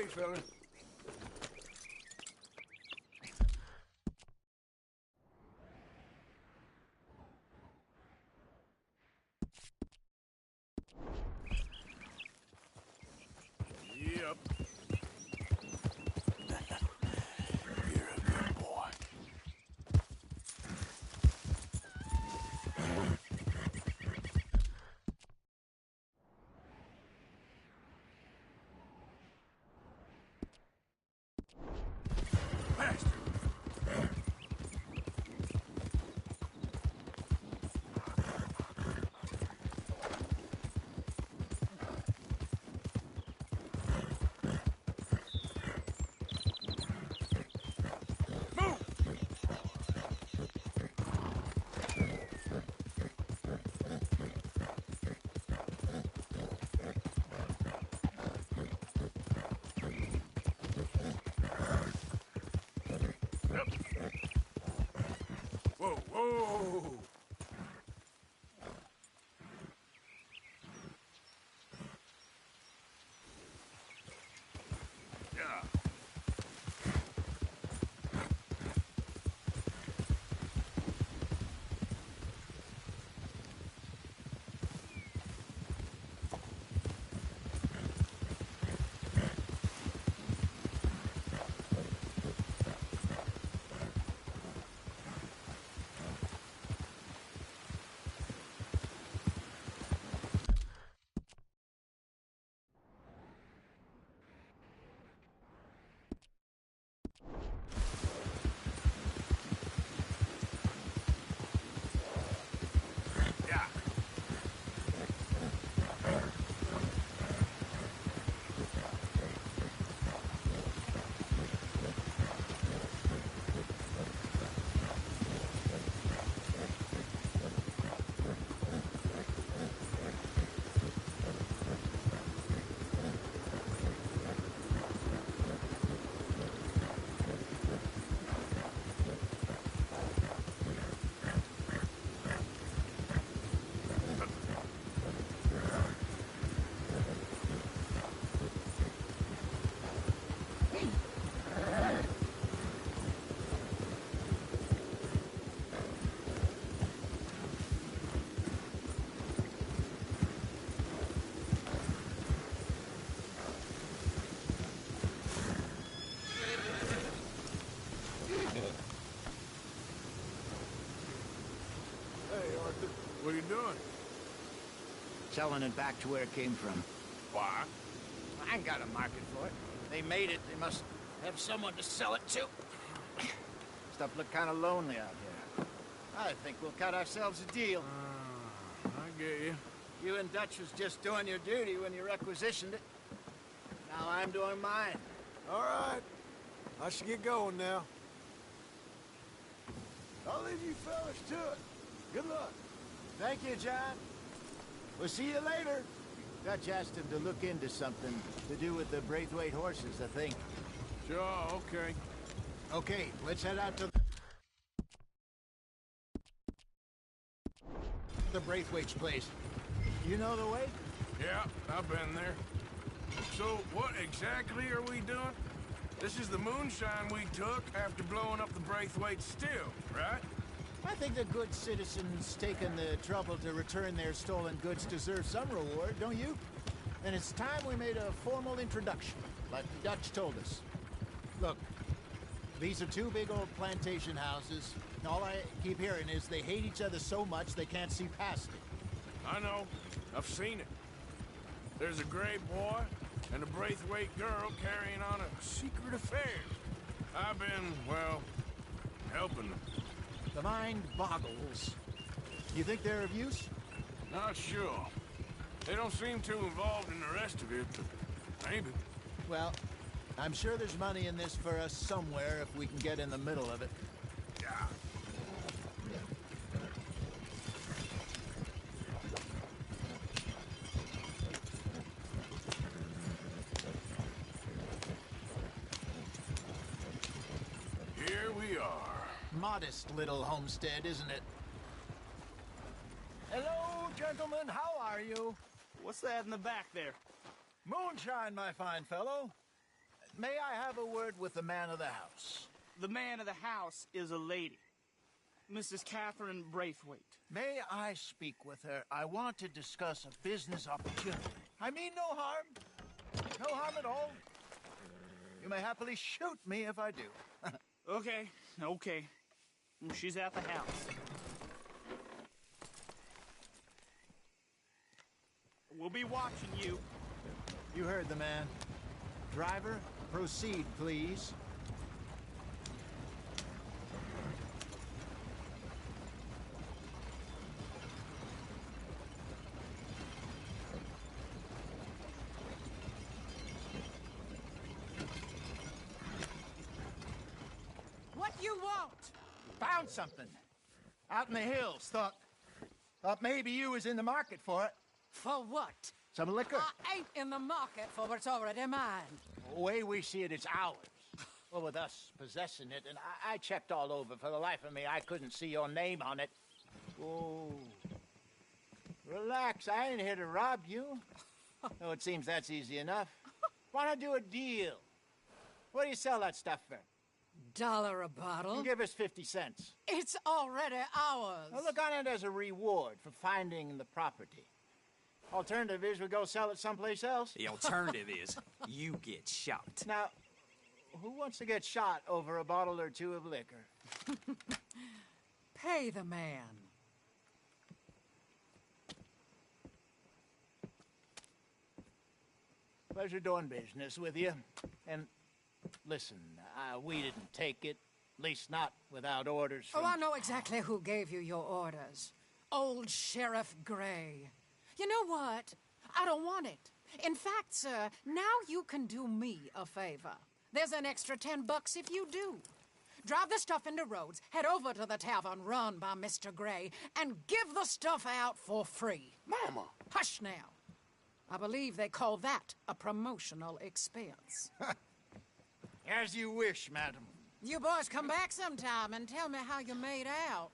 Okay, fella. Yep. You're a good boy. Bastard! Whoa, whoa! Yeah. What are you doing? Selling it back to where it came from. Why? I ain't got a market for it. They made it. They must have someone to sell it to. Stuff look kind of lonely out here. I think we'll cut ourselves a deal. I get you. You and Dutch was just doing your duty when you requisitioned it. Now I'm doing mine. All right. I should get going now. I'll leave you fellas to it. Good luck. Thank you, John. We'll see you later. Dutch asked him to look into something to do with the Braithwaite horses, I think. Sure, okay. Okay, let's head out to the Braithwaite's place. You know the way? Yeah, I've been there. So, what exactly are we doing? This is the moonshine we took after blowing up the Braithwaite still, right? I think the good citizens taking the trouble to return their stolen goods deserve some reward, don't you? And it's time we made a formal introduction, like Dutch told us. Look, these are two big old plantation houses. All I keep hearing is they hate each other so much they can't see past it. I know. I've seen it. There's a gray boy and a Braithwaite girl carrying on a secret affair. I've been, well, helping them. The mind boggles. You think they're of use? Not sure. They don't seem too involved in the rest of it, but maybe. Well, I'm sure there's money in this for us somewhere if we can get in the middle of it. Yeah. Here we are. Modest little homestead, isn't it? Hello, gentlemen. How are you? What's that in the back there? Moonshine, my fine fellow. May I have a word with the man of the house? The man of the house is a lady. Mrs. Catherine Braithwaite. May I speak with her? I want to discuss a business opportunity. I mean no harm. No harm at all. You may happily shoot me if I do. Okay. She's at the house. We'll be watching you. You heard the man. Driver, proceed, please. What you want? Found something. Out in the hills. Thought maybe you was in the market for it. For what? Some liquor. I ain't in the market for what's already mine. The way we see it, it's ours. Well, with us possessing it, and I checked all over. For the life of me, I couldn't see your name on it. Whoa. Relax, I ain't here to rob you. No, it seems that's easy enough. Why not do a deal? What do you sell that stuff for? $1 a bottle? Give us 50 cents. It's already ours. Well, look on it as a reward for finding the property. Alternative is we go sell it someplace else. The alternative is you get shot. Now, who wants to get shot over a bottle or two of liquor? Pay the man. Pleasure doing business with you. And listen, we didn't take it. At least not without orders from... Oh, I know exactly who gave you your orders. Old Sheriff Gray. You know what? I don't want it. In fact, sir, now you can do me a favor. There's an extra $10 if you do. Drive the stuff into Rhodes, head over to the tavern run by Mr. Gray, and give the stuff out for free. Mama! Hush now. I believe they call that a promotional expense. As you wish, madam. You boys come back sometime and tell me how you made out.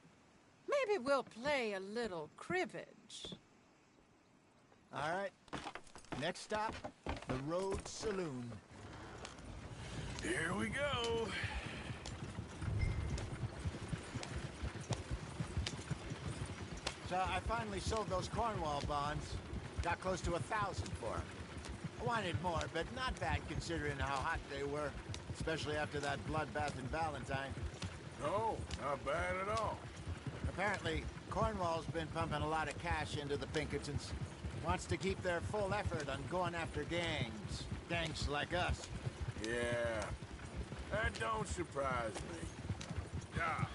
Maybe we'll play a little cribbage. All right. Next stop, the Rhodes Saloon. Here we go. So I finally sold those Cornwall bonds. Got close to 1,000 for them. I wanted more, but not bad considering how hot they were, especially after that bloodbath in Valentine. No, not bad at all. Apparently, Cornwall's been pumping a lot of cash into the Pinkertons. Wants to keep their full effort on going after gangs. Gangs like us. Yeah, that don't surprise me. Yeah.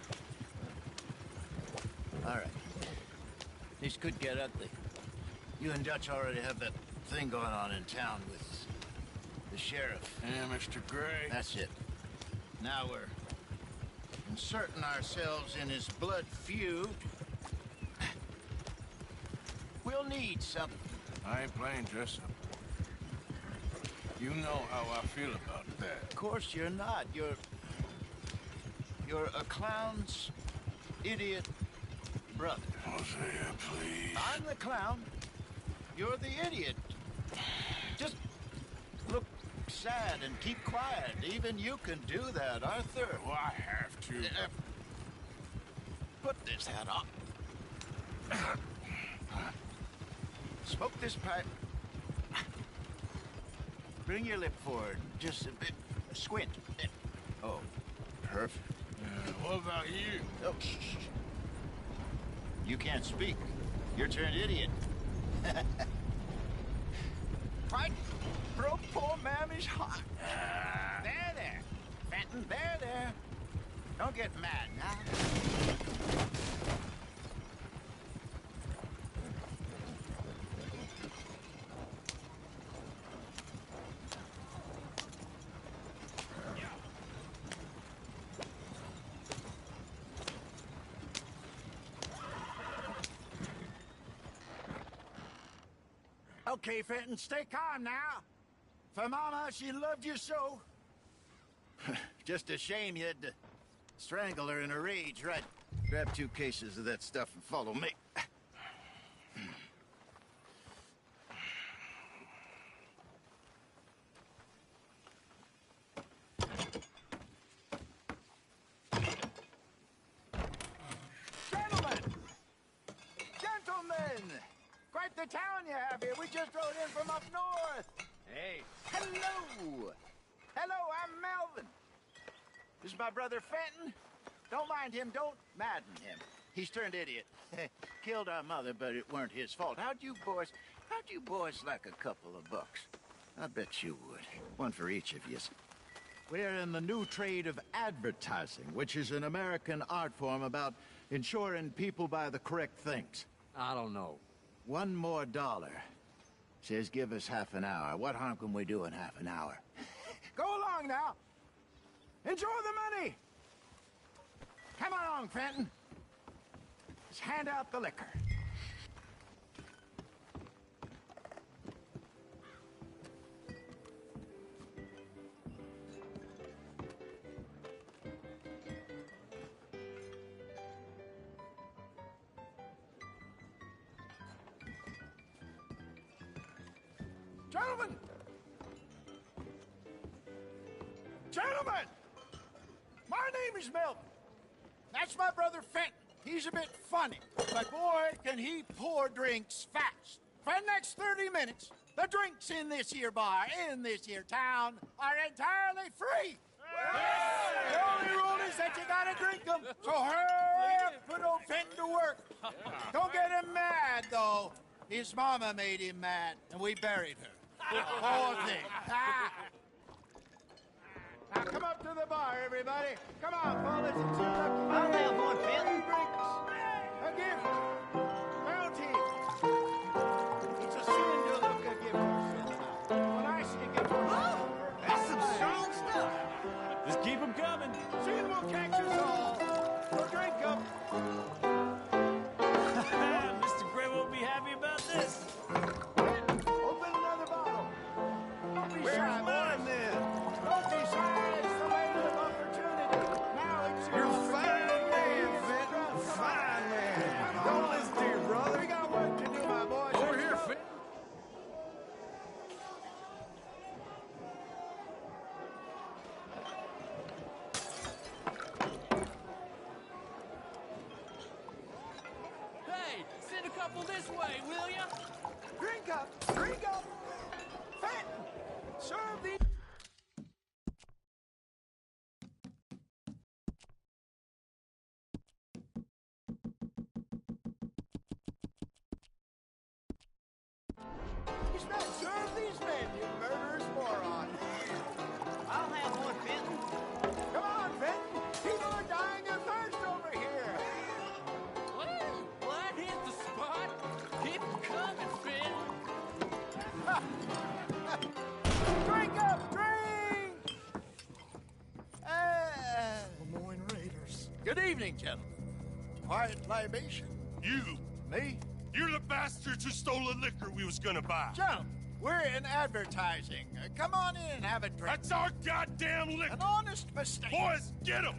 All right. This could get ugly. You and Dutch already have that thing going on in town with the sheriff. Yeah, Mr. Gray. That's it. Now we're inserting ourselves in his blood feud. We'll need something. I ain't playing dress up. You know how I feel about that. Of course you're not. You're a clown's idiot brother. Hosea, please. I'm the clown. You're the idiot. Just look sad and keep quiet. Even you can do that, Arthur. Well, I have to. Put this hat on. Smoke this pipe. Bring your lip forward. Just a bit. Squint. Oh, perfect. What about you? Oh, shh. You can't speak. You're turned idiot. Fight for a poor mammy's heart. There. Fenton, there. Don't get mad now. Okay, Fenton, stay calm now. For Mama, she loved you so. Just a shame you had to strangle her in a rage, right? Grab 2 cases of that stuff and follow me. Gentlemen! Quite the town you have here. We just rode in from up north. Hey. Hello! Hello, I'm Melvin. This is my brother Fenton. Don't mind him. Don't madden him. He's turned idiot. Killed our mother, but it weren't his fault. How'd you boys like a couple of bucks? I bet you would. One for each of you. We're in the new trade of advertising, which is an American art form about ensuring people buy the correct things. I don't know. $1 more. Says give us half an hour. What harm can we do in half an hour? Go along now. Enjoy the money. Come along, Fenton. Let's hand out the liquor. Gentlemen! Gentlemen! My name is Melvin. That's my brother Fenton. He's a bit funny, but boy, can he pour drinks fast. For the next 30 minutes, the drinks in this here bar, in this here town, are entirely free. The only rule is that you gotta drink them, so hurry up, put old Fenton to work. Don't get him mad, though. His mama made him mad, and we buried her. Poor thing. Now come up to the bar, everybody. Come on, fellas. It's your lucky I'll day. have one, Fenton. Drinks. A gift. Bounty. It's a sin to look a gift horse in the mouth. When I see a gift horse, That's some strong stuff. Just keep them coming. sin will catch us all. So drink up. Mr. Gray won't be happy about this. Open another bottle. Don't be shy, boys. Don't be shy. It's the way of opportunity. Now it's You're a your fine man, Fenton. Fine man. Don't listen to your brother. We got work to do, my boys. Over here, Fenton. Hey, send a couple this way, will ya? Drink up. Drink up. Fenton, serve these. These men, serve these men, you murderous moron. I'll have one, Fenton. Come on, Fenton. People are dying of thirst over here. Well, that hit the spot. Keep 'em coming, Fenton. Drink up, drink! Lemoyne Raiders. Good evening, gentlemen. Quiet libation. You. Me? You're the bastards who stole the liquor we was gonna buy. Gentlemen, we're in advertising. Come on in and have a drink. That's our goddamn liquor. An honest mistake. Boys, get him!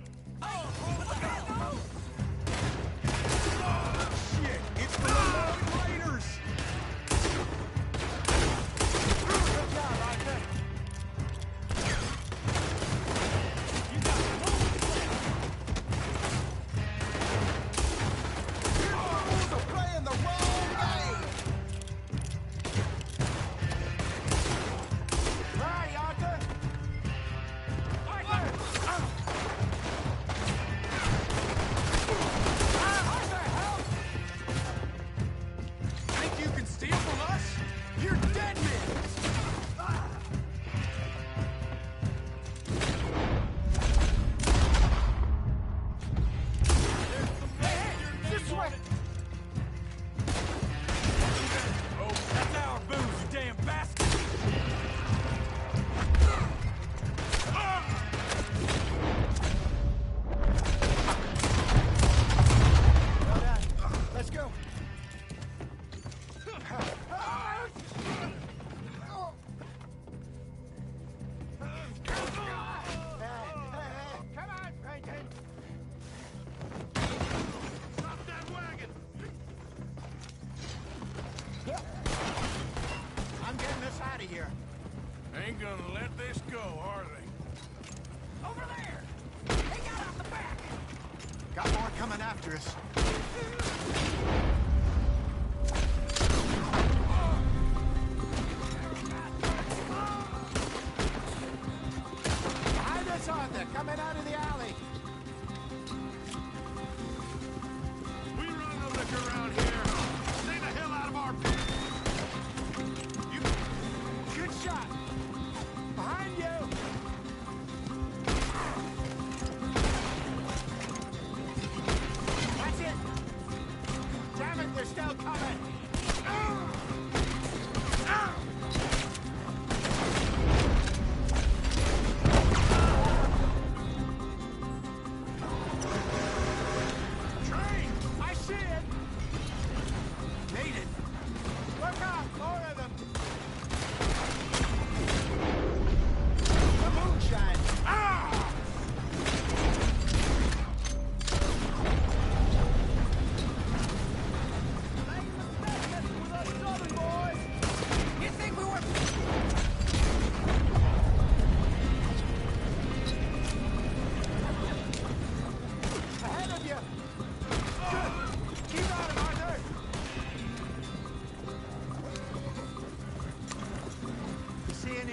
Shit, it's the Lemoyne Raiders! Good job, Arthur. Fools are playing the wrong game! Right, Arthur. Arthur! Arthur, help! Think you can steal from us? You're dead men! This way! Oh, that's our booze, you damn bastard. Well done. Let's go. Come on, Franklin. Stop that wagon! I'm getting us out of here. Ain't gonna let this go, are they? Over there. They got out the back. Got more coming after us.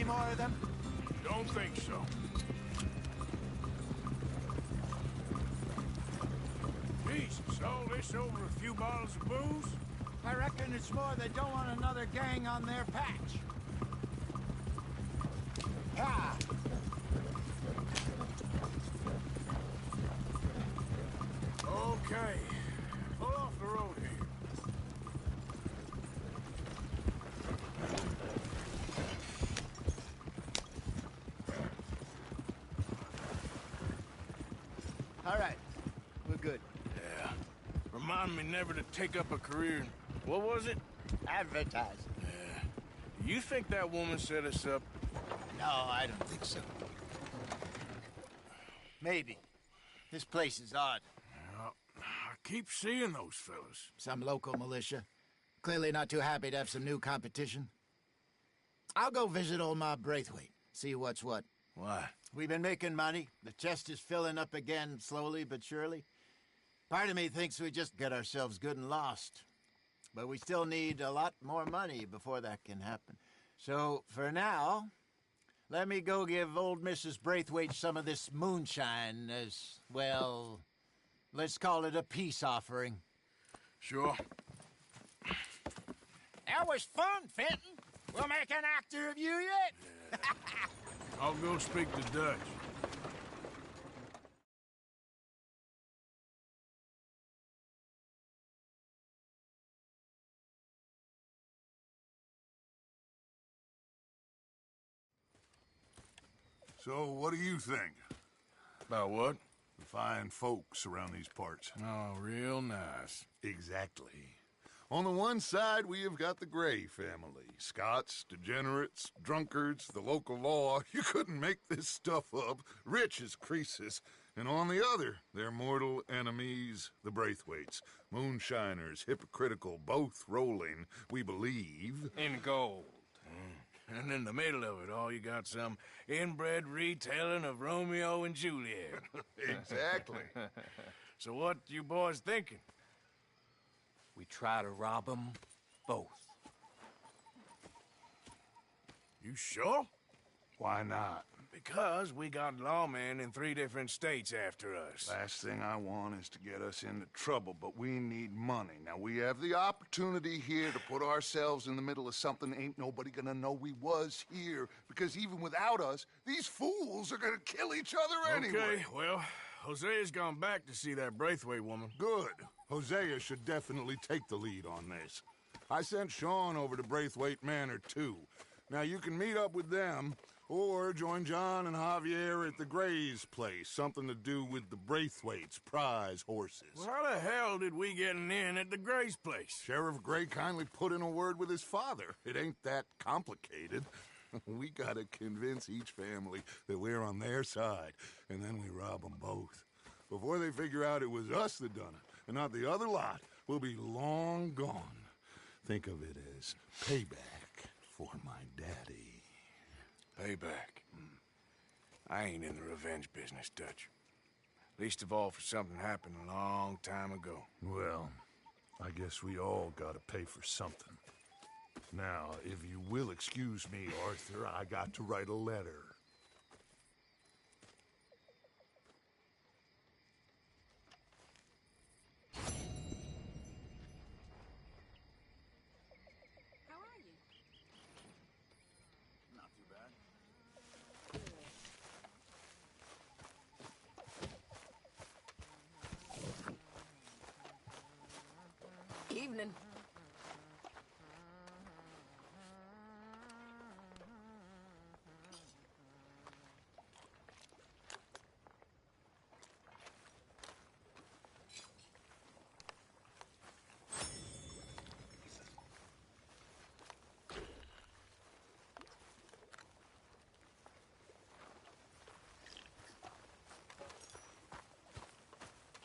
more of them? Don't think so. Jesus, all this over a few bottles of booze? I reckon it's more they don't want another gang on their patch. Ah! Okay. Pull off the road here. All right. We're good. Yeah. Remind me never to take up a career in... What was it? Advertising. Yeah. You think that woman set us up? No, I don't think so. Maybe. This place is odd. Yeah, I keep seeing those fellas. Some local militia. Clearly not too happy to have some new competition. I'll go visit old Ma Braithwaite, see what's what. Why? We've been making money. The chest is filling up again, slowly but surely. Part of me thinks we just get ourselves good and lost. But we still need a lot more money before that can happen. So, for now, let me go give old Mrs. Braithwaite some of this moonshine as, well, let's call it a peace offering. Sure. That was fun, Fenton. We'll make an actor of you yet. I'll go speak to Dutch. So, what do you think? About what? The fine folks around these parts. Oh, real nice. Exactly. On the one side, we have got the Gray family. Scots, degenerates, drunkards, the local law. You couldn't make this stuff up. Rich as Croesus. And on the other, their mortal enemies, the Braithwaites. Moonshiners, hypocritical, both rolling, we believe. In gold. And in the middle of it all, you got some inbred retelling of Romeo and Juliet. Exactly. So what you boys thinking? We try to rob them both. You sure? Why not? Because we got lawmen in 3 different states after us. Last thing I want is to get us into trouble, but we need money. Now, we have the opportunity here to put ourselves in the middle of something ain't nobody gonna know we was here, because even without us, these fools are gonna kill each other anyway. Okay, well, Hosea's gone back to see that Braithwaite woman. Good. Hosea should definitely take the lead on this. I sent Sean over to Braithwaite Manor, too. Now, you can meet up with them, or join John and Javier at the Gray's place. Something to do with the Braithwaites' prize horses. Well, how the hell did we get in at the Gray's place? Sheriff Gray kindly put in a word with his father. It ain't that complicated. We gotta convince each family that we're on their side, and then we rob them both. Before they figure out it was us that done it, and not the other lot, we'll be long gone. Think of it as payback for my daddy. Payback. I ain't in the revenge business, Dutch. Least of all for something happened a long time ago. Well, I guess we all gotta pay for something. Now, if you will excuse me, Arthur, I got to write a letter. How are you? Not too bad. Evening.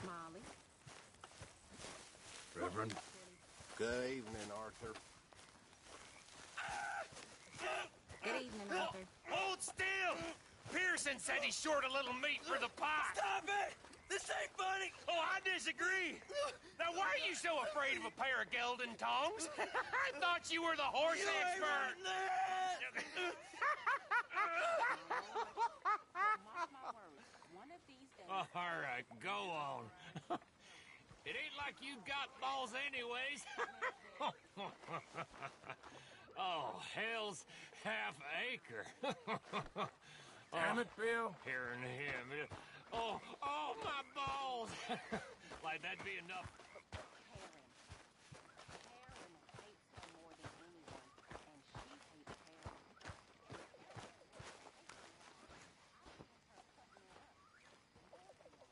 Molly. Reverend? Good evening, Arthur. Good evening, Arthur. Hold still! Pearson said he short a little meat for the pie. Stop it! This ain't funny. Oh, I disagree. Now, why are you so afraid of a pair of gelding tongs? I thought you were the horse expert. All right, go on. It ain't like you got balls anyways. Oh, hell's half acre. Damn it, Bill. Hearing him. Oh, my balls. Like, that'd be enough.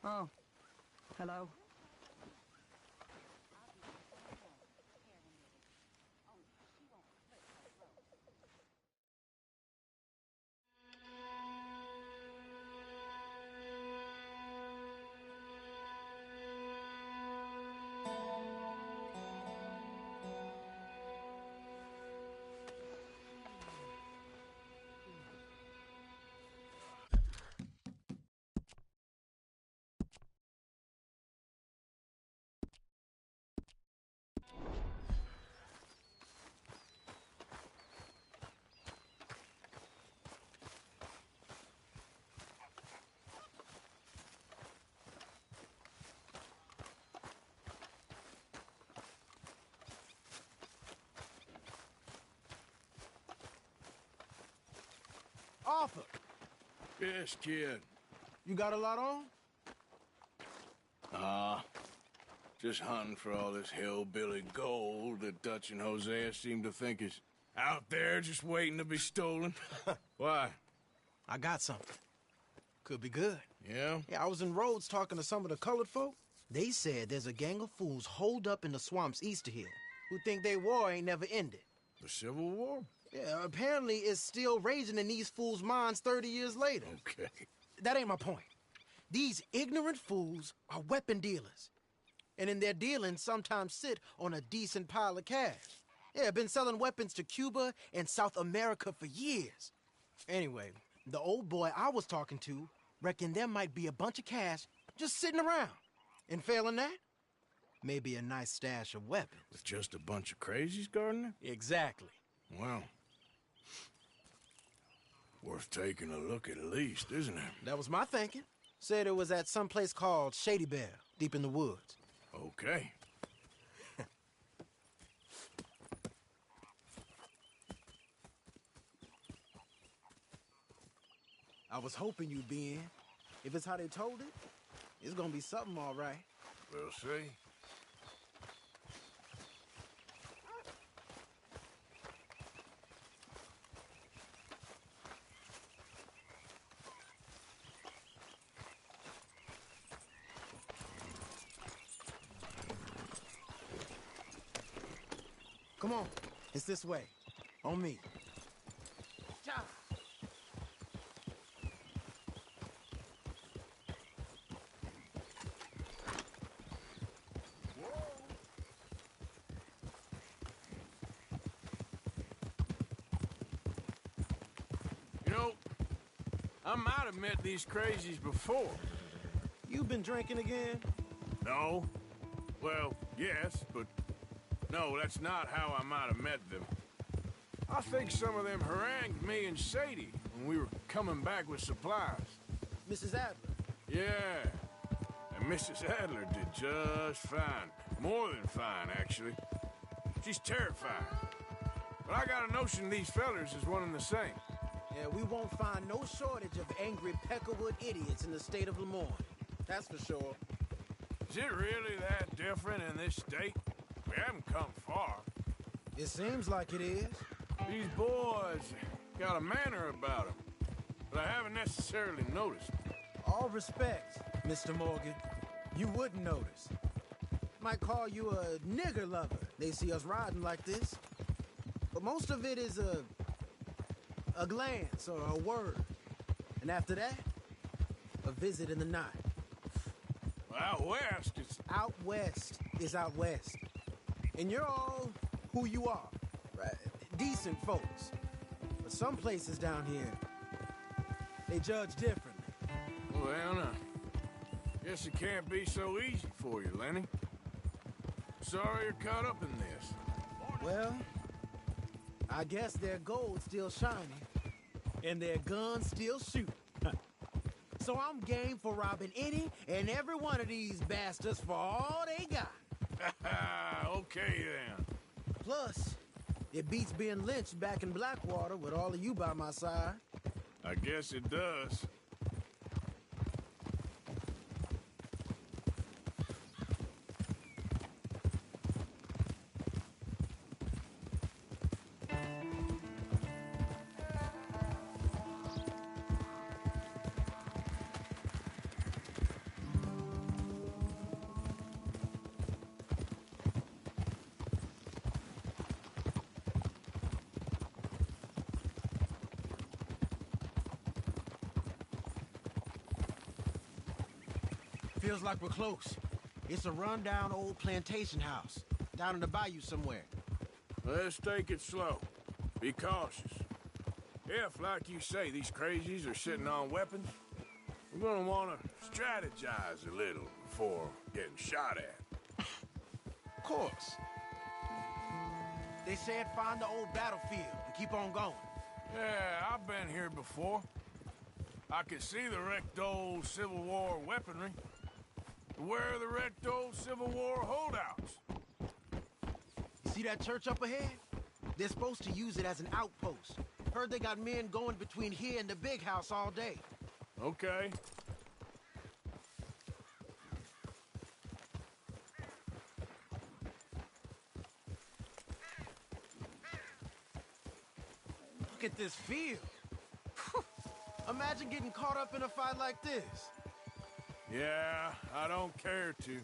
Oh, hello. Arthur, Yes, kid. you got a lot on? Just hunting for all this hillbilly gold that Dutch and Hosea seem to think is out there just waiting to be stolen. Why? I got something. Could be good. Yeah? Yeah, I was in Rhodes talking to some of the colored folk. They said there's a gang of fools holed up in the swamps east of here who think their war ain't never ended. The Civil War? Yeah, apparently it's still raging in these fools' minds 30 years later. Okay. That ain't my point. These ignorant fools are weapon dealers. And in their dealings sometimes sit on a decent pile of cash. Yeah, been selling weapons to Cuba and South America for years. Anyway, the old boy I was talking to reckoned there might be a bunch of cash just sitting around. And failing that, maybe a nice stash of weapons. With just a bunch of crazies guarding it? Exactly. Well, worth taking a look at least, isn't it? That was my thinking. Said it was at some place called Shady Bear, deep in the woods. Okay. I was hoping you'd be in. If it's how they told it, it's gonna be something all right. We'll see. Come on, it's this way. On me. You know, I might have met these crazies before. You been drinking again? No. Well, yes, but no, that's not how I might have met them. I think some of them harangued me and Sadie when we were coming back with supplies. Mrs. Adler? Yeah. And Mrs. Adler did just fine. More than fine, actually. She's terrifying. But I got a notion these fellers is one and the same. Yeah, we won't find no shortage of angry Peckerwood idiots in the state of Lemoyne. That's for sure. Is it really that different in this state? We haven't come far. It seems like it is. These boys got a manner about them, but I haven't necessarily noticed. All respect, Mr. Morgan. You wouldn't notice. Might call you a nigger lover. They see us riding like this. But most of it is a glance or a word. And after that, a visit in the night. Well, out west, it's... Out west is out west. And you're all who you are. Right? Decent folks. But some places down here, they judge differently. Well, now, Guess it can't be so easy for you, Lenny. Sorry you're caught up in this. Well, I guess their gold's still shining, and their guns still shoot. So I'm game for robbing any and every one of these bastards for all they got. Okay, then. Plus, it beats being lynched back in Blackwater with all of you by my side. I guess it does. Feels like we're close. It's a rundown old plantation house, down in the bayou somewhere. Let's take it slow. Be cautious. If, like you say, these crazies are sitting on weapons, we're gonna wanna strategize a little before getting shot at. Of course. They said find the old battlefield and keep on going. Yeah, I've been here before. I can see the wrecked old Civil War weaponry. Where are the wrecked old Civil War holdouts? You see that church up ahead? They're supposed to use it as an outpost. Heard they got men going between here and the big house all day. Okay. Look at this field. Imagine getting caught up in a fight like this. Yeah, I don't care to.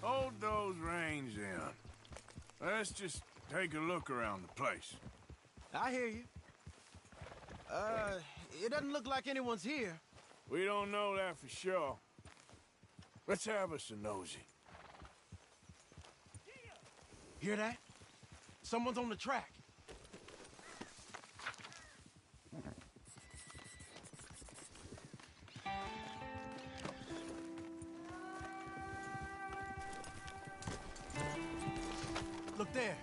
Hold those reins in. Let's just take a look around the place. I hear you. It doesn't look like anyone's here. We don't know that for sure. Let's have us a nosy. Hear that? Someone's on the track. Look there,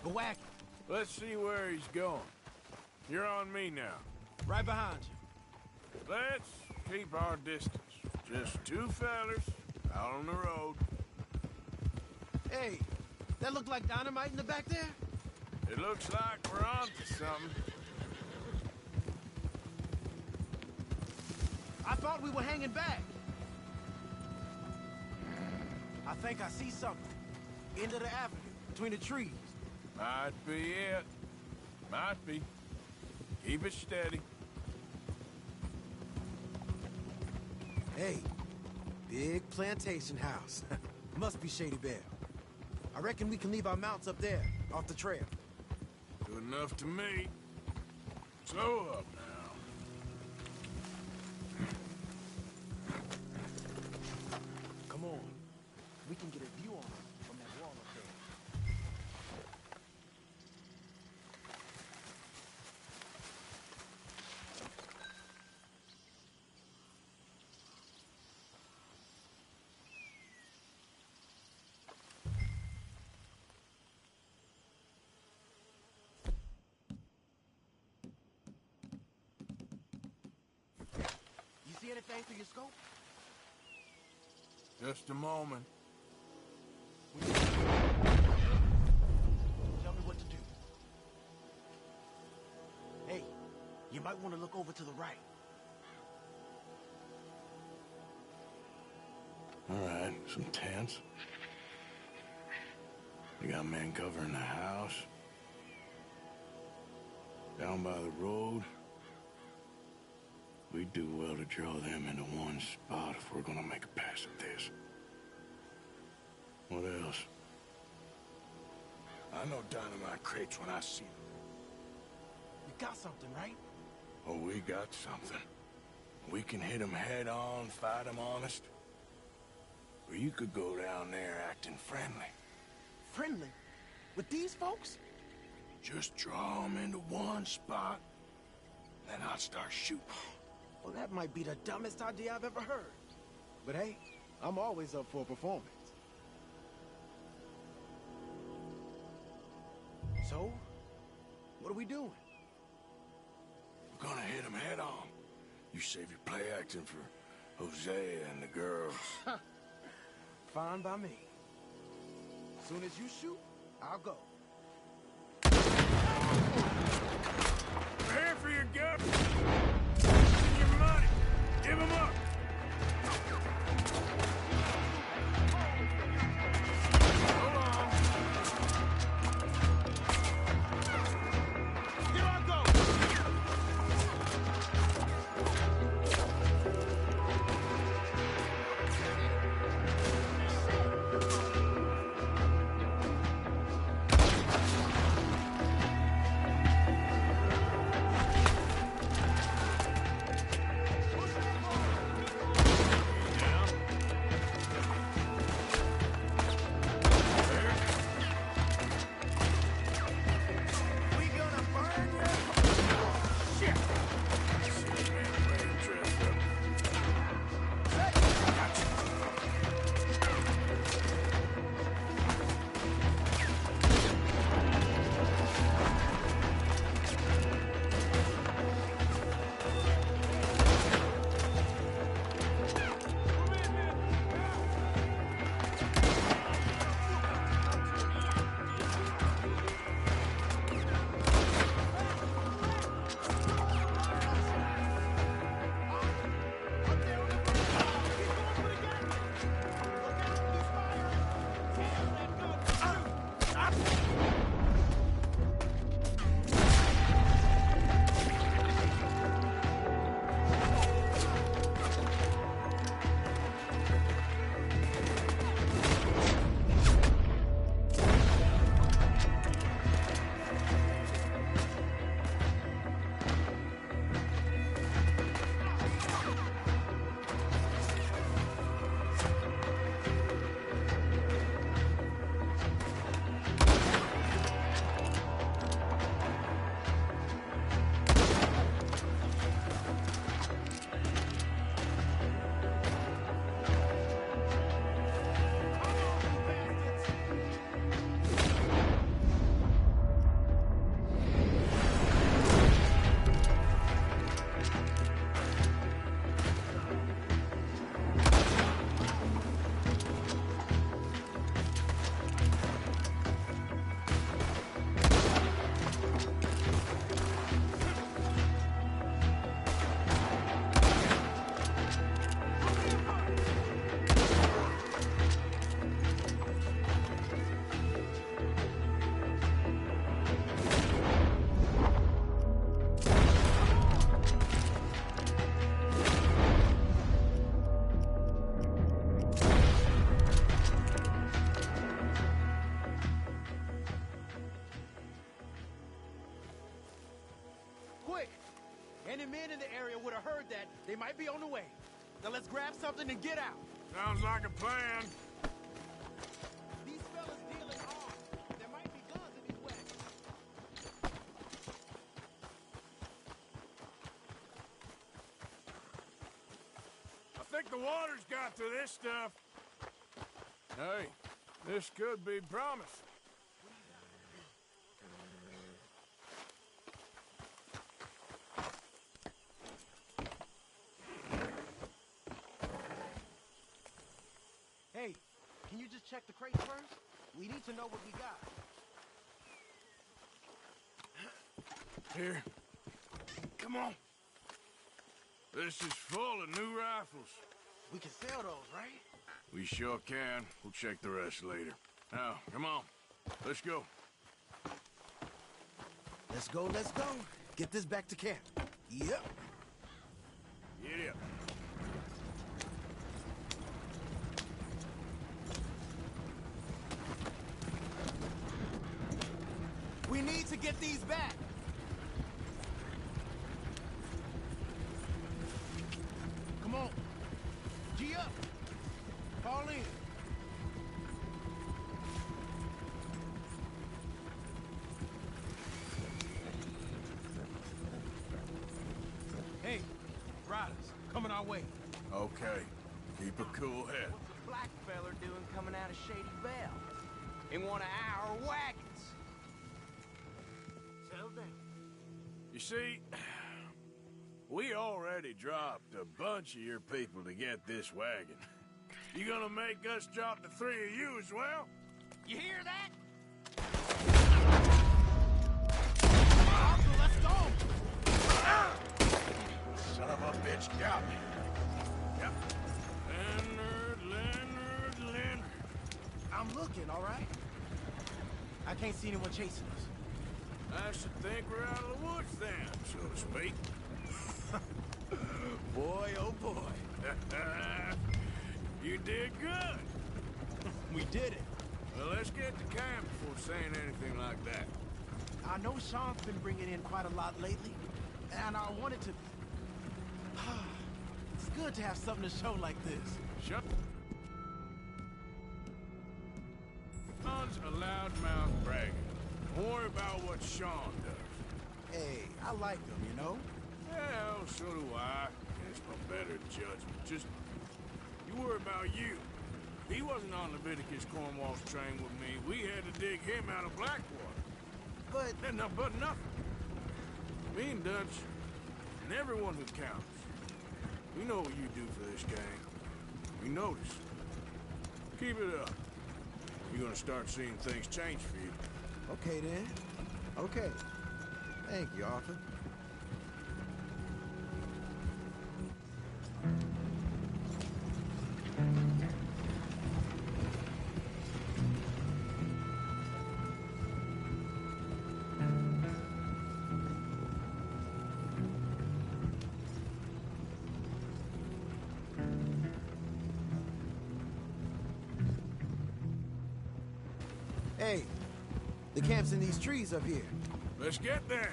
the wagon. Let's see where he's going. You're on me now. Right behind you. Let's keep our distance. Just two fellers out on the road. Hey, that look like dynamite in the back there? It looks like we're onto something. I thought we were hanging back. I think I see something. End of the avenue, between the trees. Might be it. Might be. Keep it steady. Hey, big plantation house. Must be Shady Belle. I reckon we can leave our mounts up there, off the trail. Good enough to me. Slow up now. Come on. We can get a view on it from that wall up there. You see anything through your scope? Just a moment. Tell me what to do. Hey, you might want to look over to the right. All right, some tents. We got men covering the house. Down by the road. We do well to draw them into one spot if we're gonna make a pass at this. What else? I know dynamite crates when I see them. You got something, right? Oh, we got something. We can hit them head on, fight them honest. Or you could go down there acting friendly. Friendly? With these folks? Just draw them into one spot. then I'll start shooting. Well, that might be the dumbest idea I've ever heard. But hey, I'm always up for a performance. So, what are we doing? We're gonna hit him head on. You save your play acting for Hosea and the girls. Fine by me. Soon as you shoot, I'll go. Prepare for your gun. And your money. Give him up. Any men in the area would have heard that. They might be on the way. Now let's grab something and get out. Sounds like a plan. These fellas dealing arms. There might be guns in these wagons. I think the water's got to this stuff. Hey, this could be promising. Hey, can you just check the crates first? We need to know what we got. Here. Come on. This is full of new rifles. We can sell those, right? We sure can. We'll check the rest later. Now, come on. Let's go. Let's go, let's go. Get this back to camp. Yep. Get up. We need to get these back. Come on. G up. Fall in. Okay. Keep a cool head. What's the black feller doing coming out of Shady Belle? In one of our wagons. Settle down. You see, we already dropped a bunch of your people to get this wagon. You gonna make us drop the 3 of you as well? You hear that? Let's go! Son of a bitch got me. Yep. Leonard. I'm looking, all right? I can't see anyone chasing us. I should think we're out of the woods then, so to speak. Boy, oh boy. You did good. We did it. Well, let's get to camp before saying anything like that. I know Sean's been bringing in quite a lot lately, and I wanted to... It's good to have something to show like this. Sean's a loudmouth bragger. Don't worry about what Sean does. Hey, I like him, you know? Well, so do I. It's my better judgment. Just, you worry about you. He wasn't on Leviticus Cornwall's train with me. We had to dig him out of Blackwater. But nothing. Me and Dutch, and everyone who counts. We know what you do for this gang. We notice. Keep it up. You're gonna start seeing things change for you. Okay, then. Okay. Thank you, Arthur. Hey, the camp's in these trees up here. Let's get there.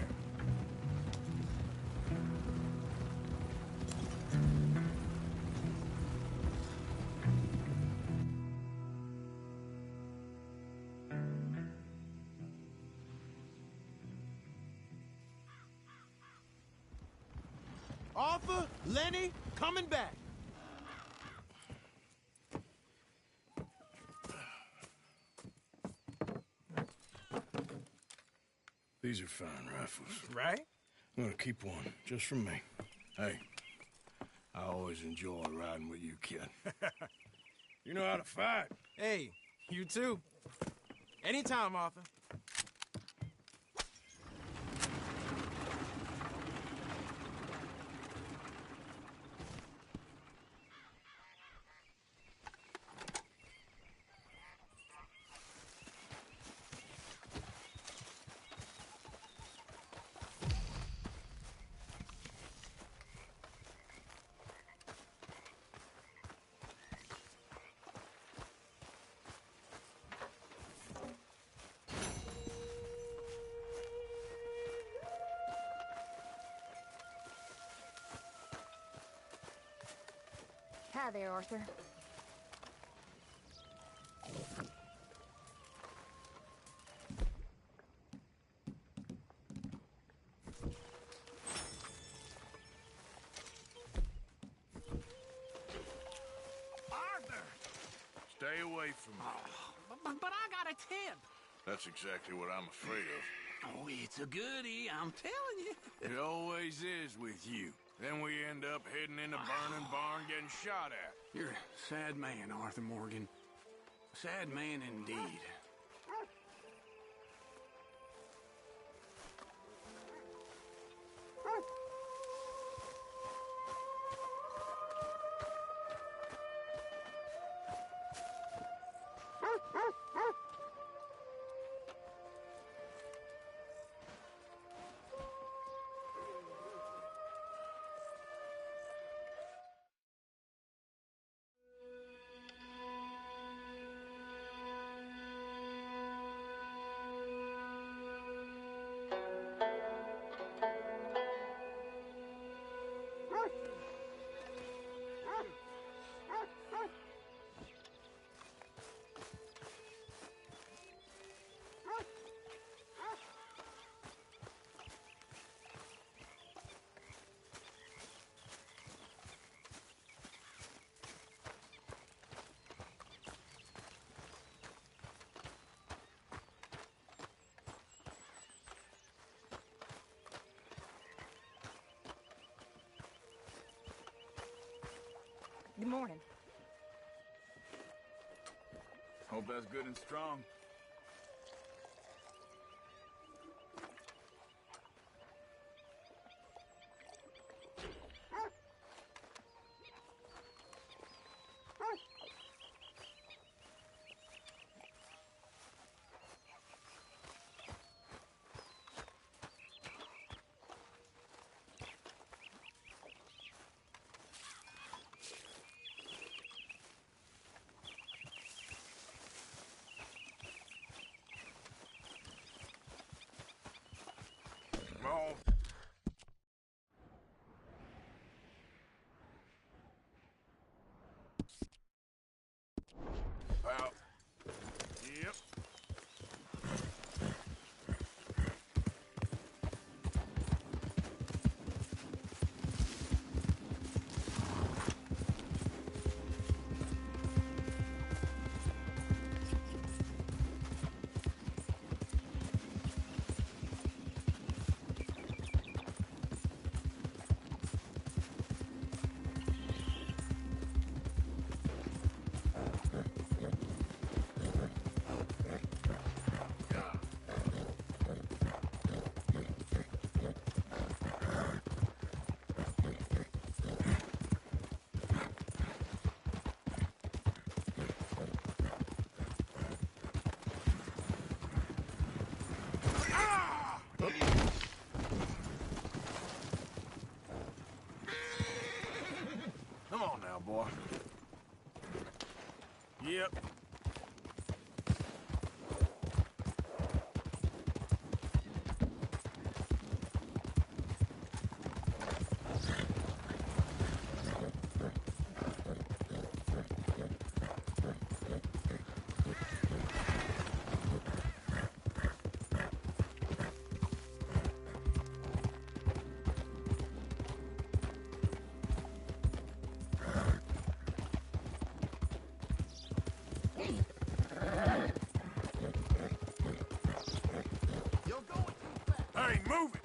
Arthur, Lenny, coming back. These are fine rifles. Right? I'm gonna keep one, just for me. Hey, I always enjoy riding with you, kid. You know how to fight. Hey, you too. Anytime, Arthur. Hi there, Arthur. Stay away from me. But I got a tip. That's exactly what I'm afraid of. Oh, it's a goodie, I'm telling you. It always is with you. Then we end up heading in a burning barn getting shot at. You're a sad man, Arthur Morgan. Sad man indeed. Good morning. Hope that's good and strong. Well, yep. Come on now, boy. Yep. Hey, move it!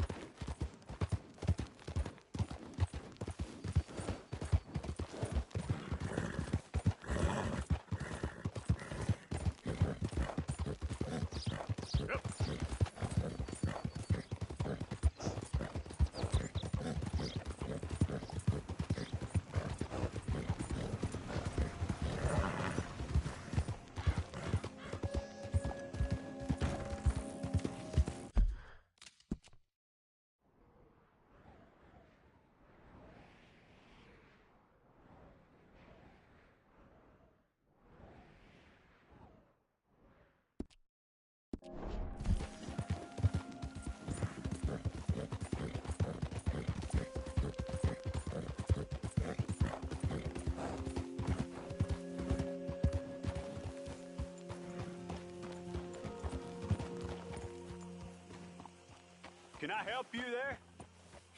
Can I help you there?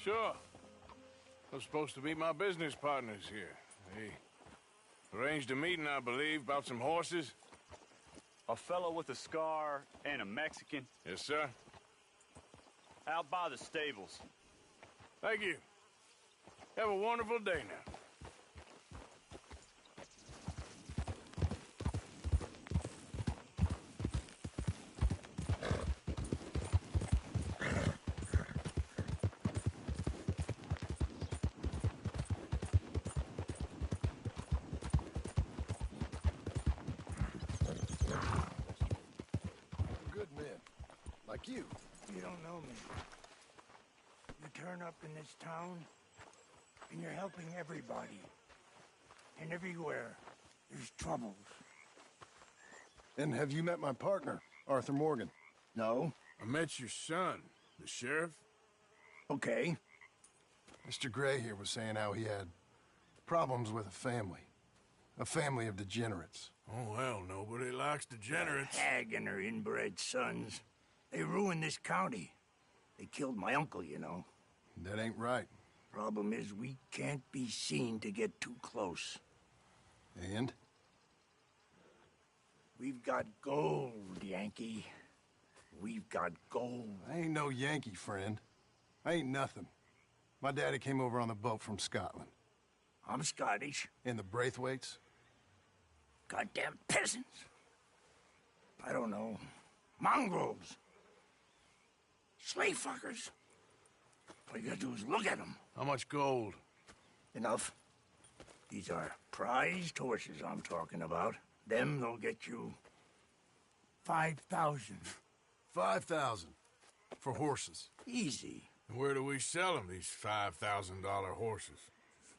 Sure. They're supposed to be my business partners here. They arranged a meeting, I believe, about some horses. A fellow with a scar and a Mexican. Yes, sir. Out by the stables. Thank you. Have a wonderful day now. Good men. Like you. You don't know me. You turn up in this town, and you're helping everybody. And everywhere, there's troubles. And have you met my partner, Arthur Morgan? No. I met your son, the sheriff. Okay. Mr. Gray here was saying how he had problems with a family of degenerates. Oh, well, nobody likes degenerates. Hag and her inbred sons. They ruined this county. They killed my uncle, you know. That ain't right. Problem is, we can't be seen to get too close. And? We've got gold, Yankee. We've got gold. I ain't no Yankee, friend. I ain't nothing. My daddy came over on the boat from Scotland. I'm Scottish. And the Braithwaites? Goddamn peasants. I don't know. Mongrels. Slave fuckers. All you gotta do is look at them. How much gold? Enough. These are prized horses I'm talking about. Them, they'll get you 5,000. 5,000 for horses. Easy. And where do we sell them, these $5,000 horses?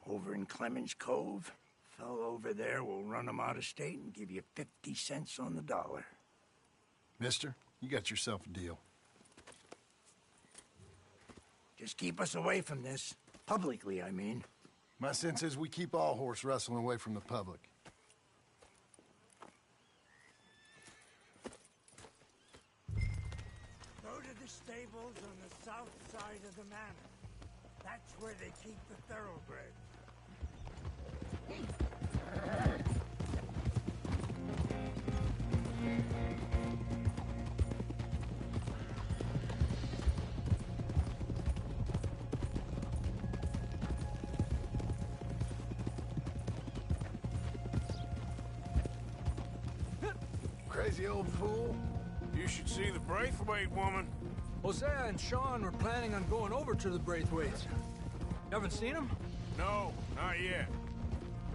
Over in Clemens Cove. Fellow over there will run them out of state and give you 50 cents on the dollar. Mister, you got yourself a deal. Just keep us away from this. Publicly, I mean. My sense is we keep all horse rustling away from the public. Go to the stables on the south side of the manor. That's where they keep the thoroughbreds. Crazy old fool. You should see the Braithwaite woman. Hosea and Sean were planning on going over to the Braithwaites. You haven't seen them? No, not yet.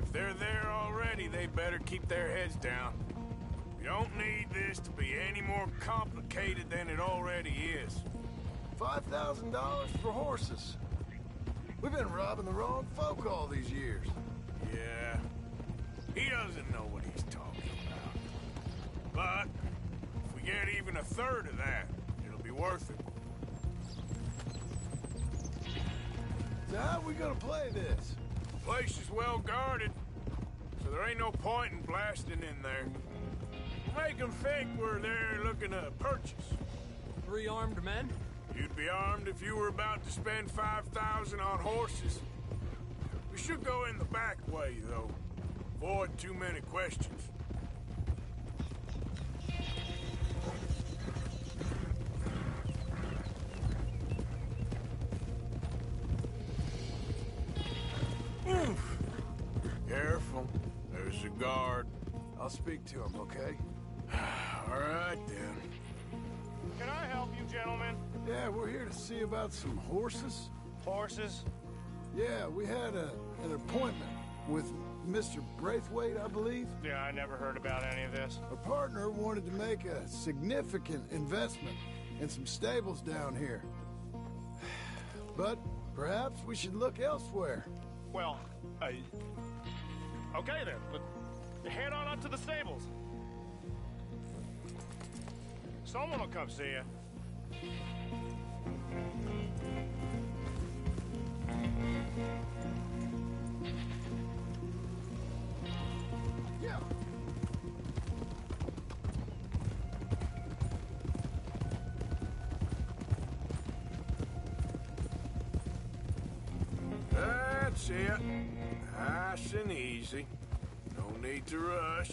If they're there already, they better keep their heads down. We don't need this to be any more complicated than it already is. $5,000 for horses. We've been robbing the wrong folk all these years. Yeah. He doesn't know what he's talking about. But if we get even a third of that, it'll be worth it. So how are we gonna play this? The place is well guarded, so there ain't no point in blasting in there. Make them think we're there looking to purchase. 3 armed men? You'd be armed if you were about to spend 5,000 on horses. We should go in the back way, though. Avoid too many questions. Oof. Careful. There's a guard. I'll speak to him, okay? All right, then. Can I help you, gentlemen? Yeah, we're here to see about some horses. Horses? Yeah, we had an appointment with Mr. Braithwaite, I believe. Yeah, I never heard about any of this. Our partner wanted to make a significant investment in some stables down here. But perhaps we should look elsewhere. Well, okay then. But head on up to the stables. Someone will come see you. Yeah. That's it. Nice and easy. No need to rush.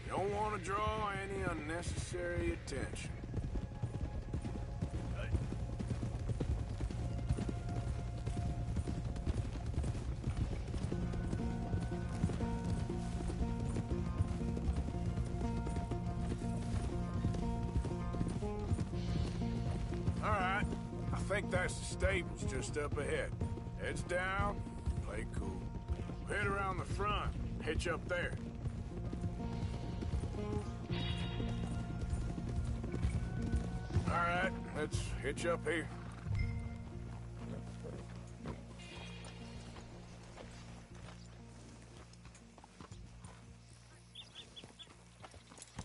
You don't want to draw any unnecessary attention. All right. I think that's the stables just up ahead. Heads down, play cool. Head around the front, hitch up there. All right, let's hitch up here.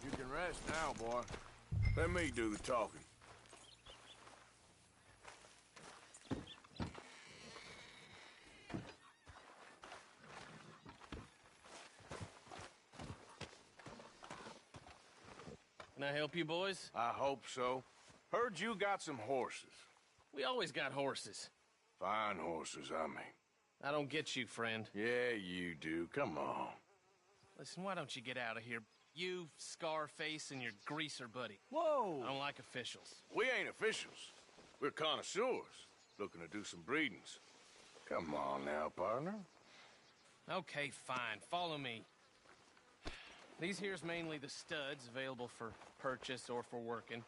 You can rest now, boy. Let me do the talking. Can I help you, boys? I hope so. Heard you got some horses. We always got horses. Fine horses, I mean. I don't get you, friend. Yeah, you do. Come on. Listen, why don't you get out of here? You, Scarface, and your greaser buddy. Whoa! I don't like officials. We ain't officials. We're connoisseurs, looking to do some breedings. Come on now, partner. Okay, fine. Follow me. These here's mainly the studs available for purchase or for working.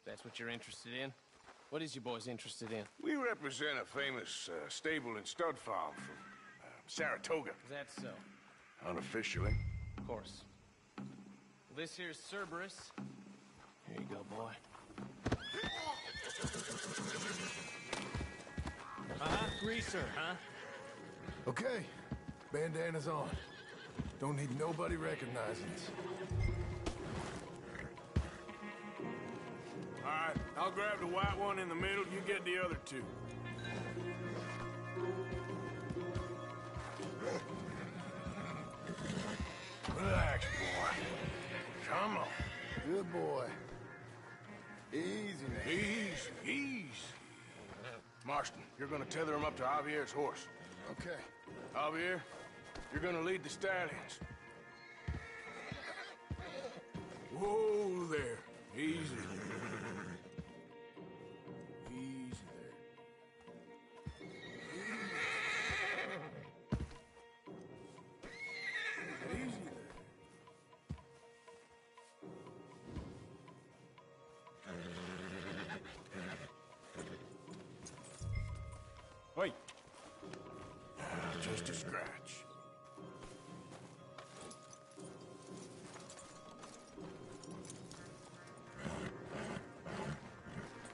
That's what you're interested in. What is you boys interested in? We represent a famous stable and stud farm from Saratoga. Is that so? Unofficially. Of course. Well, this here's Cerberus. Here you go, boy. Greaser, huh? Okay, bandana's on. Don't need nobody recognizing us. All right, I'll grab the white one in the middle. You get the other two. Relax, boy. Come on. Good boy. Easy now. Easy. Marston, you're gonna tether him up to Javier's horse. Okay. Javier, you're gonna lead the stallions. Whoa there. Easy. Easy there. Easy there. Wait. Just a scratch.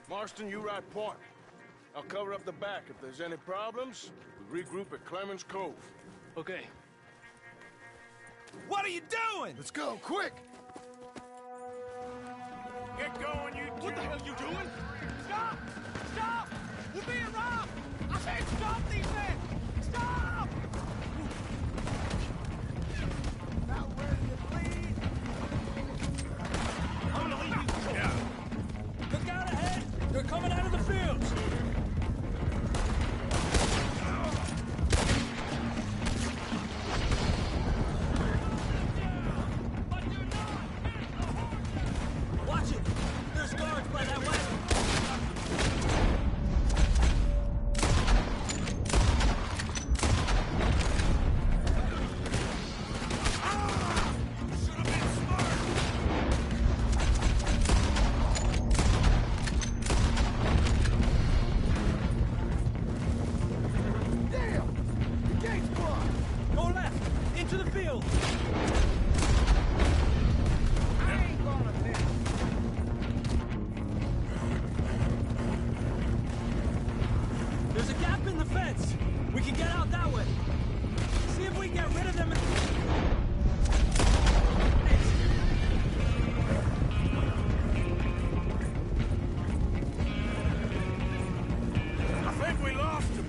Marston, you ride point. I'll cover up the back. If there's any problems, we regroup at Clemens Cove. Okay. What are you doing? Let's go, quick! Get going, you two. What the hell you doing? Stop! Stop! We're being robbed! I said stop these men! Stop! Not ready to bleed? I'm gonna leave you. Yeah. Look out ahead! They're coming out of the fields! Watch it! There's guards by that wagon! Damn! The gate's blocked! Go left! Into the field! I ain't gonna miss. There's a gap in the fence! We can get out that way! See if we can get rid of them. I think we lost him.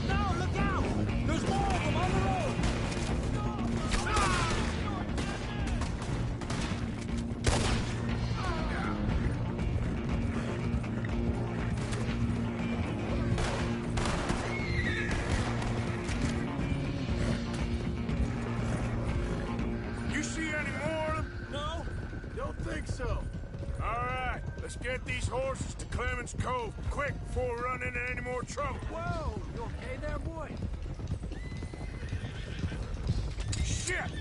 No, look out! There's more of them on the road! You see any more of them? No? Don't think so. All right, let's get these horses to Clemens Cove quick before we run into any more trouble. Whoa! You okay there, boy? Shit!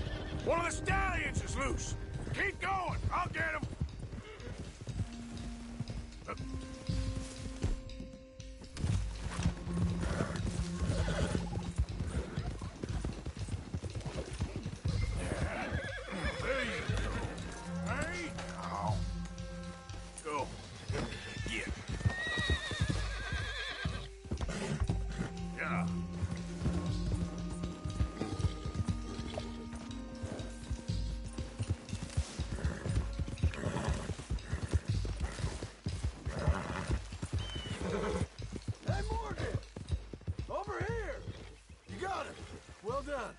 One of the stallions is loose. Keep going. I'll get him. There you go. Hey. Go. Get. Yeah. Hey, Morgan! Over here! You got it. Well done.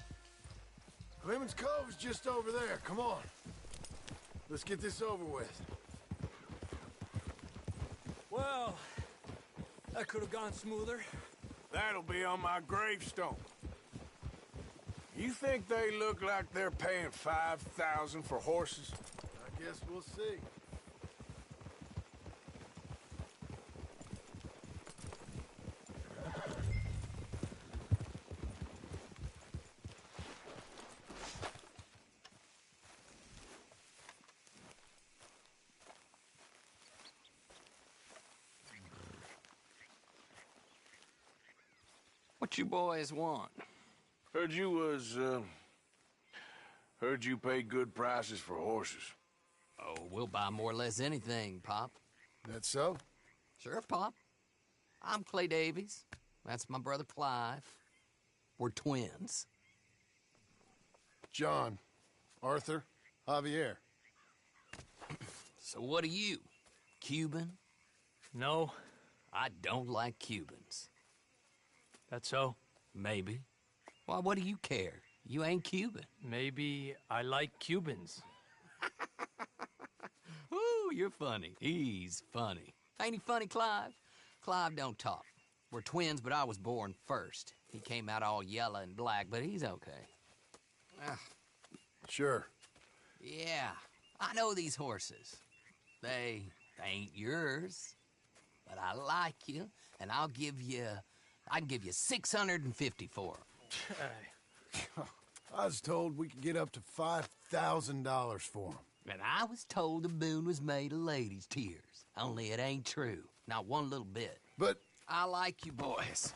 Clemens Cove is just over there. Come on. Let's get this over with. Well, that could have gone smoother. That'll be on my gravestone. You think they look like they're paying $5,000 for horses? I guess we'll see. What you boys want? Heard you pay good prices for horses. Oh, we'll buy more or less anything, Pop. That so? Sure, Pop. I'm Clay Davies. That's my brother Clive. We're twins. John, Arthur, Javier. So what are you? Cuban? No. I don't like Cubans. That so? Maybe. Why, what do you care? You ain't Cuban. Maybe I like Cubans. Ooh, you're funny. He's funny. Ain't he funny, Clive? Clive don't talk. We're twins, but I was born first. He came out all yellow and black, but he's okay. Sure. Yeah, I know these horses. They ain't yours, but I like you, and I can give you 650 for them. I was told we could get up to $5,000 for them. And I was told the moon was made of ladies' tears. Only it ain't true. Not one little bit. But I like you boys,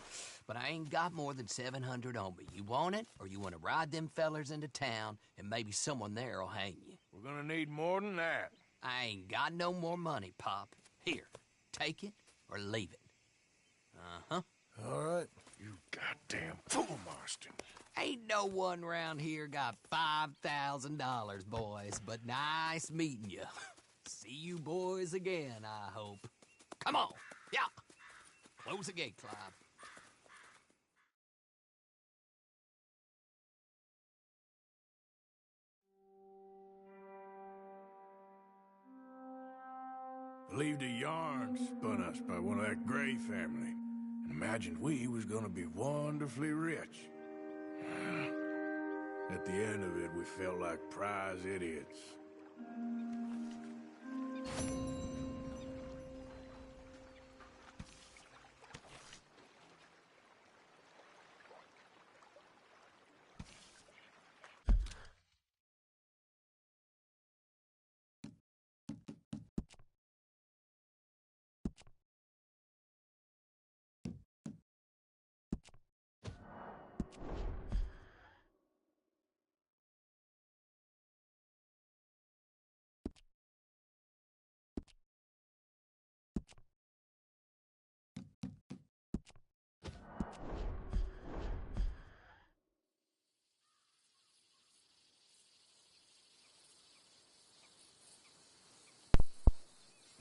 but I ain't got more than 700 on me. You want it, or you want to ride them fellers into town, and maybe someone there'll hang you? We're gonna need more than that. I ain't got no more money, Pop. Here, take it or leave it. Uh-huh. All right. You goddamn fool, Marston. Ain't no one round here got $5,000, boys, but nice meeting you. See you boys again, I hope. Come on. Yeah. Close the gate, Clive. Believed a yarn spun us by one of that Gray family, and imagined we was gonna be wonderfully rich. At the end of it, we felt like prize idiots.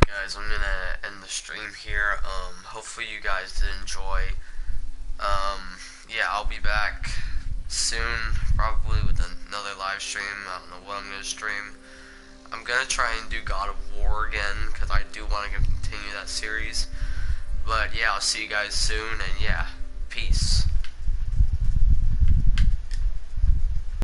Guys, I'm gonna end the stream here. Hopefully you guys did enjoy. Yeah, I'll be back soon, probably with another live stream. I don't know what I'm gonna stream. I'm gonna try and do God of War again, because I do want to continue that series. But yeah, I'll see you guys soon, and yeah, peace.